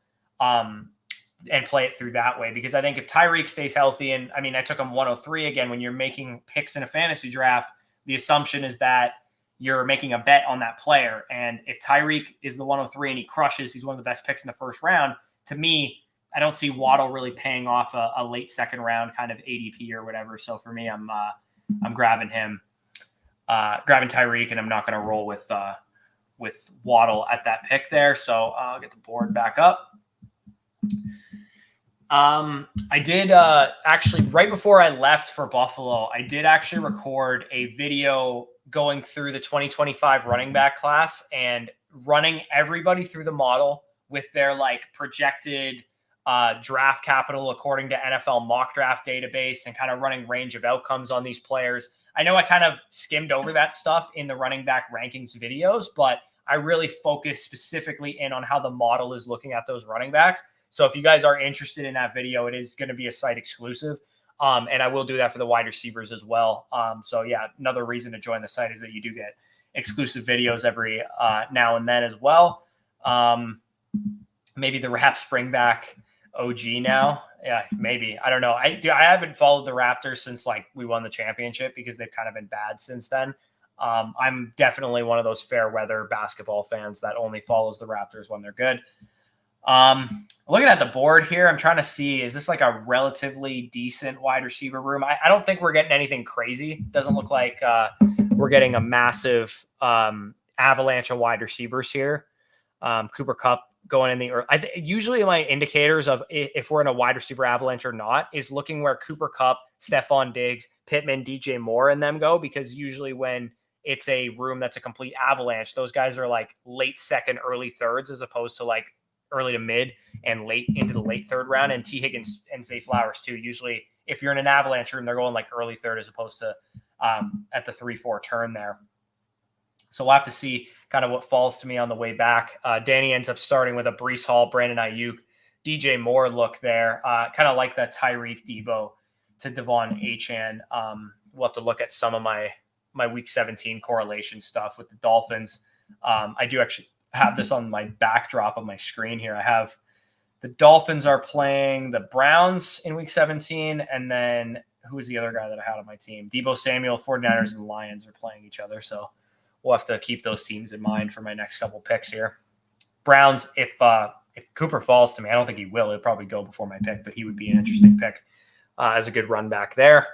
And play it through that way, because I think if Tyreek stays healthy, and I mean, I took him 103 again, when you're making picks in a fantasy draft, the assumption is that you're making a bet on that player. And if Tyreek is the 103 and he crushes, he's one of the best picks in the first round. To me, I don't see Waddle really paying off a late second round kind of ADP or whatever. So for me, I'm grabbing him, grabbing Tyreek, and I'm not going to roll with Waddle at that pick there. So I'll get the board back up. I did actually, right before I left for Buffalo, I did actually record a video going through the 2025 running back class and running everybody through the model with their like projected draft capital according to NFL mock draft database and kind of running range of outcomes on these players. I know I kind of skimmed over that stuff in the running back rankings videos, but I really focus specifically in on how the model is looking at those running backs. So if you guys are interested in that video, it is going to be a site exclusive. And I will do that for the wide receivers as well. So yeah, another reason to join the site is that you do get exclusive videos every now and then as well. Maybe the Raps bring back OG now. Yeah, maybe. I don't know. I haven't followed the Raptors since like we won the championship because they've kind of been bad since then. I'm definitely one of those fair weather basketball fans that only follows the Raptors when they're good. Looking at the board here, I'm trying to see, is this like a relatively decent wide receiver room? I don't think we're getting anything crazy. Doesn't look like we're getting a massive avalanche of wide receivers here. Cooper Kupp going in the early. Usually my indicators of if we're in a wide receiver avalanche or not is looking where Cooper Kupp, Stephon Diggs, Pittman, DJ Moore and them go, because usually when it's a room that's a complete avalanche, those guys are like late second, early thirds, as opposed to like early to mid and late into the late third round. And T Higgins and Zay Flowers too. Usually if you're in an avalanche room, they're going like early third as opposed to at the 3-4 turn there. So we'll have to see kind of what falls to me on the way back. Danny ends up starting with a Breece Hall, Brandon Ayuk, DJ Moore look there. Kind of like that Tyreek Debo to Devon Achane. We'll have to look at some of my week 17 correlation stuff with the Dolphins. I do actually have this on my backdrop of my screen here. I have the Dolphins are playing the Browns in week 17. And then who is the other guy that I had on my team? Debo Samuel, 49ers and the Lions are playing each other. So we'll have to keep those teams in mind for my next couple picks here. Browns, if Cooper falls to me, I don't think he will. He'll probably go before my pick, but he would be an interesting pick as a good run back there.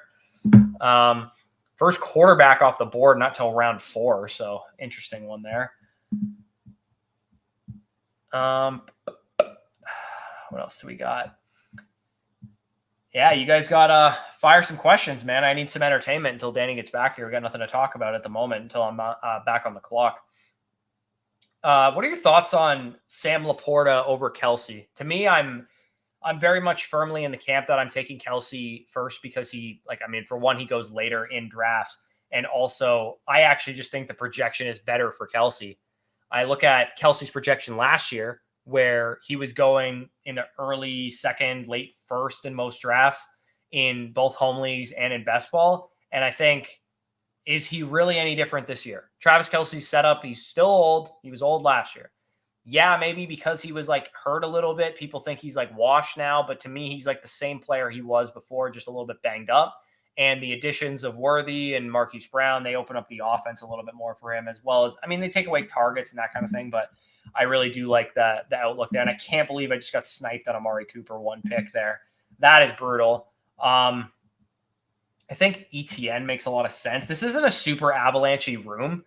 First quarterback off the board, not till round 4. So interesting one there. What else do we got? Yeah, you guys got fire some questions, man. I need some entertainment until Danny gets back here. We got nothing to talk about at the moment until I'm back on the clock. What are your thoughts on Sam Laporta over Kelsey? To me, I'm very much firmly in the camp that I'm taking Kelsey first because for one, he goes later in drafts. And also, I actually just think the projection is better for Kelsey. I look at Kelsey's projection last year where he was going in the early second, late first in most drafts in both home leagues and in best ball. And I think, is he really any different this year? Travis Kelsey's setup, he's still old. He was old last year. Yeah, maybe because he was like hurt a little bit. People think he's like washed now, but to me, he's like the same player he was before, just a little bit banged up. And the additions of Worthy and Marquise Brown, they open up the offense a little bit more for him, as well as, they take away targets and that kind of thing, but I really do like the outlook there. And I can't believe I just got sniped on Amari Cooper 1 pick there. That is brutal. I think ETN makes a lot of sense. This isn't a super avalanche-y room,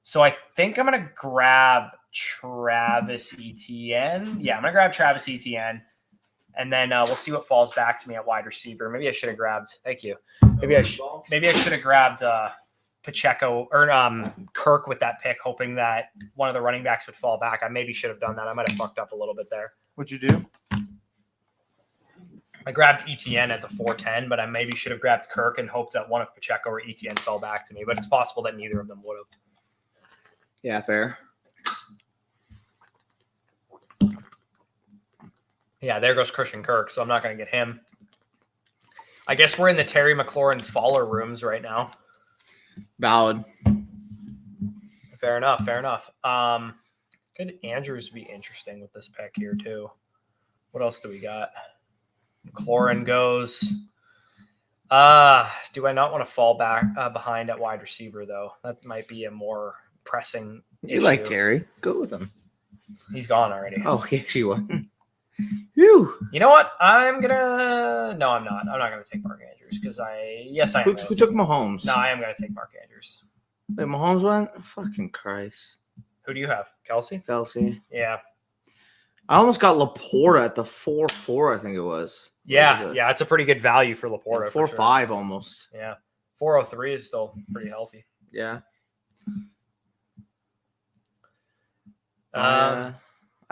so I think I'm going to grab Travis Etienne. Yeah, I'm going to grab Travis Etienne, and then we'll see what falls back to me at wide receiver. Maybe I should have grabbed – thank you. Maybe I should have grabbed Pacheco or Kirk with that pick, hoping that one of the running backs would fall back. I maybe should have done that. I might have fucked up a little bit there. What'd you do? I grabbed ETN at the 410, but I maybe should have grabbed Kirk and hoped that one of Pacheco or ETN fell back to me. But it's possible that neither of them would have. Yeah, fair. Yeah, there goes Christian Kirk, so I'm not going to get him. I guess we're in the Terry McLaurin faller rooms right now. Valid. Fair enough. Could Andrews be interesting with this pick here too? What else do we got? McLaurin goes. Do I not want to fall back behind at wide receiver though? That might be a more pressing You issue. like Terry? Go with him. He's gone already. Oh, he actually won. Whew. You know what? No, I'm not. I'm not gonna take Mark Andrews because I am. Who took Mahomes? No, I am gonna take Mark Andrews. Wait, Mahomes went? Fucking Christ. Who do you have? Kelsey? Yeah. I almost got Laporta at the 4-4, I think it was. Yeah, it's a pretty good value for Laporta. 4-5 almost. Yeah. 403 is still pretty healthy. Yeah. I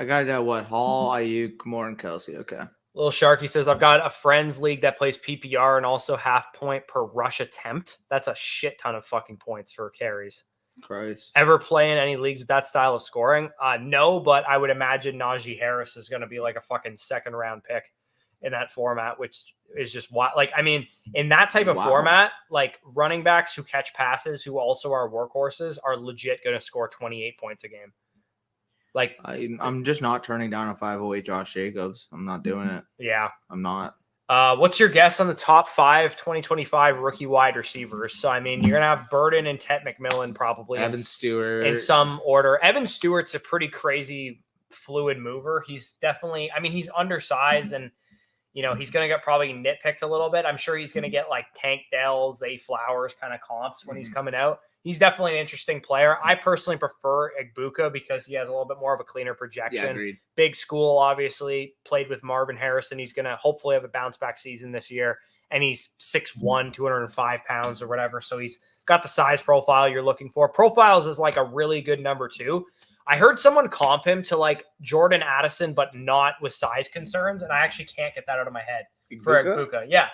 got what? Hall, Ayuk, Moore, and Kelsey. Okay. Little Sharky says, I've got a friends league that plays PPR and also half point per rush attempt. That's a shit ton of fucking points for carries. Christ. Ever play in any leagues with that style of scoring? No, but I would imagine Najee Harris is going to be like a fucking second round pick in that format, which is just why. Like, I mean, in that type of format, like running backs who catch passes, who also are workhorses, are legit going to score 28 points a game. Like, I'm just not turning down a 508 Josh Jacobs. I'm not doing it. Yeah. I'm not. What's your guess on the top 5 2025 rookie wide receivers? So, I mean, you're going to have Burden and Ted McMillan probably. Evan Stewart. In some order. Evan Stewart's a pretty crazy fluid mover. He's definitely, I mean, he's undersized and, you know, he's going to get probably nitpicked a little bit. I'm sure he's going to get like Tank Dell, Zay Flowers kind of comps when he's coming out. He's definitely an interesting player. I personally prefer Igbuka because he has a little bit more of a cleaner projection. Yeah, agreed. Big school, obviously, played with Marvin Harrison. He's going to hopefully have a bounce back season this year. And he's 6'1", 205 pounds or whatever. So he's got the size profile you're looking for. Profiles is like a really good number 2. I heard someone comp him to like Jordan Addison, but not with size concerns. And I actually can't get that out of my head for Igbuka. Yeah.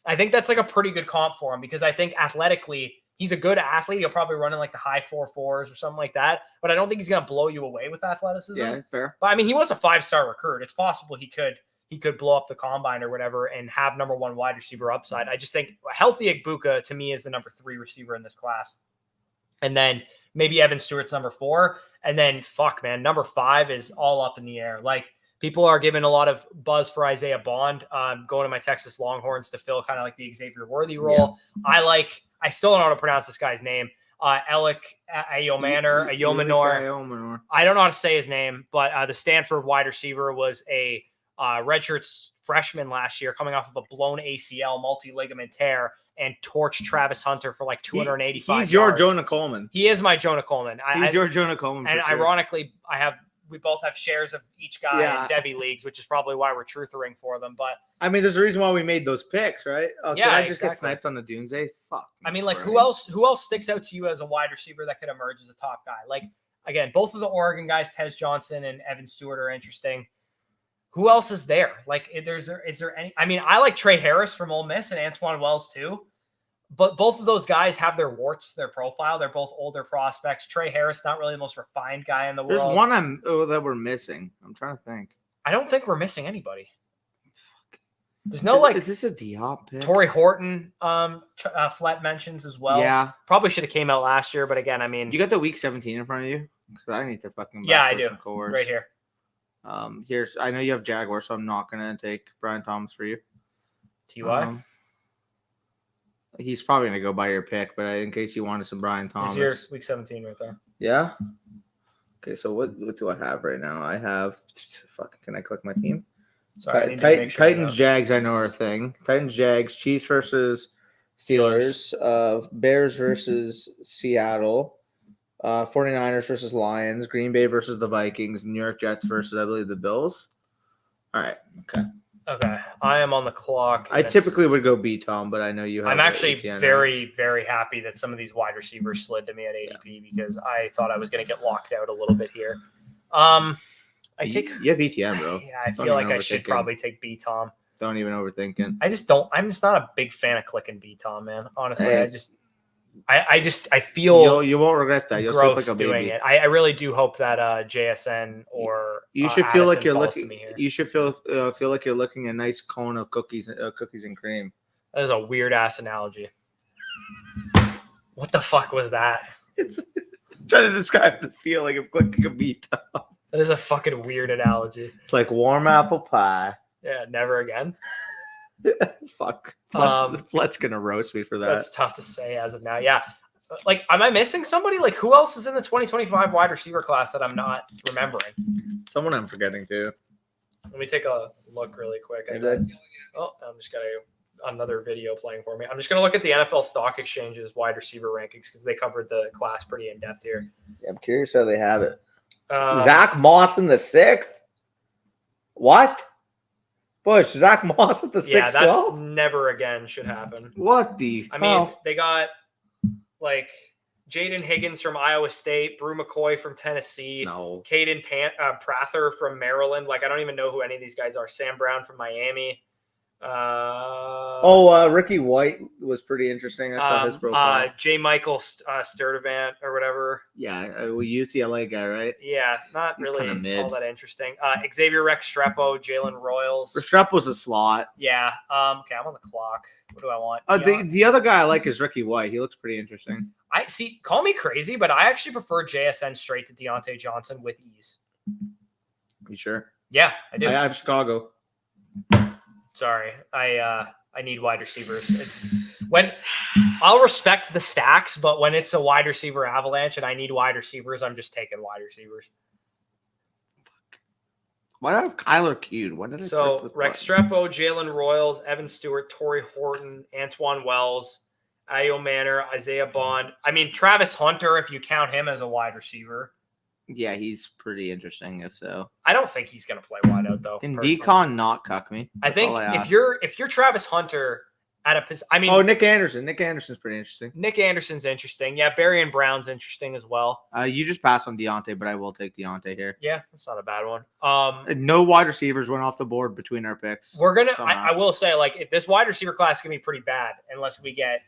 I think that's like a pretty good comp for him because I think athletically, he's a good athlete. He'll probably run in like the high 4.4s or something like that. But I don't think he's going to blow you away with athleticism. Yeah, fair. But I mean, he was a 5-star recruit. It's possible he could blow up the combine or whatever and have number 1 wide receiver upside. I just think a healthy Igbuka to me is the number 3 receiver in this class. And then maybe Evan Stewart's number 4. And then number 5 is all up in the air. Like people are giving a lot of buzz for Isaiah Bond, going to my Texas Longhorns to fill kind of like the Xavier Worthy role. Yeah. I still don't know how to pronounce this guy's name. Alec Ayomanor. I don't know how to say his name, but the Stanford wide receiver was a redshirt freshman last year coming off of a blown ACL, multi-ligament tear, and torched Travis Hunter for like 285 He's your yards. Jonah Coleman. He is my Jonah Coleman. He's your Jonah Coleman. And for sure. ironically, we both have shares of each guy in Devy leagues, which is probably why we're truthering for them. But I mean, there's a reason why we made those picks, right? Oh, yeah, did I just get sniped on the Dunes? Fuck. I mean, like who else sticks out to you as a wide receiver that could emerge as a top guy? Like again, both of the Oregon guys, Tez Johnson and Evan Stewart, are interesting. Who else is there? Like, is there any? I mean, I like Trey Harris from Ole Miss and Antoine Wells too. But both of those guys have their warts to their profile. They're both older prospects. Trey Harris, not really the most refined guy in the world. There's one that we're missing. I'm trying to think. I don't think we're missing anybody. There's no Is this a Diop pick? Torrey Horton, Flett mentions as well. Yeah. Probably should have came out last year, but again, I mean. You got the week 17 in front of you? Because I need to fucking. Yeah, I do. Right here. I know you have Jaguar, so I'm not going to take Brian Thomas for you. T.Y.? He's probably going to go by your pick, but in case you wanted some Brian Thomas. Here's your week 17 right there. Yeah? Okay, so what do I have right now? I have – can I click my team? Sorry, Titans, Jags, I know are a thing. Titans, Jags, Chiefs versus Steelers, Bears versus Seattle, 49ers versus Lions, Green Bay versus the Vikings, New York Jets versus, I believe, the Bills. All right, Okay, I am on the clock. I typically would go B-Tom, but I know you have. I'm actually very, very happy that some of these wide receivers slid to me at ADP because I thought I was going to get locked out a little bit here. You have ETN, bro. Yeah, I feel like I should probably take B-Tom. Don't even overthink it. I'm just not a big fan of clicking B-Tom, man. Honestly, I feel you won't regret that. You'll gross like a doing baby. it. I really do hope that JSN or you should feel like you're looking. You should feel like you're looking a nice cone of cookies and cream. That is a weird ass analogy. What the fuck was that? It's trying to describe the feeling of clicking a beat. That is a fucking weird analogy. It's like warm apple pie. Yeah, never again. Fuck. Um, Flet's gonna roast me for that. That's tough to say as of now. Yeah. Like, am I missing somebody? Like, who else is in the 2025 wide receiver class that I'm not remembering? Someone I'm forgetting too. Let me take a look really quick. You're good. I'm just gonna another video playing for me. I'm just gonna look at the NFL Stock Exchange's wide receiver rankings because they covered the class pretty in depth here. Yeah, I'm curious how they have it. Um, Zach Moss in the 6th. What? Bush, Zach Moss at the 6th. Yeah, that's never again should happen. What the? I mean, they got like Jaden Higgins from Iowa State, Brew McCoy from Tennessee, no. Caden Prather from Maryland. Like, I don't even know who any of these guys are. Sam Brown from Miami. Ricky White was pretty interesting. I saw his profile. J. Michael Sturdivant or whatever. Yeah, UCLA guy, right? Yeah, not He's really kinda mid. all that interesting. Xavier Restrepo, Jalen Royals. Restrepo's a slot. Yeah. Okay, I'm on the clock. What do I want? The other guy I like is Ricky White. He looks pretty interesting. I see. Call me crazy, but I actually prefer JSN straight to Deontay Johnson with ease. You sure? Yeah, I do. I have Chicago. Sorry, I need wide receivers. It's when I'll respect the stacks, but when it's a wide receiver avalanche and I need wide receivers, I'm just taking wide receivers. Why do I have Kyler Cute? When did I So Restrepo, Jalen Royals, Evan Stewart, Torrey Horton, Antoine Wells, Ayo Manor, Isaiah Bond. I mean, Travis Hunter, if you count him as a wide receiver. Yeah, he's pretty interesting. If so, I don't think he's going to play wide out though. Can Decon not cuck me? I think if you're Travis Hunter at a position, I mean, Nick Anderson. Nick Anderson's pretty interesting. Nick Anderson's interesting. Yeah, Barry and Brown's interesting as well. You just passed on Deontay, but I will take Deontay here. Yeah, that's not a bad one. No wide receivers went off the board between our picks. We're gonna. I will say, like, if this wide receiver class is gonna be pretty bad unless we get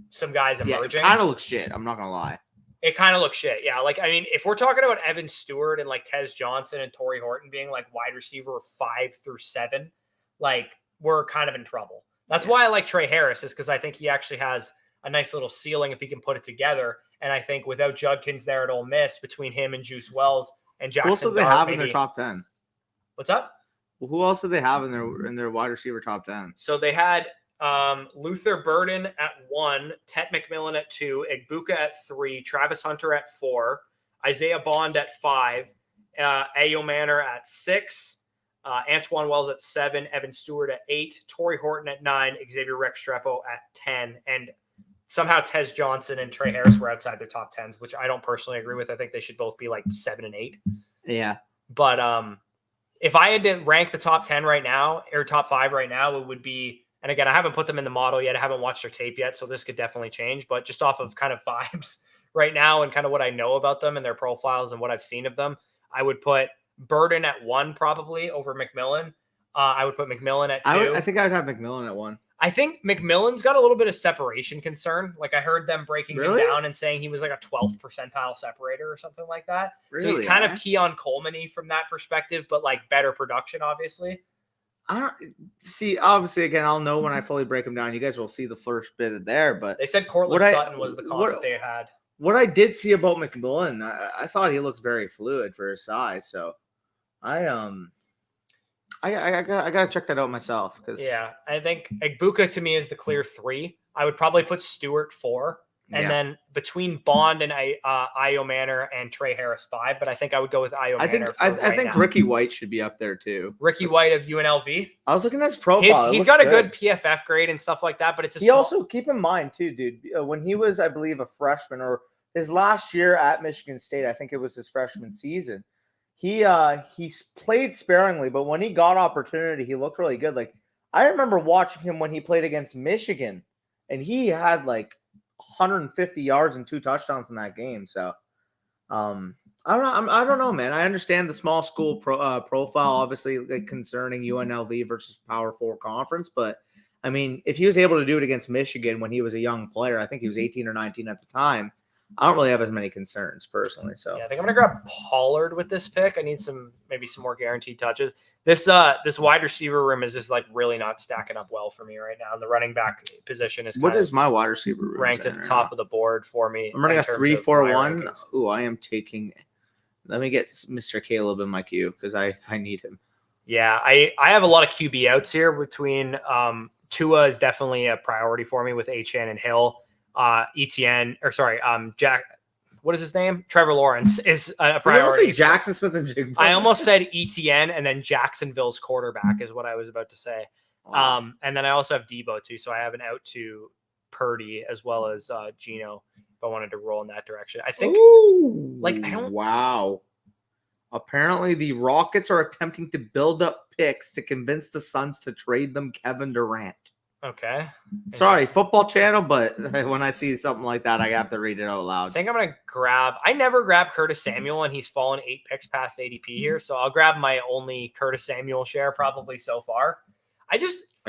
some guys emerging. It kind of looks shit. I'm not gonna lie. It kind of looks shit. Yeah. Like, I mean, if we're talking about Evan Stewart and like Tez Johnson and Torrey Horton being like wide receiver 5 through 7, like, we're kind of in trouble. That's why I like Trey Harris, is because I think he actually has a nice little ceiling if he can put it together. And I think without Judkins there at Ole Miss, between him and Juice Wells and Jackson, who else do they have in their top 10? What's up? Well, who else do they have in their wide receiver top 10? So they had Luther Burden at 1, Tet McMillan at 2, Egbuka at 3, Travis Hunter at 4, Isaiah Bond at 5, Ayo Manor at 6, Antoine Wells at 7, Evan Stewart at 8, Torrey Horton at 9, Xavier Restrepo at 10, and somehow Tez Johnson and Trey Harris were outside their top 10s, which I don't personally agree with. I think they should both be like 7 and 8. Yeah. But if I had to rank the top 10 right now, or top 5 right now, it would be, and again, I haven't put them in the model yet. I haven't watched their tape yet, so this could definitely change. But just off of kind of vibes right now and kind of what I know about them and their profiles and what I've seen of them, I would put Burden at 1 probably over McMillan. I would put McMillan at 2. I think I would have McMillan at 1. I think McMillan's got a little bit of separation concern. Like, I heard them breaking him down and saying he was like a 12th percentile separator or something like that. So he's kind of Keon Coleman-y from that perspective, but like better production, obviously. I don't see. Obviously, again, I'll know when I fully break them down. You guys will see the first bit of there, but they said Cortland Sutton was the comp that they had. What I did see about McMillan, I thought he looks very fluid for his size. So, I gotta check that out myself. Yeah, I think Egbuka to me is the clear 3. I would probably put Stewart 4. And then between Bond and Ayo Manor and Trey Harris 5, but I think I would go with Ayo Manor. I think Ricky White should be up there too. Ricky White of UNLV. I was looking at his profile. He's got a good PFF grade and stuff like that, but it's also keep in mind too, dude. When he was, I believe, a freshman or his last year at Michigan State, I think it was his freshman season. He played sparingly, but when he got opportunity, he looked really good. Like, I remember watching him when he played against Michigan, and he had like 150 yards and 2 touchdowns in that game. So, I don't know, man. I understand the small school profile, obviously, like, concerning UNLV versus Power 4 conference, but I mean, if he was able to do it against Michigan when he was a young player, I think he was 18 or 19 at the time, I don't really have as many concerns personally. So yeah, I think I'm gonna grab Pollard with this pick. I need maybe some more guaranteed touches. This wide receiver room is just like really not stacking up well for me right now. The running back position is what is my wide receiver room ranked at the top of the board for me. I'm running a 3-4-1. Ooh, I am taking. Let me get Mr. Caleb in my queue because I need him. Yeah, I have a lot of QB outs here between Tua is definitely a priority for me with Achane and Hill. Jack, what is his name? Trevor Lawrence is a priority. Did you almost say Jackson Smith and Jigba? I almost said ETN and then Jacksonville's quarterback is what I was about to say. Wow. And then I also have Debo too, so I have an out to Purdy as well as Gino if I wanted to roll in that direction. I think Wow. Apparently, the Rockets are attempting to build up picks to convince the Suns to trade them Kevin Durant. Okay. Sorry, football channel, but when I see something like that, I have to read it out loud. I think I'm going to I never grab Curtis Samuel, and he's fallen 8 picks past ADP here. So I'll grab my only Curtis Samuel share probably so far. I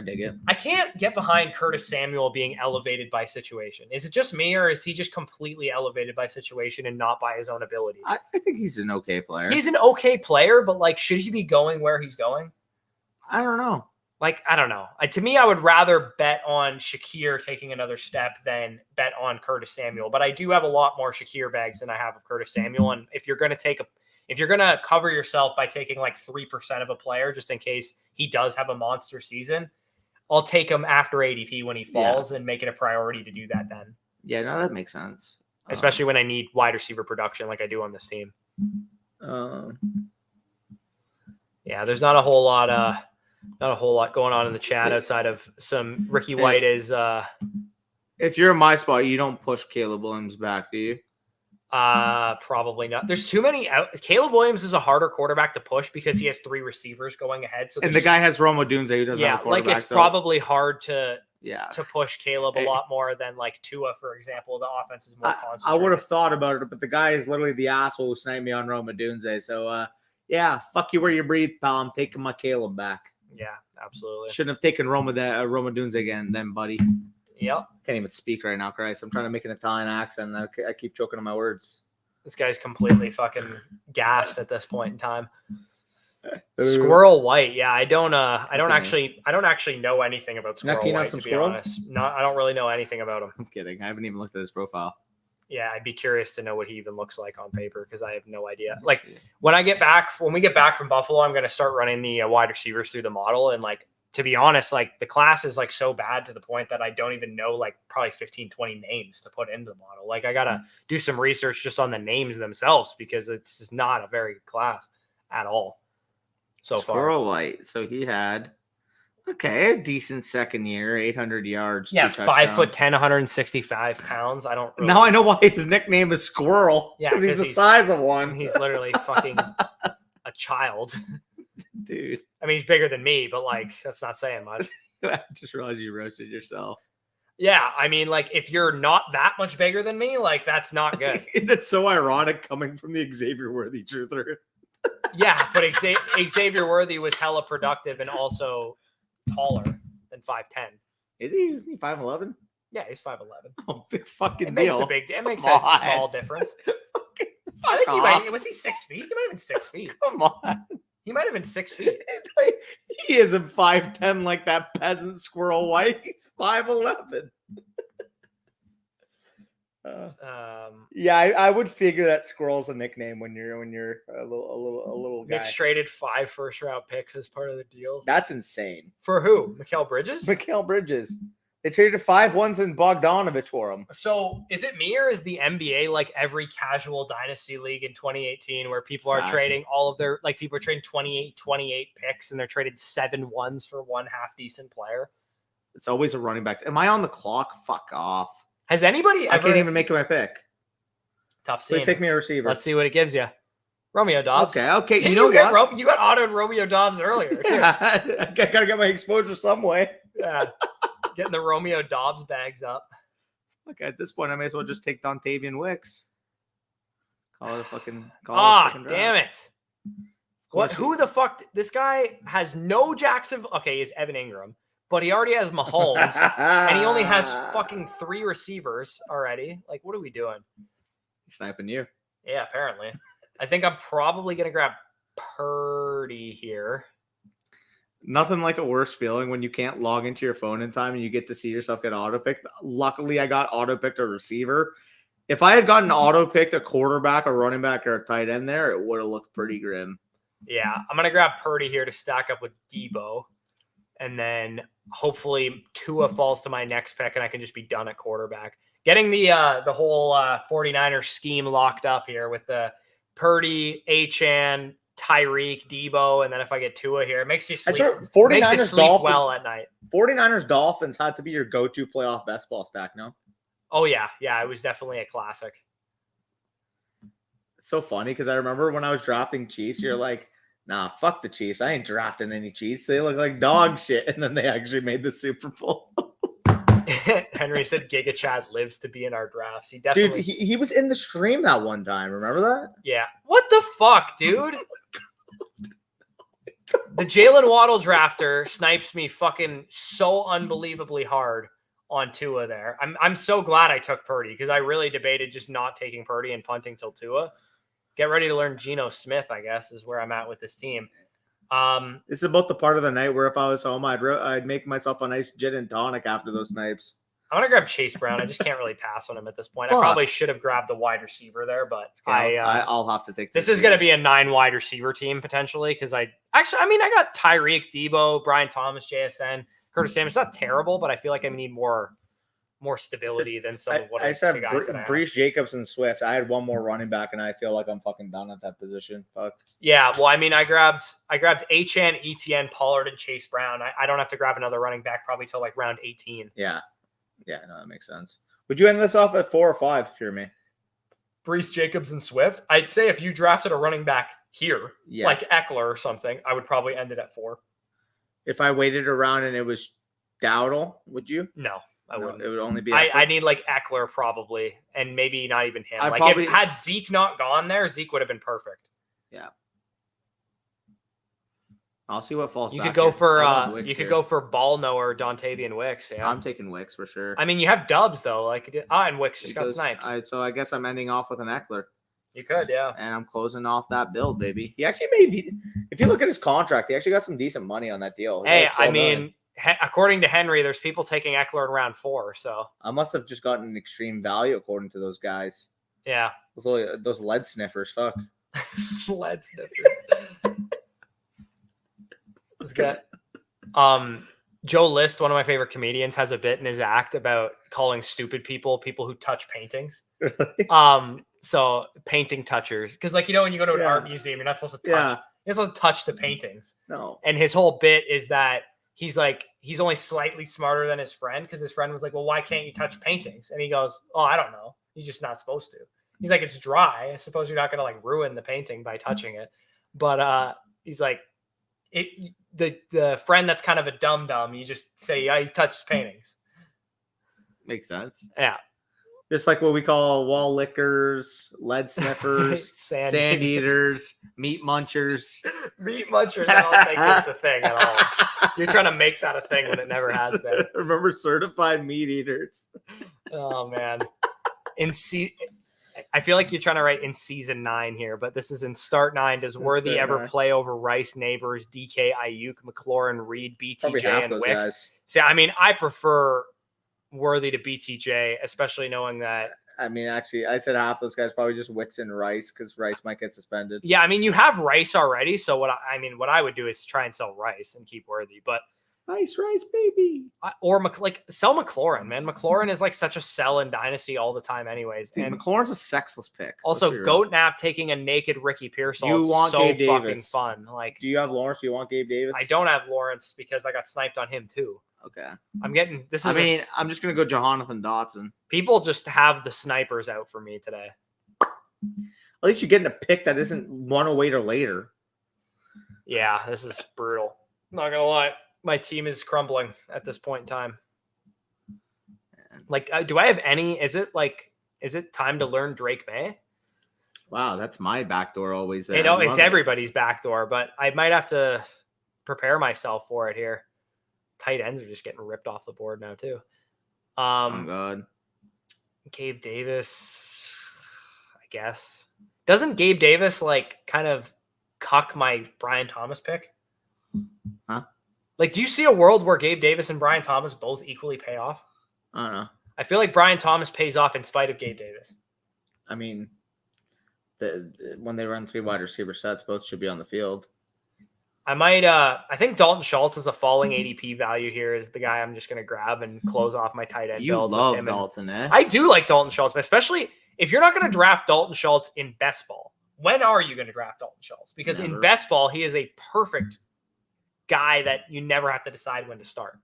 dig it. I can't get behind Curtis Samuel being elevated by situation. Is it just me, or is he just completely elevated by situation and not by his own ability? I think he's an okay player. He's an okay player, but like, should he be going where he's going? I don't know. Like, I don't know. To me, I would rather bet on Shakir taking another step than bet on Curtis Samuel. But I do have a lot more Shakir bags than I have of Curtis Samuel. And if you're going to cover yourself by taking like 3% of a player, just in case he does have a monster season, I'll take him after ADP when he falls and make it a priority to do that then. Yeah, no, that makes sense. Especially when I need wide receiver production like I do on this team. Yeah, there's not a whole lot going on in the chat outside of some Ricky White is if you're in my spot, you don't push Caleb Williams back, do you? Probably not. There's too many Caleb Williams is a harder quarterback to push because he has 3 receivers going ahead. So the guy has Rome Odunze who doesn't have a quarterback. Like it's probably hard to yeah, to push Caleb a lot more than like Tua, for example. The offense is more concentrated. I would have thought about it, but the guy is literally the asshole who sniped me on Rome Odunze. So, yeah, fuck you where you breathe, pal. I'm taking my Caleb back. Yeah, absolutely. Shouldn't have taken Rome Odunze again, then, buddy. Yep. Can't even speak right now, Christ. I'm trying to make an Italian accent. And I keep choking on my words. This guy's completely fucking gassed at this point in time. Squirrel White, yeah, I don't actually know anything about Squirrel White, to be honest. I don't really know anything about him. I'm kidding. I haven't even looked at his profile. Yeah, I'd be curious to know what he even looks like on paper because I have no idea. Like when we get back from Buffalo, I'm going to start running the wide receivers through the model, and like to be honest, like the class is like so bad to the point that I don't even know like probably 15, 20 names to put into the model. Like I got to do some research just on the names themselves because it's just not a very good class at all. So Squirrel White. So he had a decent second year, 800 yards. Yeah, 5'10", 165 pounds. Now I know why his nickname is Squirrel. Yeah, because he's the size of one. He's literally fucking a child, dude. I mean, he's bigger than me, but like that's not saying much. I just realized you roasted yourself. Yeah, I mean, like if you're not that much bigger than me, like that's not good. That's so ironic coming from the Xavier Worthy truther. Yeah, but Xavier Worthy was hella productive and also taller than 5'10". Is he? Isn't he 5'11"? Yeah, he's 5'11". Oh, big fucking deal. It makes a small difference. I think was he 6 feet? He might have been 6 feet. Come on. He might have been 6 feet. He isn't 5'10" like that peasant Squirrel White. He's 5'11". Yeah, I would figure that Squirrel's a nickname when you're a little guy. Knicks traded 5 first-round picks as part of the deal. That's insane. For who? Mikal Bridges? Mikal Bridges. They traded 5 ones in Bogdanovich for him. So is it me or is the NBA like every casual dynasty league in 2018 where people are trading all of their people are trading 28 picks and they're traded 7 ones for one half decent player? It's always a running back. Am I on the clock? Fuck off. Has anybody ever... I can't even make my pick. Tough scene. Please take me a receiver. Let's see what it gives you. Romeo Dobbs. Okay. You know what? You got autoed Romeo Dobbs earlier, too. Yeah, I got to get my exposure some way. Yeah. Getting the Romeo Dobbs bags up. Look, at this point, I may as well just take Dontavian Wicks. Call it a fucking damn it. What? Who the fuck? This guy has no Jacksonville. Okay, he's Evan Ingram. But he already has Mahomes, and he only has fucking 3 receivers already. Like, what are we doing? He's sniping you. Yeah, apparently. I think I'm probably going to grab Purdy here. Nothing like a worse feeling when you can't log into your phone in time and you get to see yourself get auto-picked. Luckily, I got auto-picked a receiver. If I had gotten auto-picked a quarterback, a running back, or a tight end there, it would have looked pretty grim. Yeah, I'm gonna grab Purdy here to stack up with Debo, and then hopefully Tua falls to my next pick, and I can just be done at quarterback. Getting the whole 49ers scheme locked up here with the Purdy, Achane, Tyreek, Debo, and then if I get Tua here, it makes you sleep. 49ers makes you sleep Dolphins, well at night. 49ers Dolphins had to be your go-to playoff best ball stack, no? Oh yeah, it was definitely a classic. It's so funny because I remember when I was drafting Chiefs, you're like, nah, fuck the Chiefs. I ain't drafting any Chiefs. They look like dog shit. And then they actually made the Super Bowl. Henry said Giga Chad lives to be in our drafts. He definitely. Dude, he was in the stream that one time. Remember that? Yeah. What the fuck, dude? The Jalen Waddle drafter snipes me fucking so unbelievably hard on Tua there. I'm so glad I took Purdy because I really debated just not taking Purdy and punting till Tua. Get ready to learn Geno Smith, I guess, is where I'm at with this team. It's about the part of the night where if I was home, I'd make myself a nice gin and tonic after those snipes. I'm gonna grab Chase Brown. I just can't really pass on him at this point. I probably should have grabbed a wide receiver there, but I'll have to take this. Is gonna be a 9 wide receiver team potentially because I got Tyreek, Debo, Brian Thomas, JSN, Curtis Samuel. It's not terrible, but I feel like I need more stability than some of what I just have guys that I have. Brees, Jacobs, and Swift. I had one more running back, and I feel like I'm fucking done at that position. Fuck. Yeah, well, I mean, I grabbed Achane, ETN, Pollard, and Chase Brown. I don't have to grab another running back probably till like round 18. Yeah, no, that makes sense. Would you end this off at 4 or 5 if you're me? Brees, Jacobs, and Swift. I'd say if you drafted a running back here, like Eckler or something, I would probably end it at 4. If I waited around and it was Dowdle, would you? No. I wouldn't. It would only be. I need like Eckler probably, and maybe not even him. If had Zeke not gone there, Zeke would have been perfect. Yeah. I'll see what falls. You could go for go for Ballno or Dontavian Wicks. Yeah, I'm taking Wicks for sure. I mean, you have Dubs though, and Wicks just got sniped. So I guess I'm ending off with an Eckler. You could, yeah. And I'm closing off that build, baby. He actually if you look at his contract, he actually got some decent money on that deal. Hey, I mean. According to Henry, there's people taking Eckler in round 4. So I must have just gotten an extreme value according to those guys. Yeah, those lead sniffers. Fuck. Lead sniffers. It's good. Joe List, one of my favorite comedians, has a bit in his act about calling stupid people who touch paintings. Really? So painting touchers, because when you go to an art museum, you're not supposed to touch. You're supposed to touch the paintings. No. And his whole bit is that. He's only slightly smarter than his friend because his friend was like, well, why can't you touch paintings? And he goes, oh, I don't know. You're just not supposed to. He's like, it's dry. I suppose you're not going to ruin the painting by touching it. But he's like, the friend that's kind of a dum-dum, you just say, yeah, he touches paintings. Makes sense. Yeah. Just like what we call wall lickers, lead sniffers, sand eaters, meat munchers. Meat munchers, I don't think it's a thing at all. You're trying to make that a thing when it never has been. Remember certified meat eaters. Oh, man. I feel like you're trying to write in season 9 here, but this is in start 9. Does Worthy ever play over Rice, Neighbors, DK, Ayuk, McLaurin, Reed, BTJ, and Wicks? Guys. See, I mean, I prefer Worthy to BTJ, especially knowing that. I mean, actually, I said half those guys probably just Wicks and Rice because Rice might get suspended. Yeah, I mean, you have Rice already, so what I would do is try and sell Rice and keep Worthy, but Rice, baby, or sell McLaurin, man. McLaurin is such a sell in Dynasty all the time, anyways. Dude, and McLaurin's a sexless pick. Also, Goat Nap taking a naked Ricky Pearsall is so fucking fun. Do you have Lawrence? Do you want Gabe Davis? I don't have Lawrence because I got sniped on him too. Okay. I'm just going to go Jonathan Dotson. People just have the snipers out for me today. At least you're getting a pick that isn't 108 or later. Yeah, this is brutal. I'm not going to lie. My team is crumbling at this point in time. Do I have any? Is it time to learn Drake May? Wow, that's my backdoor always. It's everybody's backdoor, but I might have to prepare myself for it here. Tight ends are just getting ripped off the board now too. Oh God. Gabe Davis, I guess. Doesn't Gabe Davis kind of cuck my Brian Thomas pick? Huh? Do you see a world where Gabe Davis and Brian Thomas both equally pay off? I don't know. I feel like Brian Thomas pays off in spite of Gabe Davis. I mean, when they run 3 wide receiver sets, both should be on the field. I might. I think Dalton Schultz is a falling ADP value here. Is the guy I'm just going to grab and close off my tight end You build with love him. Dalton, eh? I do like Dalton Schultz, especially if you're not going to draft Dalton Schultz in best ball. When are you going to draft Dalton Schultz? Because in best ball, he is a perfect guy that you never have to decide when to start.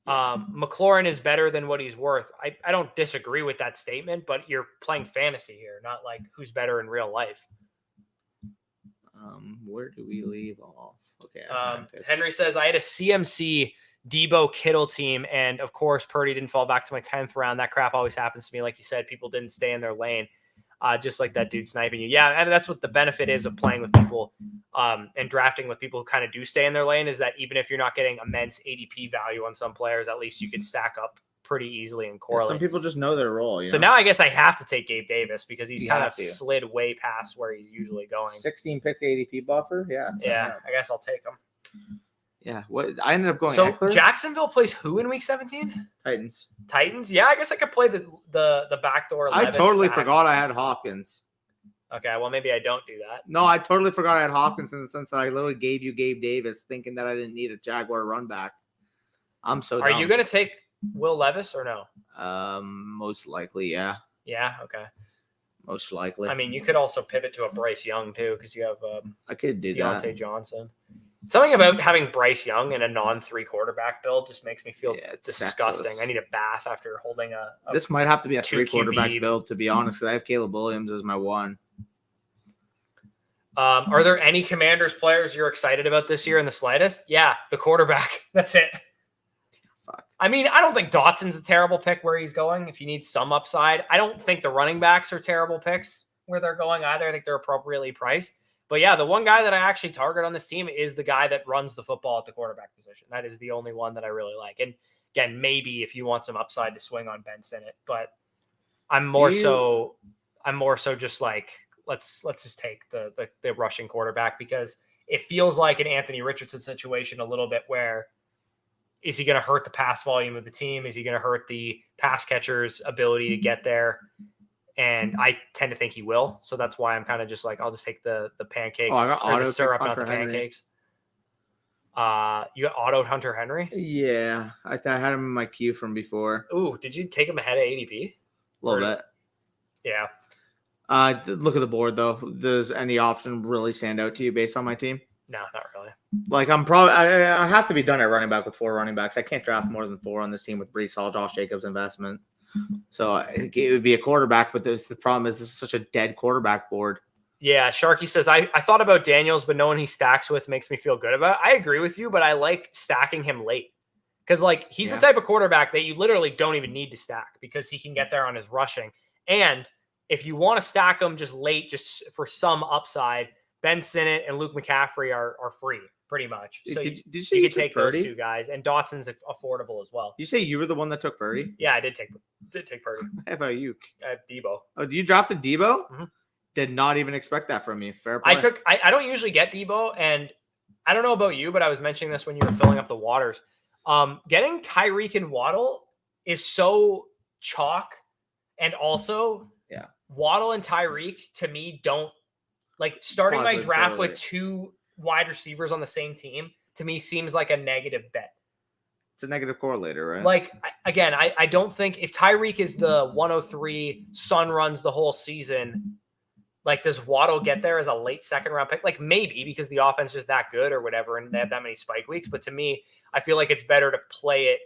McLaurin is better than what he's worth. I don't disagree with that statement, but you're playing fantasy here, not like who's better in real life. Where do we leave off? Okay. Henry says, I had a CMC Debo Kittle team, and of course, Purdy didn't fall back to my 10th round. That crap always happens to me. Like you said, people didn't stay in their lane, just like that dude sniping you. Yeah, and that's what the benefit is of playing with people and drafting with people who kind of do stay in their lane, is that even if you're not getting immense ADP value on some players, at least you can stack up pretty easily and correlate. Some people just know their role. So now I guess I have to take Gabe Davis because he's kind of slid way past where he's usually going. 16 pick ADP buffer. Yeah. Yeah, I guess I'll take him. Yeah. What I ended up going. So Eckler? Jacksonville plays who in week 17? Titans. Yeah, I guess I could play the backdoor. I totally forgot I had Hopkins. Okay, well maybe I don't do that. No, I totally forgot I had Hopkins in the sense that I literally gave you Gabe Davis, thinking that I didn't need a Jaguar run back. I'm so. Are you gonna take Will Levis or no? Most likely, yeah. Yeah. Okay. Most likely. I mean, you could also pivot to a Bryce Young too, because you have I could do Deontay Johnson. Something about having Bryce Young in a non-3 quarterback build just makes me feel disgusting. Sexless. I need a bath after holding a This might have to be a 3 quarterback QB build, to be honest, because I have Caleb Williams as my one. Are there any Commanders players you're excited about this year in the slightest? Yeah, the quarterback. That's it. Fuck. I mean, I don't think Dotson's a terrible pick where he's going if you need some upside. I don't think the running backs are terrible picks where they're going either. I think they're appropriately priced. But yeah, the one guy that I actually target on this team is the guy that runs the football at the quarterback position. That is the only one that I really like. And again, maybe if you want some upside to swing on Ben Sinnott, but I'm more so just like, let's just take the rushing quarterback, because it feels like an Anthony Richardson situation a little bit where is he going to hurt the pass volume of the team? Is he going to hurt the pass catcher's ability to get there? And I tend to think he will. So that's why I'm kind of just like, I'll just take the pancakes or the syrup, not the pancakes. You got autoed Hunter Henry? Yeah. I had him in my queue from before. Ooh, did you take him ahead of ADP? A little bit. Yeah. Look at the board, though. Does any option really stand out to you based on my team? No, not really. Like, I have to be done at running back with 4 running backs. I can't draft more than 4 on this team with Brees Hall, Josh Jacobs investment. So I think it would be a quarterback, but the problem is this is such a dead quarterback board. Yeah, Sharky says, I thought about Daniels, but no one he stacks with makes me feel good about it. I agree with you, but I like stacking him late. Because, like, he's the type of quarterback that you literally don't even need to stack because he can get there on his rushing. And if you want to stack him just late, just for some upside, Ben Sinnott and Luke McCaffrey are free, pretty much. So did you say you could take those 2 guys, and Dotson's affordable as well. You say you were the one that took Purdy? Yeah, I did take Purdy. How about you? I have Debo. Oh, you drafted Debo? Mm-hmm. Did not even expect that from you. Fair play. I don't usually get Debo, and I don't know about you, but I was mentioning this when you were filling up the waters. Getting Tyreek and Waddle is so chalk, and also Waddle and Tyreek to me don't like starting my draft with 2 wide receivers on the same team to me seems like a negative bet. It's a negative correlator, right? Like, again, I don't think if Tyreek is the 103, Sun runs the whole season, like, does Waddle get there as a late 2nd round pick? Like, maybe because the offense is that good or whatever, and they have that many spike weeks. But to me, I feel like it's better to play it.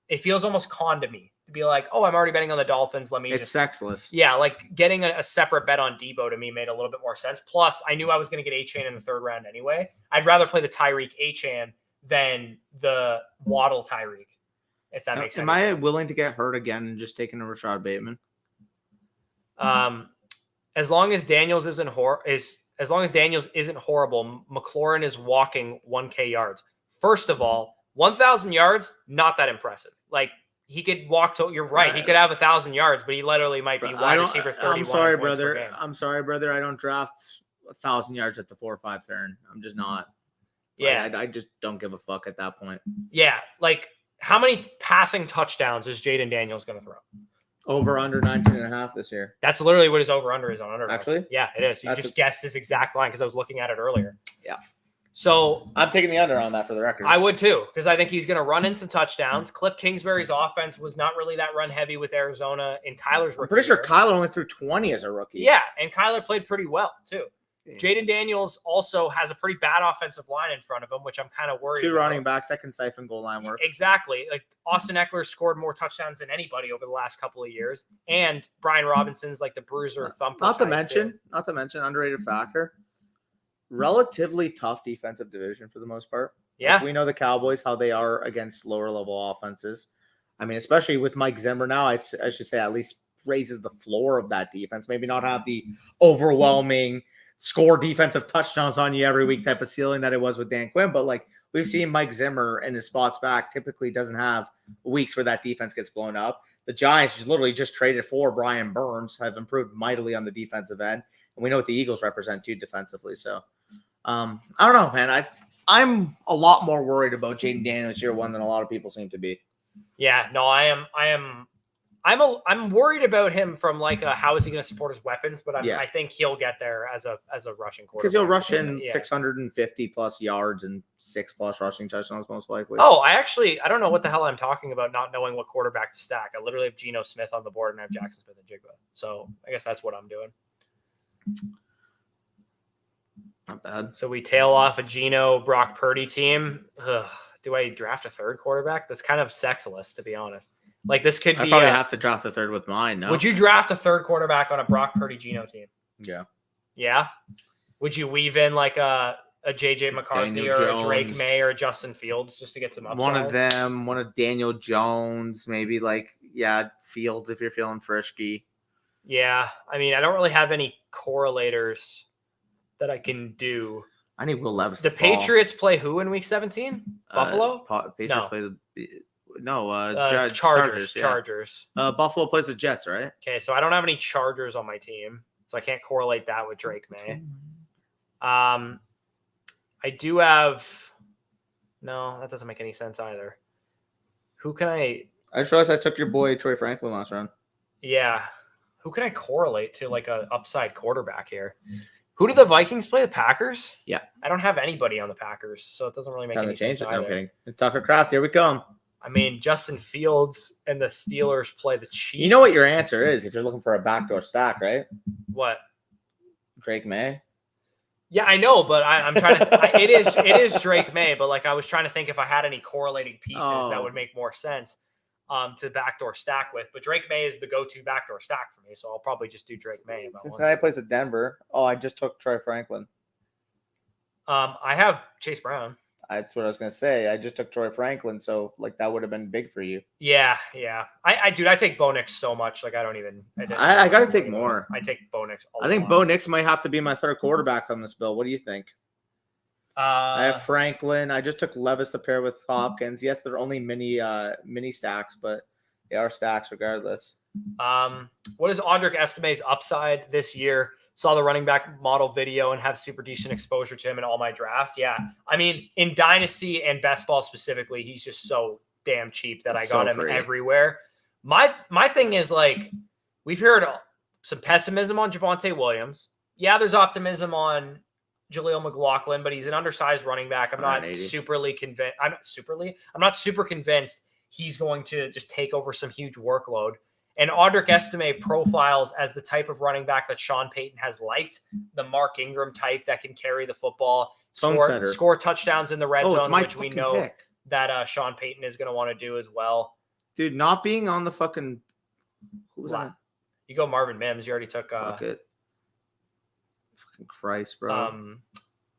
It feels almost con to me to be like, oh, I'm already betting on the Dolphins. It's sexless. Yeah, like getting a separate bet on Debo to me made a little bit more sense. Plus, I knew I was going to get A-Chain in the 3rd round anyway. I'd rather play the Tyreek A-Chain than the Waddle Tyreek, if that makes sense. Am I willing to get hurt again and just taking a Rashad Bateman? As long as Daniels isn't horrible, McLaurin is walking 1K yards. First of all, 1,000 yards, not that impressive. Like, he could walk to, you're right. He could have 1,000 yards, but he literally might be wide receiver 31. I'm sorry, brother. I don't draft 1,000 yards at the 4 or 5 turn. I'm just not. Yeah. I just don't give a fuck at that point. Yeah. Like, how many passing touchdowns is Jaden Daniels going to throw? Over under 19.5 this year. That's literally what his over under is on Underdog. Actually? Yeah, it is. You just guessed his exact line because I was looking at it earlier. Yeah. So I'm taking the under on that for the record. I would too, because I think he's going to run in some touchdowns. Cliff Kingsbury's offense was not really that run heavy with Arizona in Kyler's rookie I'm pretty sure year. Kyler only threw 20 as a rookie. Yeah, and Kyler played pretty well too. Jaden Daniels also has a pretty bad offensive line in front of him, which I'm kind of worried about. 2 running backs that can siphon goal line work. Exactly. Like Austin Eckler scored more touchdowns than anybody over the last couple of years. And Brian Robinson's like the bruiser thumper. Not to mention, underrated factor, relatively tough defensive division for the most part. Yeah. Like we know the Cowboys, how they are against lower level offenses. I mean, especially with Mike Zimmer now, I should say at least raises the floor of that defense. Maybe not have the overwhelming score defensive touchdowns on you every week type of ceiling that it was with Dan Quinn. But like we've seen Mike Zimmer and his spots back typically doesn't have weeks where that defense gets blown up. The Giants literally just traded for Brian Burns, have improved mightily on the defensive end. And we know what the Eagles represent too defensively. So I don't know, man. I'm a lot more worried about Jaden Daniels year one than a lot of people seem to be. Yeah, no, I'm worried about him from like how is he going to support his weapons, but I think he'll get there as a rushing quarterback because he'll rush in 650 plus yards and 6+ rushing touchdowns most likely. Oh, I don't know what the hell I'm talking about, not knowing what quarterback to stack. I literally have Geno Smith on the board and I have Jackson Smith and Jigba, so I guess that's what I'm doing. Not bad. So we tail off a Geno Brock Purdy team. Ugh, do I draft a third quarterback? That's kind of sexless, to be honest. Like this could be. I probably have to draft the third with mine. No. Would you draft a third quarterback on a Brock Purdy Geno team? Yeah. Yeah. Would you weave in like a JJ McCarthy Daniel or Jones, a Drake May or a Justin Fields just to get some upside? One of them, one of Daniel Jones, maybe Fields if you're feeling frisky. Yeah. I mean, I don't really have any correlators that I can do. I need Will Levis. The Patriots play who in week 17? Buffalo? Patriots play Chargers. Yeah. Chargers. Buffalo plays the Jets, right? Okay, so I don't have any Chargers on my team, so I can't correlate that with Drake May. I do have. No, that doesn't make any sense either. Who can I? I just realized I took your boy Troy Franklin last round. Yeah, who can I correlate to like a upside quarterback here? Who do the Vikings play? The Packers? Yeah. I don't have anybody on the Packers, so it doesn't really make any sense either. No kidding. Tucker Kraft, here we come. I mean, Justin Fields and the Steelers play the Chiefs. You know what your answer is if you're looking for a backdoor stack, right? What? Drake May? Yeah, I know, but I'm trying to. It is Drake May, but like I was trying to think if I had any correlating pieces that would make more sense to backdoor stack with. But Drake May is the go-to backdoor stack for me, so I'll probably just do Drake May. Cincinnati plays at Denver. Oh, I just took Troy Franklin. I have Chase Brown. That's what I was gonna say. I just took Troy Franklin, so like that would have been big for you. Yeah. I take Bo Nix so much. Like I don't even. I gotta take more. I take Bo Nix. I think Bo Nix might have to be my third quarterback on this bill. What do you think? I have Franklin. I just took Levis to pair with Hopkins. Yes, they're only mini stacks, but they are stacks regardless. What is Audric Estime's upside this year? Saw the running back model video and have super decent exposure to him in all my drafts. Yeah. I mean, in Dynasty and Best Ball specifically, he's just so damn cheap that I got him everywhere. My thing is like, we've heard some pessimism on Javonte Williams. Yeah, there's optimism on Jaleel McLaughlin, but he's an undersized running back. I'm not super convinced he's going to just take over some huge workload. And Audric Estime profiles as the type of running back that Sean Payton has liked, the Mark Ingram type that can carry the football, score touchdowns in the red zone, which we know that Sean Payton is going to want to do as well. Dude, not being on the fucking – who was that? You go Marvin Mims. You already took fuck it. Fucking Christ, bro.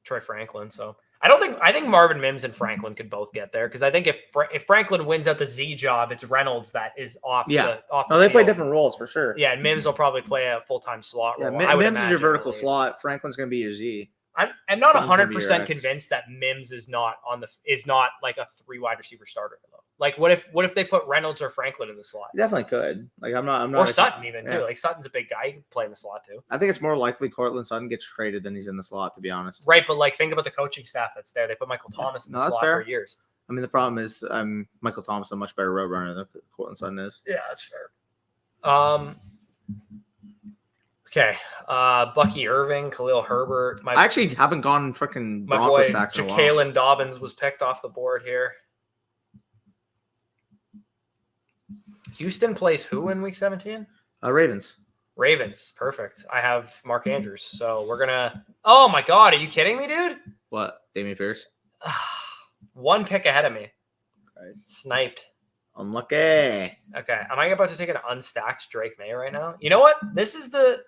Troy Franklin, so – I think Marvin Mims and Franklin could both get there because I think if Franklin wins out the Z job, it's Reynolds that is off. Yeah, the they field. play different roles for sure. Yeah, and Mims will probably play a full-time slot role. Yeah, Mims is your vertical slot. Franklin's going to be your Z. I'm not 100% convinced that Mims is not like a 3 wide receiver starter though. Like what if they put Reynolds or Franklin in the slot? You definitely could. Like I'm not. Or Sutton even too. Like Sutton's a big guy. He can play in the slot too. I think it's more likely Cortland Sutton gets traded than he's in the slot, to be honest. Right, but like think about the coaching staff that's there. They put Michael Thomas in the slot for years. I mean, the problem is Michael Thomas is a much better road runner than Cortland Sutton is. Yeah, that's fair. Okay. Bucky Irving, Khalil Herbert. I actually haven't gone freaking my Broncos boy stacks in a while. Jalen Dobbins was picked off the board here. Houston plays who in week 17? Ravens. Ravens. Perfect. I have Mark Andrews. So we're going to. Oh my God. Are you kidding me, dude? What? Damian Pierce? One pick ahead of me. Christ. Sniped. Unlucky. Okay. Am I about to take an unstacked Drake May right now? You know what? This is the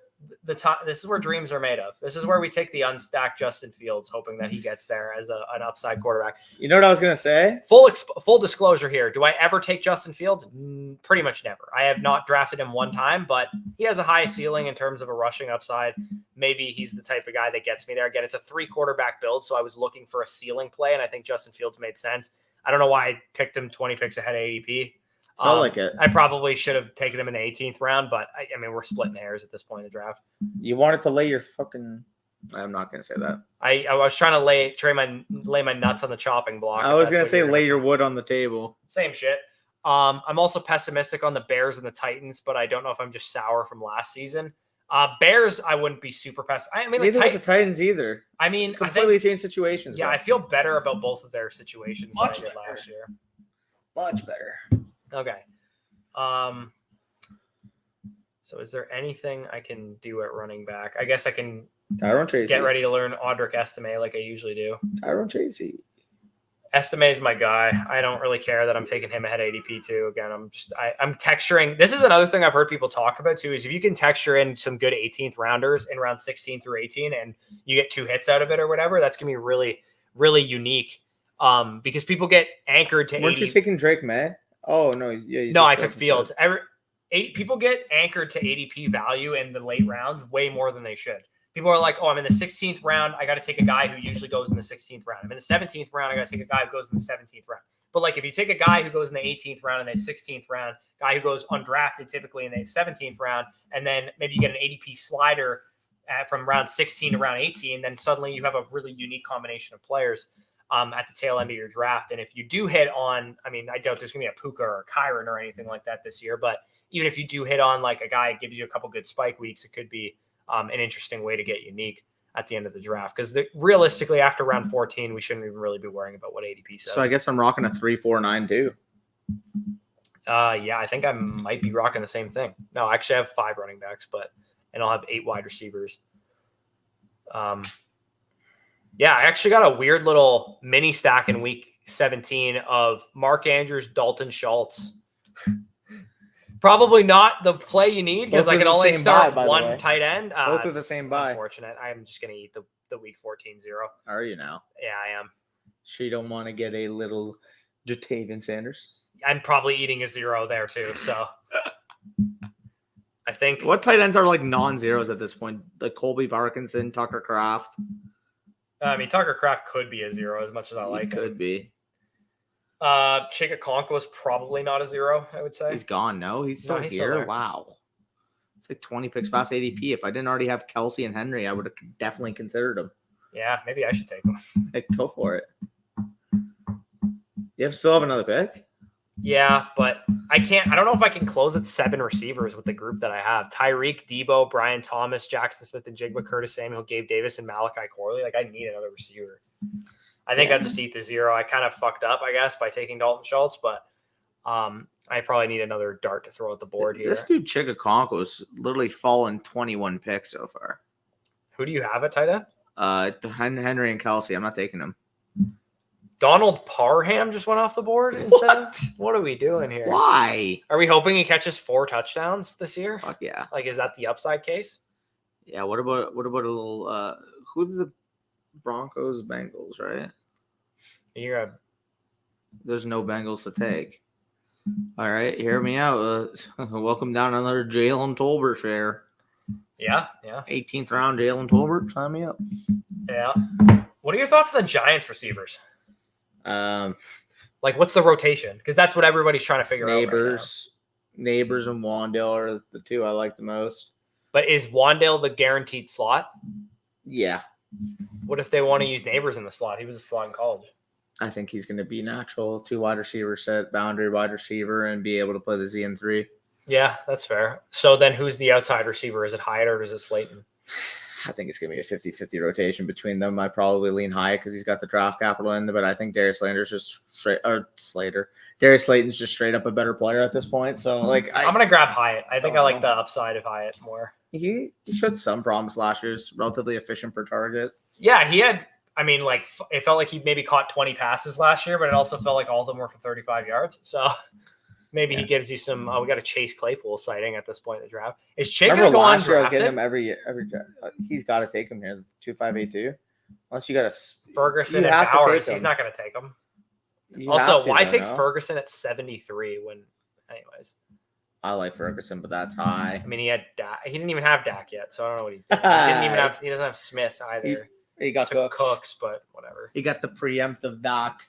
time. This is where dreams are made of. This is where we take the unstacked Justin Fields, hoping that he gets there as an upside quarterback. You know what I was gonna say? Full disclosure here. Do I ever take Justin Fields? Pretty much never. I have not drafted him one time, but he has a high ceiling in terms of a rushing upside. Maybe he's the type of guy that gets me there. Again, it's a 3 quarterback build, so I was looking for a ceiling play, and I think Justin Fields made sense. I don't know why I picked him 20 picks ahead of ADP. Felt like it. I probably should have taken him in the 18th round, but I mean, we're splitting hairs at this point in the draft. You wanted to lay your fucking. I'm not gonna say that. I was trying to lay my nuts on the chopping block. I was gonna say lay your wood on the table. Same shit. I'm also pessimistic on the Bears and the Titans, but I don't know if I'm just sour from last season. Bears, I wouldn't be super pessimistic. I mean, neither with the Titans either. I mean, completely changed situations. Yeah, bro. I feel better about both of their situations than I did last year. Much better. Okay. So is there anything I can do at running back? I guess I can Tyrone Tracy. Get ready to learn Audric Estime like I usually do. Tyrone Tracy. Estime is my guy. I don't really care that I'm taking him ahead of ADP too. Again, I'm texturing. This is another thing I've heard people talk about too, is if you can texture in some good 18th rounders in round 16 through 18 and you get 2 hits out of it or whatever, that's going to be really, really unique. Because people get anchored to Weren't you taking Drake May? Oh, no. Yeah. No, I took Fields. People get anchored to ADP value in the late rounds way more than they should. People are like, oh, I'm in the 16th round. I got to take a guy who usually goes in the 16th round. I'm in the 17th round. I got to take a guy who goes in the 17th round. But like if you take a guy who goes in the 18th round and the 16th round, guy who goes undrafted typically in the 17th round, and then maybe you get an ADP slider from round 16 to round 18, then suddenly you have a really unique combination of players at the tail end of your draft. And if you do hit on, I mean, I doubt there's going to be a Puka or a Kyron or anything like that this year, but even if you do hit on like a guy that gives you a couple good spike weeks, it could be an interesting way to get unique at the end of the draft. Because realistically, after round 14, we shouldn't even really be worrying about what ADP says. So I guess I'm rocking a 3-4-9 too. Yeah, I think I might be rocking the same thing. No, actually, I have 5 running backs, and I'll have 8 wide receivers. Yeah, I actually got a weird little mini stack in week 17 of Mark Andrews, Dalton Schultz. Probably not the play you need because I can only start one tight end. Both are the same buy. Unfortunate. I'm just going to eat the week 14-0. Are you now? Yeah, I am. Sure you don't want to get a little Jatavian Sanders? I'm probably eating a 0 there too. So I think. What tight ends are like non-zeros at this point? Like Colby Parkinson, Tucker Kraft. I mean, Tucker Kraft could be a 0 as much as I like him. Could be. Chika Conk was probably not a 0, I would say. He's gone. No, he's still here. Still wow. It's like 20 picks past ADP. If I didn't already have Kelsey and Henry, I would have definitely considered him. Yeah, maybe I should take him. Hey, go for it. You still have another pick? Yeah, but I don't know if I can close at 7 receivers with the group that I have. Tyreek, Debo, Brian Thomas, Jackson Smith and Jigba, Curtis Samuel, Gabe Davis, and Malachi Corley. Like, I need another receiver. I think I'll just eat the 0. I kind of fucked up, I guess, by taking Dalton Schultz, but I probably need another dart to throw at the board here. This dude, Chika Conk, was literally fallen 21 picks so far. Who do you have at tight end? Henry and Kelsey. I'm not taking them. Donald Parham just went off the board instead. What are we doing here? Why? Are we hoping he catches 4 touchdowns this year? Fuck yeah. Like, is that the upside case? Yeah. What about a little? Who's the Broncos? Bengals, right? There's no Bengals to take. All right, hear me out. Welcome down another Jalen Tolbert share. Yeah. 18th round Jalen Tolbert. Sign me up. Yeah. What are your thoughts on the Giants receivers? Like, what's the rotation? Because that's what everybody's trying to figure out. Neighbors and Wandale are the 2 I like the most. But is Wandale the guaranteed slot? Yeah. What if they want to use Neighbors in the slot? He was a slot in college. I think he's going to be natural 2 wide receiver set, boundary wide receiver, and be able to play the ZN3. Yeah, that's fair. So then who's the outside receiver? Is it Hyatt or is it Slayton? I think it's going to be a 50-50 rotation between them. I probably lean Hyatt because he's got the draft capital in there, but I think Darius Slayton's just Darius Slayton's just straight up a better player at this point. So, like, I'm going to grab Hyatt. I think I like the upside of Hyatt more. He showed some promise last year. He's relatively efficient per target. Yeah, he had, I mean, like, it felt like he maybe caught 20 passes last year, but it also felt like all of them were for 35 yards. So maybe he gives you some. We got a Chase Claypool sighting at this point in the draft. Is Chig going to go last year I was undrafted? getting him every year. He's got to take him here. 2.582. Unless you got a Ferguson and Bowers, he's not going to take him. Also, why take Ferguson at 73 when, anyways? I like Ferguson, but that's high. I mean, he didn't even have Dak yet, so I don't know what he's doing. He doesn't have Smith either. He got Cooks, but whatever. He got the preemptive Dak.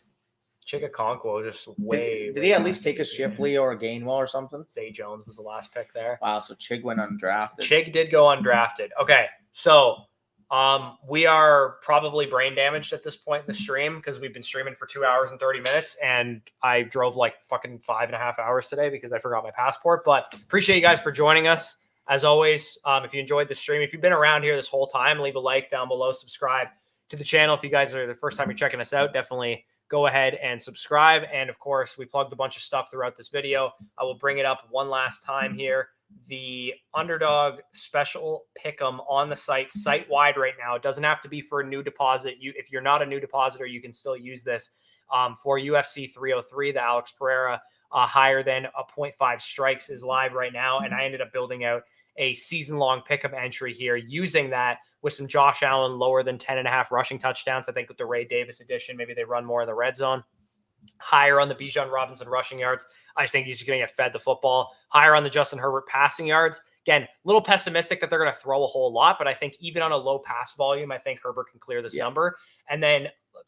Chigakonkwo just way. Did he at least take a Shipley or a Gainwell or something? Zay Jones was the last pick there. Wow, so Chig went undrafted. Chig did go undrafted. Okay, so we are probably brain damaged at this point in the stream because we've been streaming for 2 hours and 30 minutes, and I drove like fucking 5.5 hours today because I forgot my passport. But appreciate you guys for joining us. As always, if you enjoyed the stream, if you've been around here this whole time, leave a like down below, subscribe to the channel. If you guys are the first time you're checking us out, definitely go ahead and subscribe. And of course, we plugged a bunch of stuff throughout this video. I will bring it up one last time here. The Underdog special pick'em on the site wide right now. It doesn't have to be for a new deposit. If you're not a new depositor, you can still use this for UFC 303. The Alex Pereira higher than a 0.5 strikes is live right now. And I ended up building out a season-long pick'em entry here using that with some Josh Allen lower than 10.5 rushing touchdowns. I think with the Ray Davis edition, maybe they run more in the red zone. Higher on the Bijan Robinson rushing yards. I just think he's going to get fed the football. Higher on the Justin Herbert passing yards. Again, a little pessimistic that they're going to throw a whole lot, but I think even on a low pass volume, I think Herbert can clear this number. And then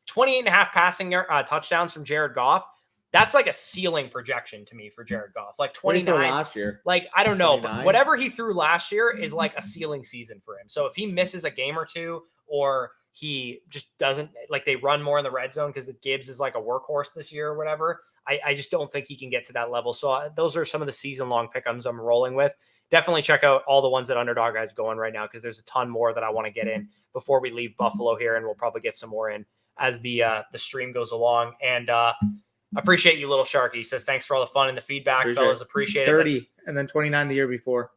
28.5 passing touchdowns from Jared Goff. That's like a ceiling projection to me for Jared Goff. Like 29 last year. Like, I don't know, 29. but whatever he threw last year is like a ceiling season for him. So if he misses a game or two, or he just doesn't, like, they run more in the red zone because Gibbs is like a workhorse this year or whatever, I just don't think he can get to that level. So those are some of the season-long pick'ems I'm rolling with. Definitely check out all the ones that Underdog has going right now because there's a ton more that I want to get in before we leave Buffalo here, and we'll probably get some more in as the stream goes along. And appreciate you, Little Sharky. He says, thanks for all the fun and the feedback, fellas. Appreciate it. 30, and then 29 the year before.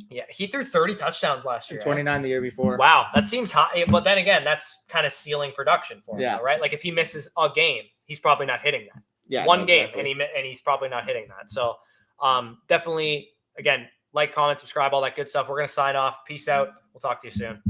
Yeah, he threw 30 touchdowns last year. 29 the year before. Wow, that seems high. But then again, that's kind of ceiling production for him, though, right? Like if he misses a game, he's probably not hitting that. Yeah, one game, exactly. and he's probably not hitting that. So definitely, again, like, comment, subscribe, all that good stuff. We're going to sign off. Peace out. We'll talk to you soon.